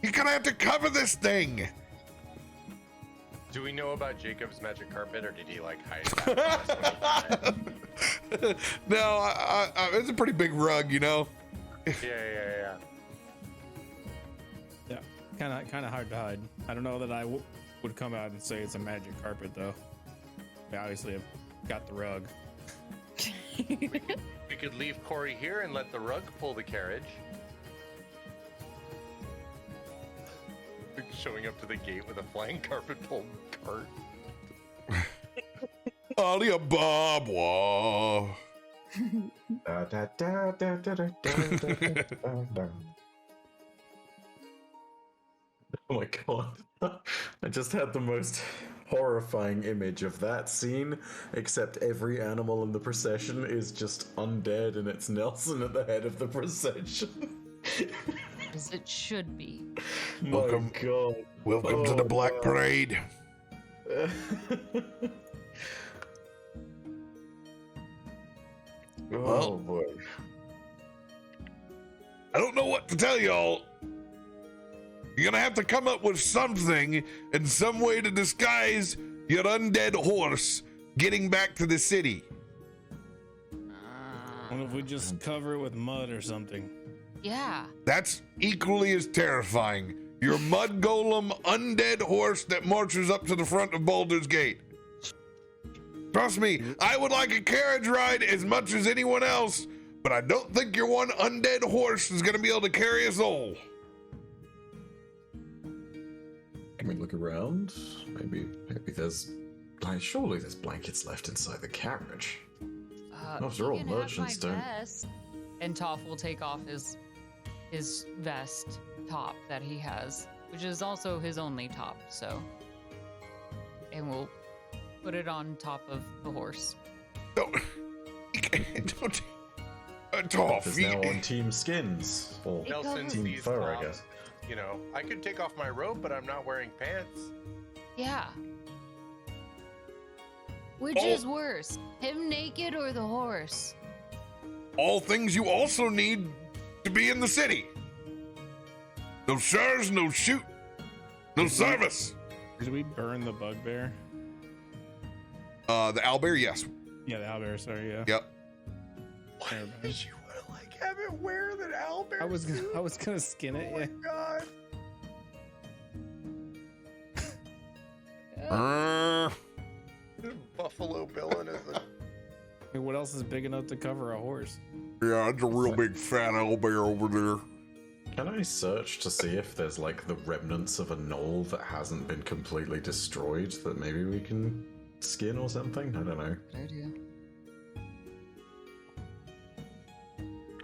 You're gonna have to cover this thing. Do we know about Jacob's magic carpet, or did he like hide that? No, it's a pretty big rug, you know. Yeah. Yeah, kind of hard to hide. I don't know that I would come out and say it's a magic carpet though. I obviously have got the rug. We could leave Corey here and let the rug pull the carriage. Showing up to the gate with a flying carpet pulled cart. All the above. Whoa. Oh my god. I just had the most horrifying image of that scene, except every animal in the procession is just undead and it's Nelson at the head of the procession. As it should be. Welcome, my god. Welcome to the Black God. Parade. Oh boy. I don't know what to tell y'all. You're gonna have to come up with something and some way to disguise your undead horse getting back to the city. What if we just cover it with mud or something? Yeah. That's equally as terrifying. Your mud golem undead horse that marches up to the front of Baldur's Gate. Trust me, I would like a carriage ride as much as anyone else, but I don't think your one undead horse is gonna be able to carry us all. Can we look around? Maybe there's surely there's blankets left inside the carriage. After all, You can have merchants my don't. vest. And Toph will take off his vest top that he has, which is also his only top, so. And we'll put it on top of the horse. Don't. Toph, Is now on Team Skins or Nelson Team sees Fur, I Toph. guess. You know, I could take off my robe, but I'm not wearing pants. Yeah. Which Oh. is worse, him naked or the horse? all things you also need to be in the city. No sirs, no shoot, no service. Did we burn the bugbear? The owlbear, yes. Yeah, the owlbear. Sorry, yeah. Yep. Why Never mind. did you want to like have it wear that owlbear I was suit? gonna skin it. Oh Yeah. my god. Buffalo Bill and his I mean, what else is big enough to cover a horse? Yeah, it's a real big fat owlbear over there. Can I search to see if there's like the remnants of a knoll that hasn't been completely destroyed that maybe we can skin or something? I don't know. Good idea.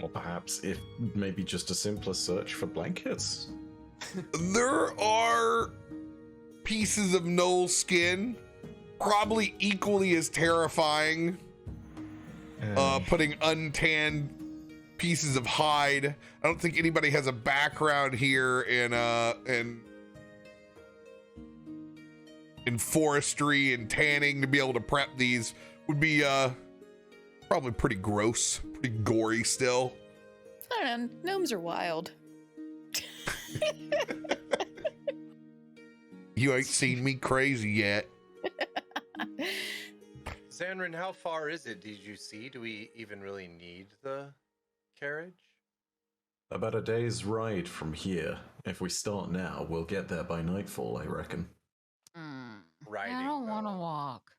Or perhaps if maybe just a simpler search for blankets. There are pieces of gnoll skin, probably equally as terrifying. Putting untanned pieces of hide. I don't think anybody has a background here in forestry and tanning to be able to prep these. Would be probably pretty gross, pretty gory still. I don't know. Gnomes are wild. You ain't seen me crazy yet. Zanrin, how far is it? Did you see? Do we even really need the carriage? About a day's ride from here. If we start now, we'll get there by nightfall, I reckon. Riding, I don't want to though. walk.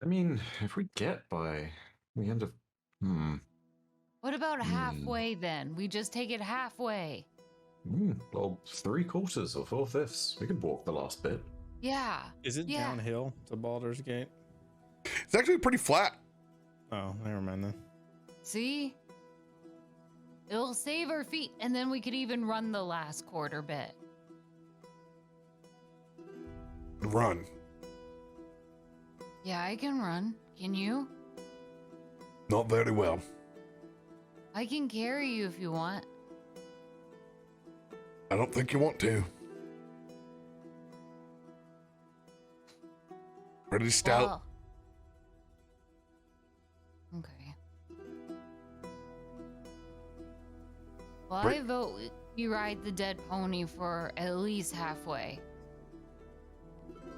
I mean, if we get by the end of... What about halfway then? We just take it halfway. Well, 3/4 or 4/5. We could walk the last bit. Yeah. Is it Yeah. downhill to Baldur's Gate? It's actually pretty flat. Oh, never mind then. See? It'll save our feet, and then we could even run the last quarter bit. Run. Yeah, I can run. Can you? Not very well. I can carry you if you want. I don't think you want to. Pretty stout. Well, okay. Well, Right. I vote you ride the dead pony for at least halfway.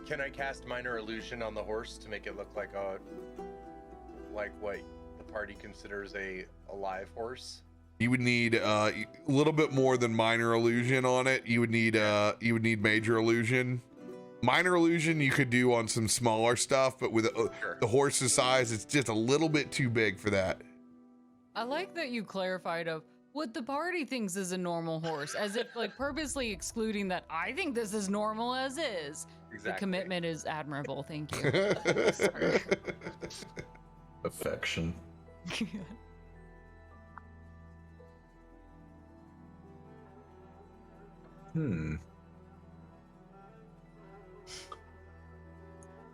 Can I cast minor illusion on the horse to make it look like what the party considers a live horse? You would need a little bit more than minor illusion on it. You would need major illusion. Minor illusion you could do on some smaller stuff, but with Sure. the horse's size, it's just a little bit too big for that. I like that you clarified of what the party thinks is a normal horse, as if like purposely excluding that I think this is normal as is. Exactly. The commitment is admirable. Thank you. Affection.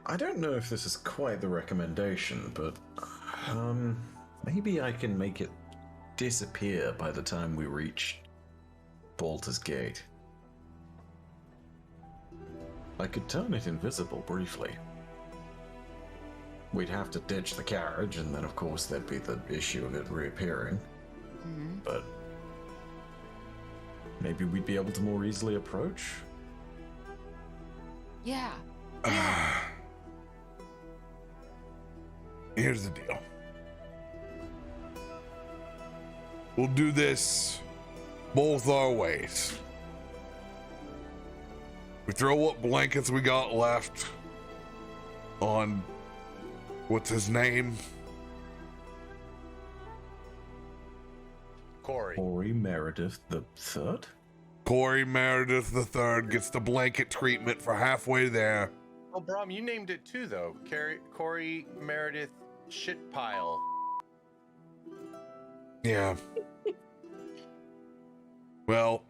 I don't know if this is quite the recommendation, but maybe I can make it disappear by the time we reach Baldur's Gate. I could turn it invisible briefly. We'd have to ditch the carriage, and then of course there'd be the issue of it reappearing. But maybe we'd be able to more easily approach. Yeah. Here's the deal. We'll do this both our ways. We throw what blankets we got left on, what's his name? Corey Meredith the Third? Corey Meredith III gets the blanket treatment for halfway there. Oh, Brom, you named it too, though. Corey Meredith Shitpile. Yeah. Well,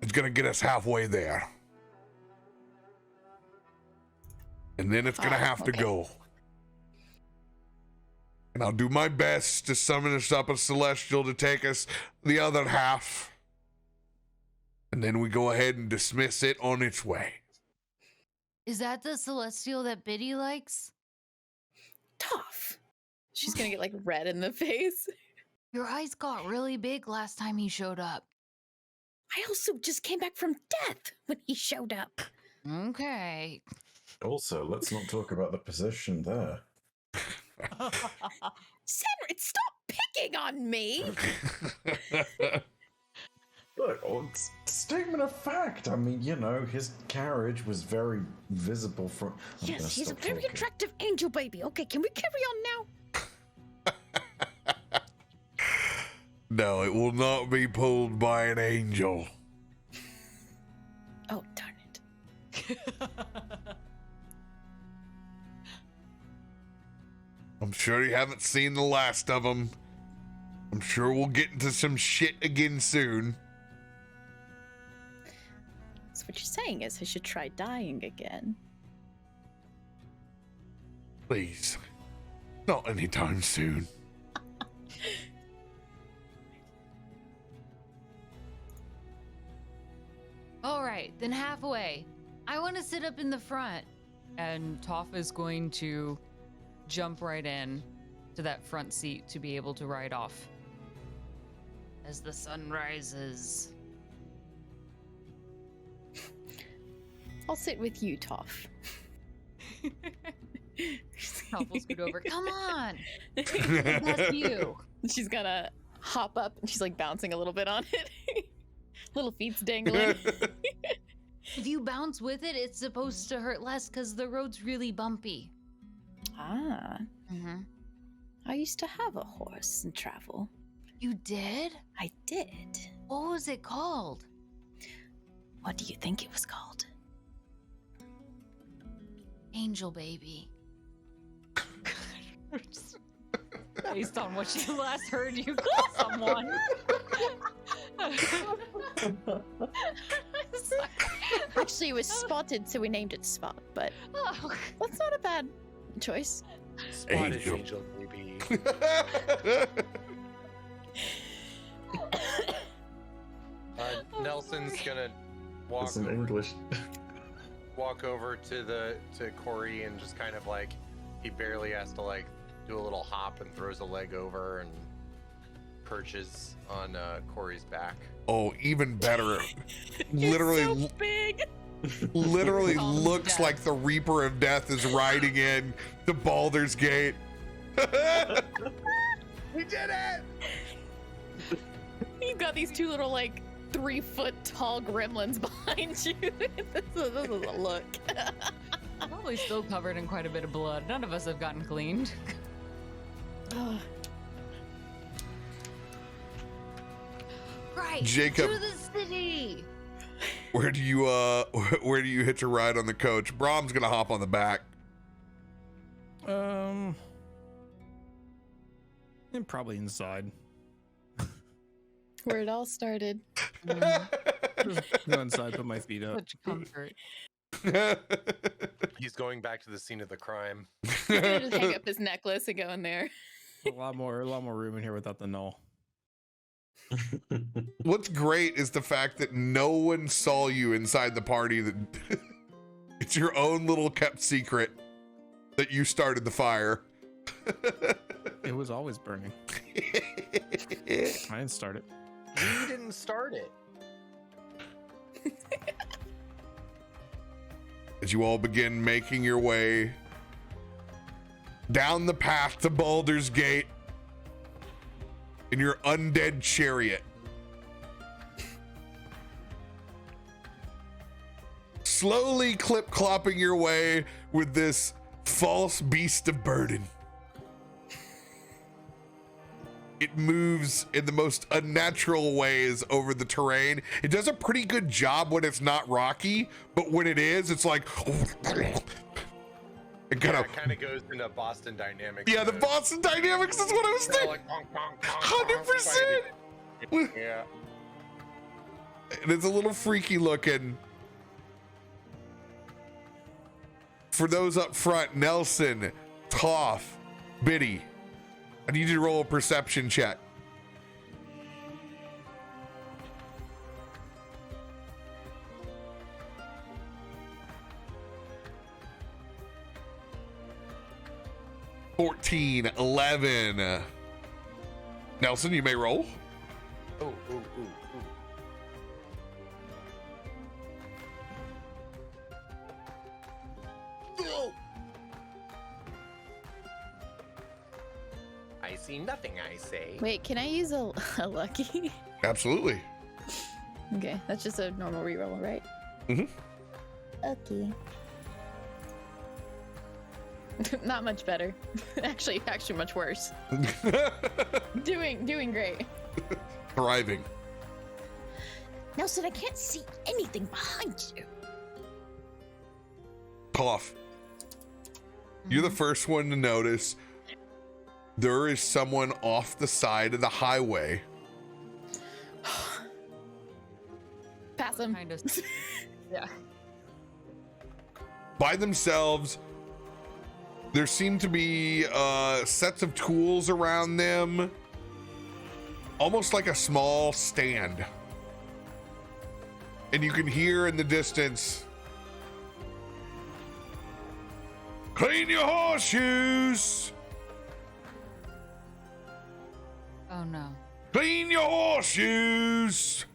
it's gonna get us halfway there. And then it's gonna have to go. And I'll do my best to summon us up a celestial to take us the other half. And then we go ahead and dismiss it on its way. Is that the celestial that Biddy likes? Tough. She's gonna get like red in the face. Your eyes got really big last time he showed up. I also just came back from death when he showed up. Okay. Also, let's not talk about the position there. Senrit, stop picking on me! Look, statement of fact. I mean, you know, his carriage was very visible from. Yes, he's a very attractive angel baby. Okay, can we carry on now? No, it will not be pulled by an angel. Oh, darn it. I'm sure you haven't seen the last of them. I'm sure we'll get into some shit again soon. So what you're saying is I should try dying again. Please. Not anytime soon. All right, then halfway. I want to sit up in the front. And Toph is going to jump right in to that front seat to be able to ride off as the sun rises. I'll sit with you, Toph. Toph will scoot over. Come on! That's you. She's gonna hop up and she's like bouncing a little bit on it. Little feet's dangling. If you bounce with it, it's supposed to hurt less because the road's really bumpy. Ah. Mm-hmm. I used to have a horse and travel. You did? I did. What was it called? What do you think it was called? Angel Baby. Based on what you last heard you call someone. Actually, it was Spotted, so we named it Spot, but Oh. that's not a bad choice. Spotted Angel. angel baby. Nelson's gonna walk It's in over, English. walk over to Corey and just kind of like he barely has to like do a little hop and throws a leg over and perches on Corey's back. Oh, even better. Literally, It's so big. literally Calm looks death. like the Reaper of Death is riding in to Baldur's Gate. We did it! You've got these two little, like, 3-foot tall gremlins behind you. this is a look. Probably still covered in quite a bit of blood. None of us have gotten cleaned. Right. Jacob. To the city. Where do you hitch a ride on the coach? Brahm's gonna hop on the back. And probably inside. Where it all started. Just go inside, put my feet up. Such comfort. He's going back to the scene of the crime. He's gonna just hang up his necklace and go in there. A lot more room in here without the null. What's great is the fact that no one saw you inside the party. That it's your own little kept secret that you started the fire. It was always burning. I didn't start it. You didn't start it. As you all begin making your way down the path to Baldur's Gate in your undead chariot, slowly clip-clopping your way with this false beast of burden. It moves in the most unnatural ways over the terrain. It does a pretty good job when it's not rocky, but when it is, it's like it kind of goes into Boston Dynamics. yeah, the mode. Boston Dynamics is what I was They're thinking. like, bonk, bonk, bonk, 100%. bonk, yeah. And it's a little freaky looking. For those up front, Nelson, Toph, Biddy, I need you to roll a perception check. (14, 11). Nelson, you may roll. Ooh, ooh, ooh, ooh. Oh! I see nothing, I say. Wait, can I use a lucky? Absolutely. Okay, that's just a normal reroll, right? Mhm. Okay. Not much better. actually much worse. Doing great. Thriving. Nelson, I can't see anything behind you. Cough. You're the first one to notice there is someone off the side of the highway. Pass him. Kind of. Yeah. By themselves. There seem to be sets of tools around them, almost like a small stand. And you can hear in the distance, "Clean your horseshoes! Oh no. Clean your horseshoes!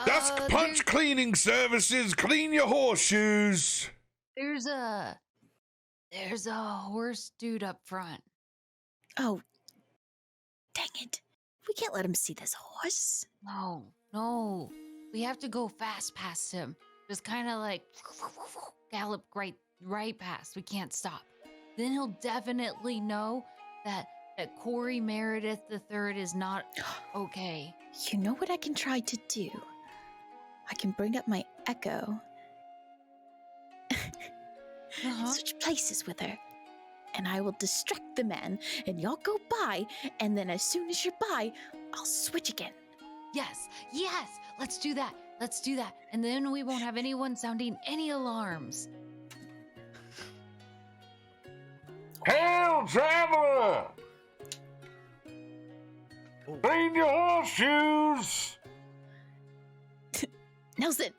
Dusk punch cleaning services, clean your horseshoes!" There's a horse dude up front. Oh, dang it. We can't let him see this horse. No. We have to go fast past him. Just kind of like gallop right past. We can't stop. Then he'll definitely know that Corey Meredith III is not okay. You know what I can try to do? I can bring up my echo. Switch places with her. And I will distract the man, and y'all go by, and then as soon as you're by, I'll switch again. Yes. Let's do that. And then we won't have anyone sounding any alarms. Hail, traveler! Clean your horseshoes! Nelson,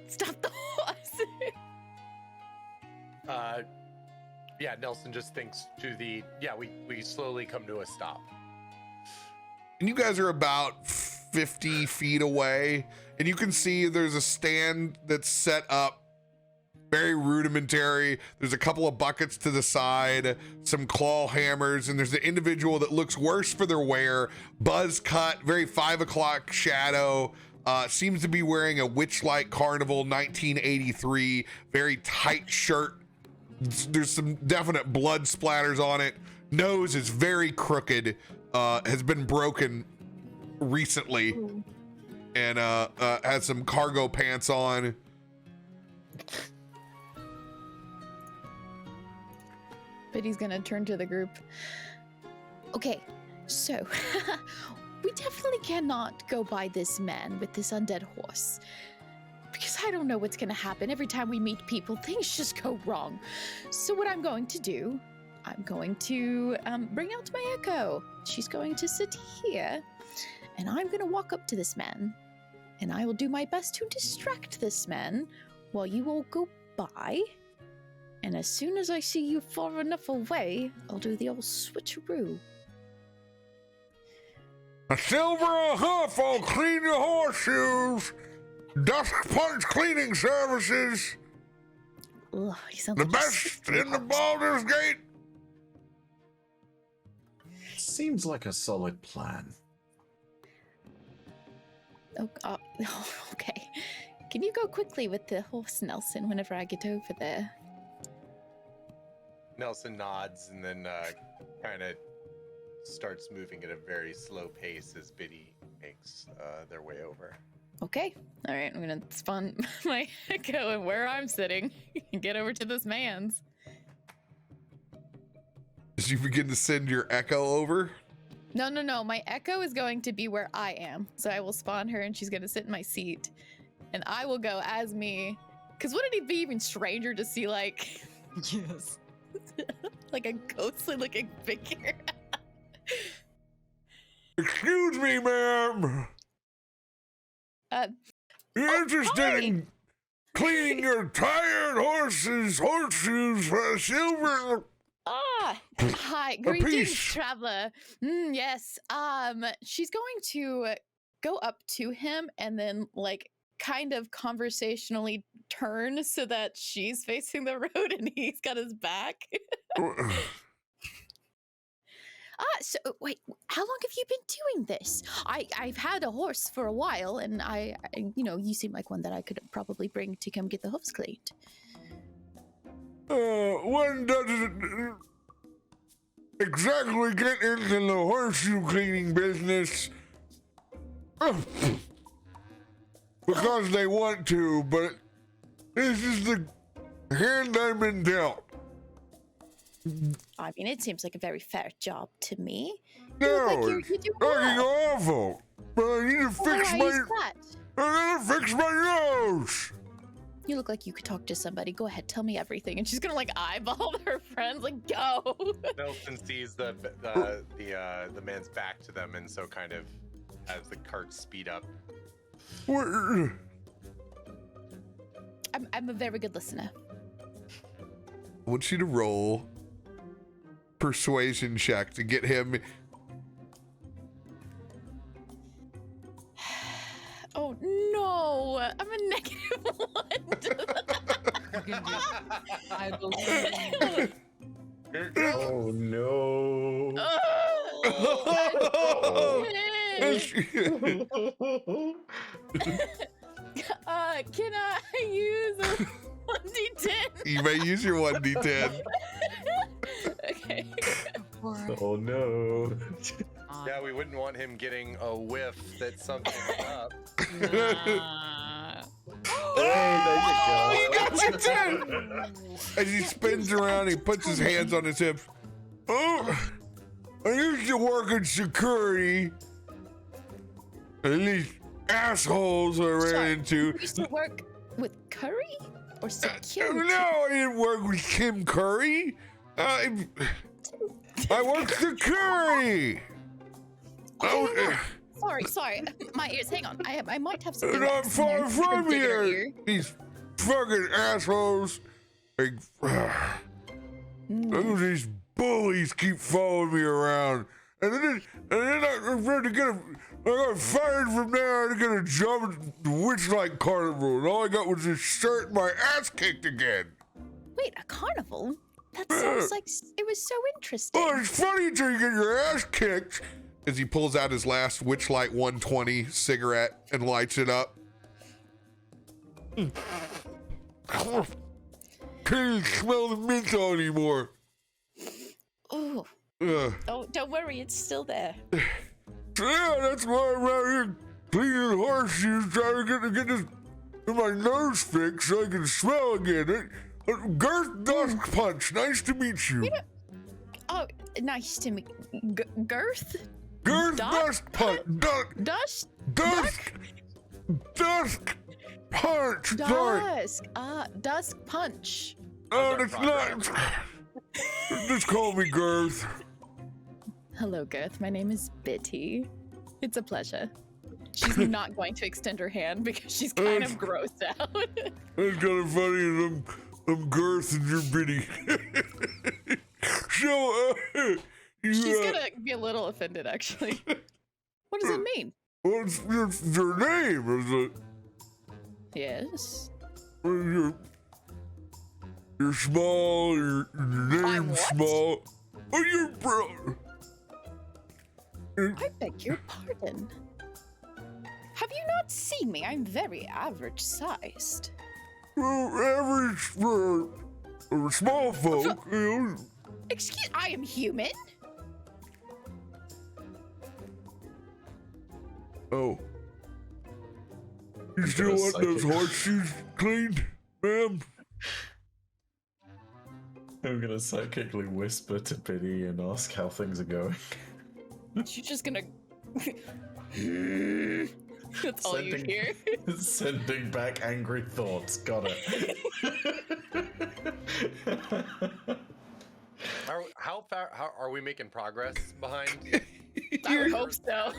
stop the horse. Yeah, Nelson just thinks to the, we slowly come to a stop. And you guys are about 50 feet away, and you can see there's a stand that's set up, very rudimentary. There's a couple of buckets to the side, some claw hammers, and there's an individual that looks worse for their wear, buzz cut, very 5 o'clock shadow, seems to be wearing a Witchlight Carnival 1983, very tight shirt. There's some definite blood splatters on it. Nose is very crooked, has been broken recently, and has some cargo pants on. Biddy's gonna turn to the group. Okay, so we definitely cannot go by this man with this undead horse. Because I don't know what's gonna happen. Every time we meet people, things just go wrong. So what I'm going to do, I'm going to bring out my echo. She's going to sit here, and I'm gonna walk up to this man, and I will do my best to distract this man while you all go by. And as soon as I see you far enough away, I'll do the old switcheroo. A silver a hoof, I'll clean your horseshoes. Dusk punch cleaning services. Ugh, you sound The like best in the Baldurs Gate. Seems like a solid plan. Okay. Can you go quickly with the horse, Nelson, whenever I get over there? Nelson nods and then kind of starts moving at a very slow pace as Biddy makes their way over. Okay. All right. I'm going to spawn my echo and where I'm sitting and get over to this man's. As you begin to send your echo over. No. My echo is going to be where I am. So I will spawn her and she's going to sit in my seat. And I will go as me. Because wouldn't it be even stranger to see, like... Yes. like a ghostly looking figure? Excuse me, ma'am. You're interested in cleaning your tired horseshoes for silver? Hi, greetings, piece. traveler. Yes. She's going to go up to him and then, like, kind of conversationally turn so that she's facing the road and he's got his back. So wait, how long have you been doing this? I've had a horse for a while, and I you seem like one that I could probably bring to come get the hoofs cleaned. When does it... exactly get into the horseshoe cleaning business because they want to, but this is the hand I've been dealt. I mean, it seems like a very fair job to me. No, you do it's well. awful. But I need to fix Why is my. that? I gotta fix my nose. You look like you could talk to somebody. Go ahead, tell me everything. And she's gonna like eyeball her friends, like go. Nelson sees the man's back to them, and so kind of as the carts speed up. What? I'm a very good listener. I want you to roll persuasion check to get him. Oh no, I'm a negative 1. I believe. Oh no. Can I use a 1d10? You may use your 1d10. Okay. Oh no. Yeah, we wouldn't want him getting a whiff that something's up. Oh, you got your 10! As he spins around, he puts his hands on his hips. Oh, I used to work in security. And these assholes I ran into. You used to work with Curry or security? No, I didn't work with Kim Curry. I worked security. Sorry. My ears. Hang on. I might have something. Not wax in there. far from Dig in her here. ear. These fucking assholes. Like, these bullies keep following me around. And then I tried to get I got fired from there to get a job at the Witchlight Carnival. And all I got was this shirt and my ass kicked again. Wait, a carnival? That sounds like it was so interesting. Oh, it's funny until you get your ass kicked. As he pulls out his last Witchlight 120 cigarette and lights it up. Can't even smell the menthol anymore. Oh, don't worry, it's still there. Yeah, that's why I'm out here cleaning horseshoes, trying to get this my nose fixed so I can smell again. Girth Dusk Punch, nice to meet you. Oh, nice to meet Girth? Girth Dusk Punch. Dusk? Dusk Punch. Sorry. Dusk Punch. Oh, that's not. Just call me Girth. Hello, Girth. My name is Bitty. It's a pleasure. She's not going to extend her hand because she's kind of grossed out. That's kind of funny. I'm Girth and you're Bitty. So, She's gonna be a little offended, actually. What does it mean? What's your name? Is it? Yes. You're small. Your name's small. Oh, you're bro. I beg your pardon. Have you not seen me? I'm very average sized. Average for small folk. Excuse, I am human. Oh. You still want those horseshoes cleaned, ma'am? I'm gonna psychically whisper to Biddy and ask how things are going. She's just gonna. That's all you hear. Sending back angry thoughts. Got it. How far? How are we making progress behind? I would hope so.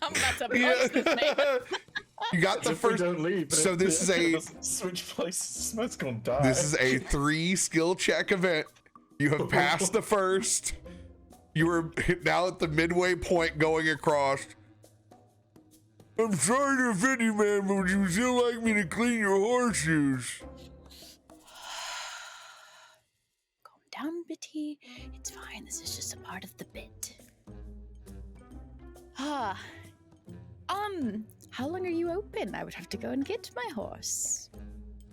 I'm about to post this name. You got the If we first. don't leave, So this is a switch places. Smoke's gonna die. this is a 3 skill check event. You have passed the first. You are now at the midway point going across. I'm sorry to offend you, man, but would you still like me to clean your horseshoes? Calm down, Bitty. It's fine. This is just a part of the bit. How long are you open? I would have to go and get my horse.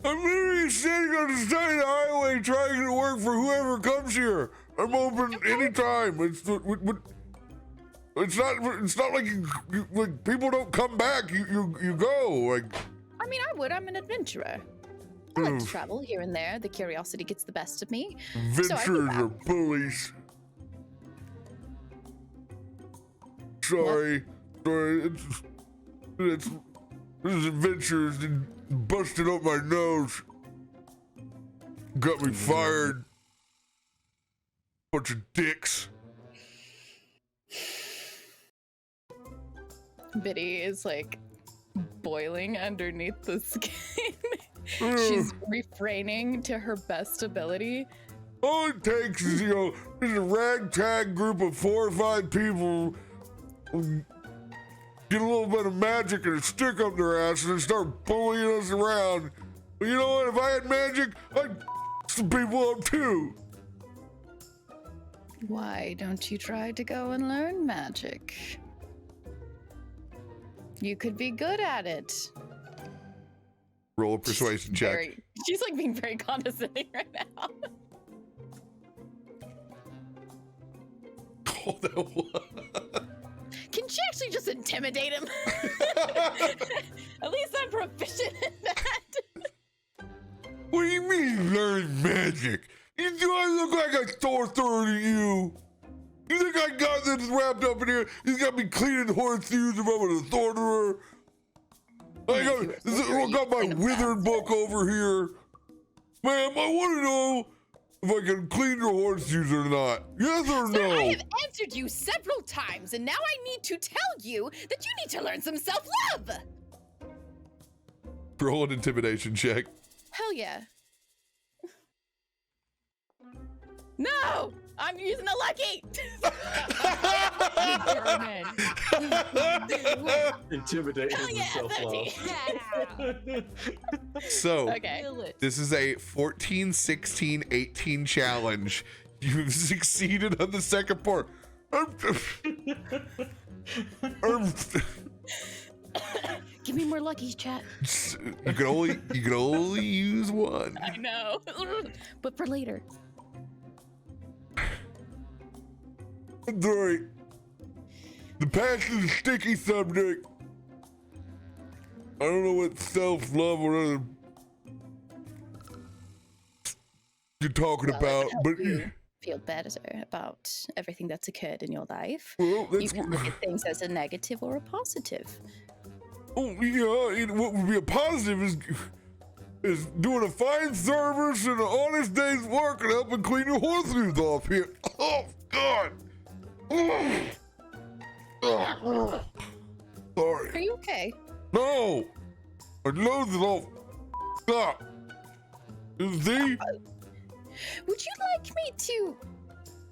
I'm literally standing on the side of the highway trying to work for whoever comes here. I'm open anytime. It's not like like people don't come back. You go like. I mean, I would. I'm an adventurer. I like to travel here and there. The curiosity gets the best of me. Adventurers are bullies. Sorry. This adventurers busted up my nose. Got me fired. Bunch of dicks. Biddy is like boiling underneath the skin. She's refraining to her best ability. All it takes is, there's a ragtag group of 4 or 5 people get a little bit of magic and a stick up their ass and then start bullying us around. But you know what? If I had magic, I'd some people up too. Why don't you try to go and learn magic? You could be good at it. Roll a persuasion check. She's like being very condescending right now. Oh, that was. Can she actually just intimidate him? At least I'm proficient in that. What do you mean learn magic? Do I look like a sorcerer to you? You think I got this wrapped up in here? You got me cleaning horseshoes if I was a sorcerer? I got my withered book over here. Ma'am, I want to know if I can clean your horseshoes or not. Yes or no? I have answered you several times, and now I need to tell you that you need to learn some self-love. Roll an intimidation check. Hell yeah. No! I'm using a lucky! Intimidating Hell yeah, self-love. So, Okay. this is a 14, 16, 18 challenge. You've succeeded on the second part. Give me more luckies, chat. You can only use one. I know. But for later. Right. The past is a sticky subject. I don't know what self-love or other you're talking about, but you feel better about everything that's occurred in your life. well, You that's can look at things as a negative or a positive. oh yeah. What would be a positive is doing a fine service and an honest day's work and helping clean your horseshoes off here. Oh God. Sorry. Are you okay? No! My nose is all up. You see? Would you like me to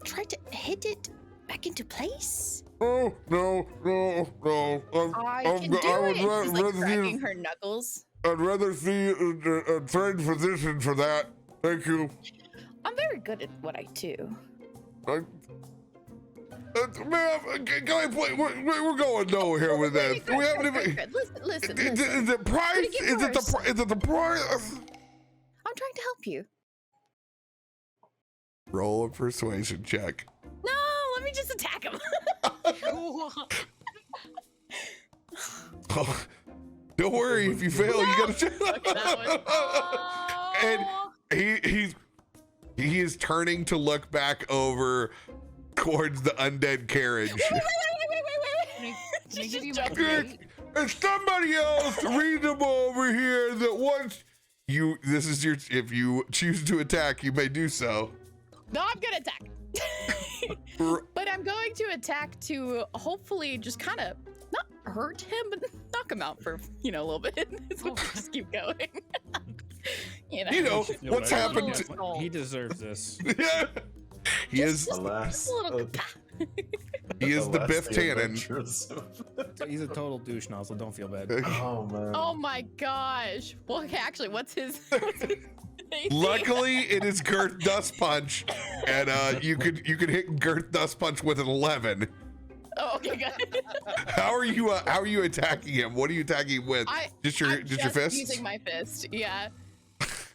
try to hit it back into place? Oh, no. I can do it. She's like cracking her knuckles. I'd rather see a trained physician for that. Thank you. I'm very good at what I do. Ma'am, we're going nowhere here with this. We haven't even. Listen. Is it price? Is it the price? I'm trying to help you. Roll a persuasion check. No, let me just attack him. Oh, don't worry, if you fail, you gotta check. And he is turning to look back over towards the undead carriage. Can I give you my plate? There's somebody else reasonable over here that wants you. This is your. If you choose to attack, you may do so. No, I'm gonna attack. But I'm going to attack to hopefully just kind of not hurt him, but knock him out for a little bit. So we'll just keep going. You know what's happened. He deserves this. He is. Alas. He is the Biff Tannen. He's a total douche nozzle. Don't feel bad. Oh man. Oh my gosh. Well, okay, actually, what's his Luckily, it is Girth Dust Punch, and you could hit Girth Dust Punch with an 11. Oh, okay, good. How are you attacking him? What are you attacking him with? Just your fist? Using my fist, yeah.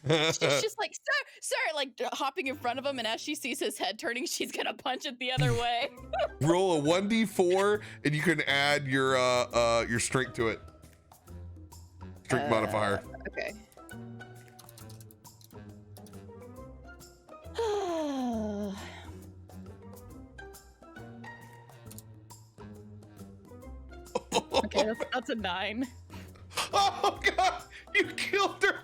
She's just like, sir, like hopping in front of him, and as she sees his head turning, she's gonna punch it the other way. Roll a 1d4, and you can add your strength to it. Strength modifier. Okay. Okay, that's a 9. Oh god, you killed her.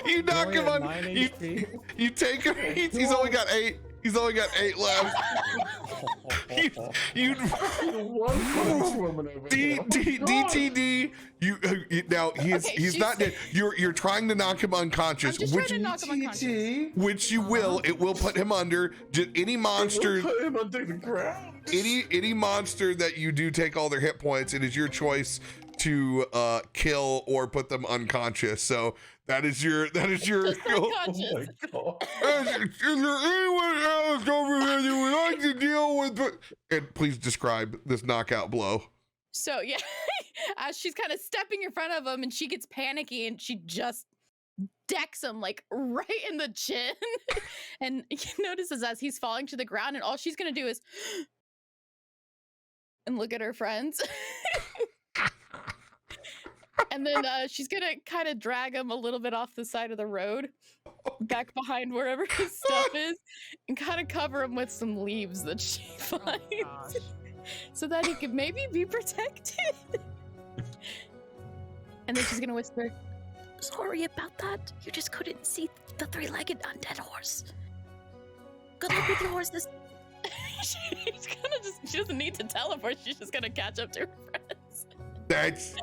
You knock him on. You take him. He's only got 8. He's only got 8 left. you DTD. Now he's not dead. You're trying to knock him unconscious. I'm just trying to knock him unconscious. Which you will. It will put him under. Any monster. Put him under the ground. Any monster that you do take all their hit points, it is your choice to kill or put them unconscious. So that is your Oh my god. is there anyone else over here that would like to deal with and please describe this knockout blow. So yeah, as she's kind of stepping in front of him and she gets panicky and she just decks him like right in the chin. And he notices as he's falling to the ground and all she's gonna do is and look at her friends. And then she's gonna kind of drag him a little bit off the side of the road, back behind wherever his stuff is, and kind of cover him with some leaves that she finds, so that he could maybe be protected. And then she's gonna whisper, Sorry about that. You just couldn't see the 3-legged undead horse. Good luck with your horses. she's gonna she doesn't need to teleport, she's just gonna catch up to her friends. That's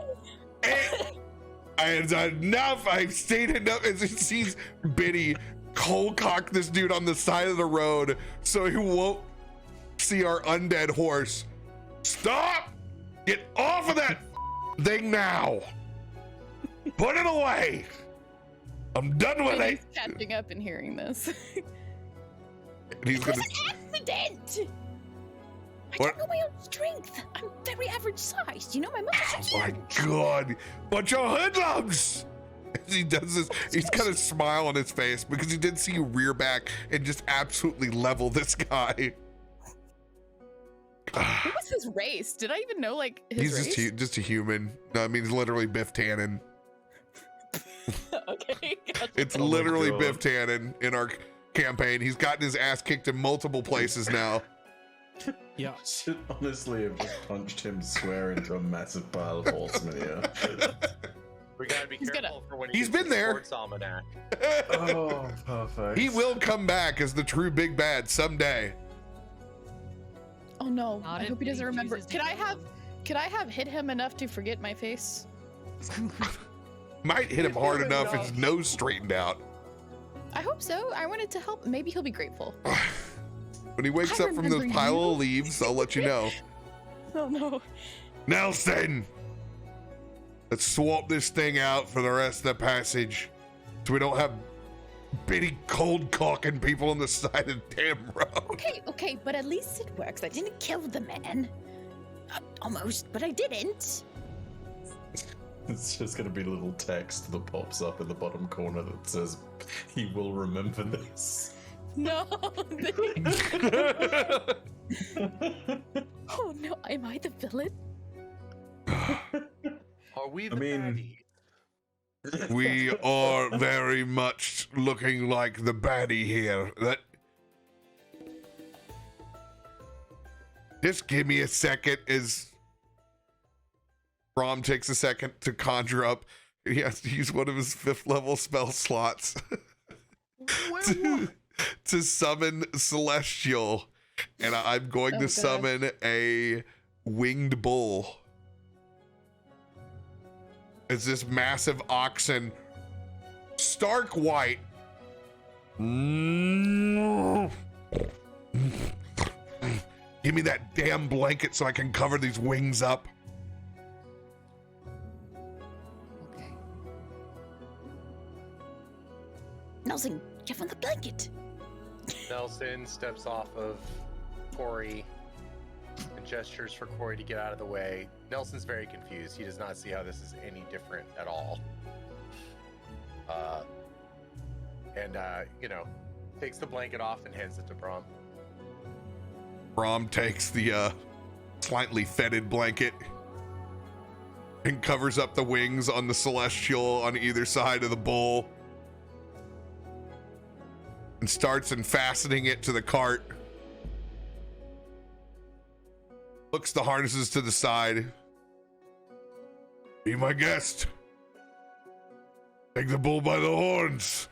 it. It's enough. I've seen enough. As he sees Biddy cold cock this dude on the side of the road so he won't see our undead horse. Stop! Get off of that thing now! Put it away! I'm done with it! He's catching up and hearing this. And he's gonna. Accident! I What? don't know my own strength. I'm very average sized. You know, my mother's Oh my god! Bunch of hoodlums! As he does this, he's got a smile on his face because he did see you rear back and just absolutely level this guy. What was his race? Did I even know like his He's race? just a human. No, I mean, he's literally Biff Tannen. Okay. Gotcha. It's Oh my literally God. Biff Tannen in our campaign. He's gotten his ass kicked in multiple places now. Yeah. I should honestly have just punched him square into a massive pile of horsemen here. We gotta be He's careful for when He's he gets been the there. Sports almanac. Oh, perfect. He will come back as the true big bad someday. Oh no! Not I if hope he doesn't he remember. chooses to Could I have hit him enough to forget my face? Might hit him hard enough his nose straightened out. I hope so. I wanted to help. Maybe he'll be grateful. When he wakes I up from those remember pile you. of leaves, I'll let you know. Oh no! Nelson! Let's swap this thing out for the rest of the passage so we don't have Biddy cold cocking people on the side of the damn road. Okay, but at least it works. I didn't kill the man. Almost, but I didn't. It's just gonna be a little text that pops up in the bottom corner that says, "He will remember this." No! Oh no! Am I the villain? Are we the I mean- baddie? We are very much looking like the baddie here. Just give me a second as Rom takes a second to conjure up. He has to use one of his 5th level spell slots to summon Celestial. And I'm going Oh, to God. summon a winged bull. It's this massive oxen, stark white. Give me that damn blanket so I can cover these wings up. Okay. Nelson, give him the blanket. Nelson steps off of Tori and gestures for Corey to get out of the way. Nelson's very confused. He does not see how this is any different at all. Takes the blanket off and hands it to Brom. Brom takes the slightly fetid blanket and covers up the wings on the celestial on either side of the bull and starts fastening it to the cart. Looks the harnesses to the side. Be my guest. Take the bull by the horns.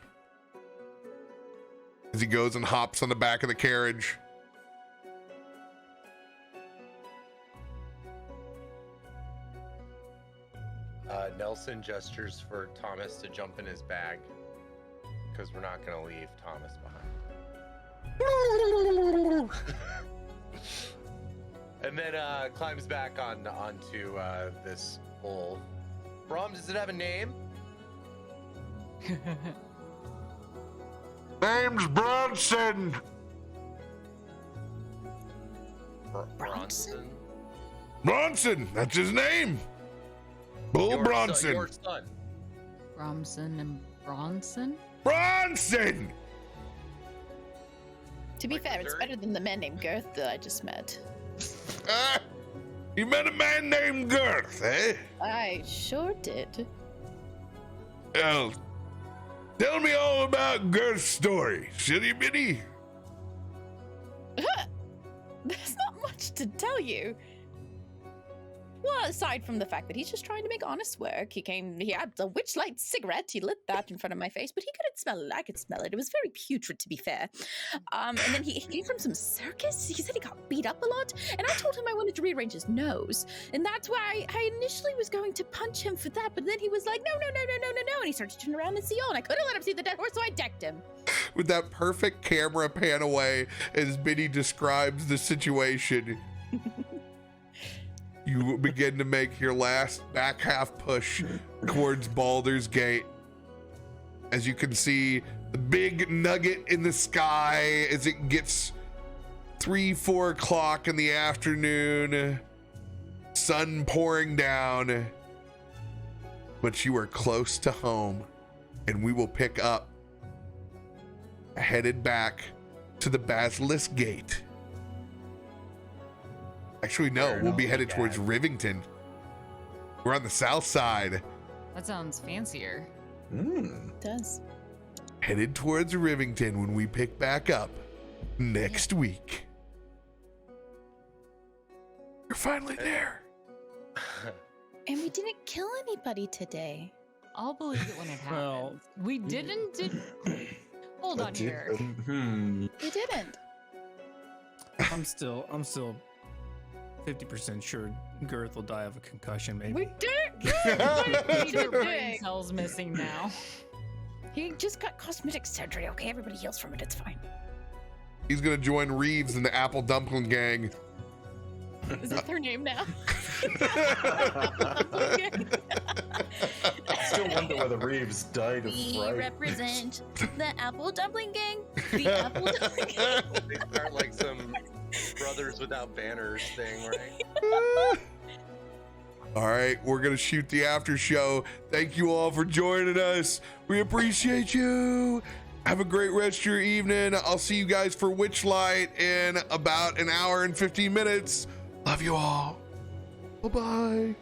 As he goes and hops on the back of the carriage. Nelson gestures for Thomas to jump in his bag because we're not going to leave Thomas behind. And then climbs back onto this bull. Brom, does it have a name? Name's Bronson. Bronson? Bronson, that's his name. Bull Bronson. Your son. Bromson and Bronson? Bronson! To be Like fair, it's Missouri? better than the man named Girth that I just met. You met a man named Girth, eh? I sure did. Well, tell me all about Girth's story, silly bitty. There's not much to tell you. Well, aside from the fact that he's just trying to make honest work, he had a witchlight cigarette, he lit that in front of my face, but he couldn't smell it, I could smell it. It was very putrid, to be fair. And then he came from some circus, he said he got beat up a lot, and I told him I wanted to rearrange his nose. And that's why I initially was going to punch him for that, but then he was like, no, and he started to turn around and see all, and I couldn't let him see the dead horse, so I decked him. With that perfect camera pan away as Biddy describes the situation, you begin to make your last back half push towards Baldur's Gate. As you can see the big nugget in the sky as it gets 3-4 o'clock in the afternoon, sun pouring down, but you are close to home, and we will pick up headed back to the Basilisk Gate. Actually, no, we'll be headed towards Rivington. We're on the south side. That sounds fancier. It does. Headed towards Rivington when we pick back up next week. You're finally there. And we didn't kill anybody today. I'll believe it when it happens. Well, we didn't. Hold on here. We didn't. I'm still 50% sure Girth will die of a concussion, maybe. We did. Your brain cell's missing now. He just got cosmetic surgery. Okay, everybody heals from it. It's fine. He's gonna join Reeves in the Apple Dumpling Gang. Is that their name now? I still wonder whether Reeves died of We fright. represent the Apple Dumpling Gang. The Apple Dumpling Gang. They start like some Brothers Without Banners thing, right? All right, we're gonna shoot the after show. Thank you all for joining us. We appreciate you. Have a great rest of your evening. I'll see you guys for Witchlight in about an hour and 15 minutes. Love you all. Bye-bye.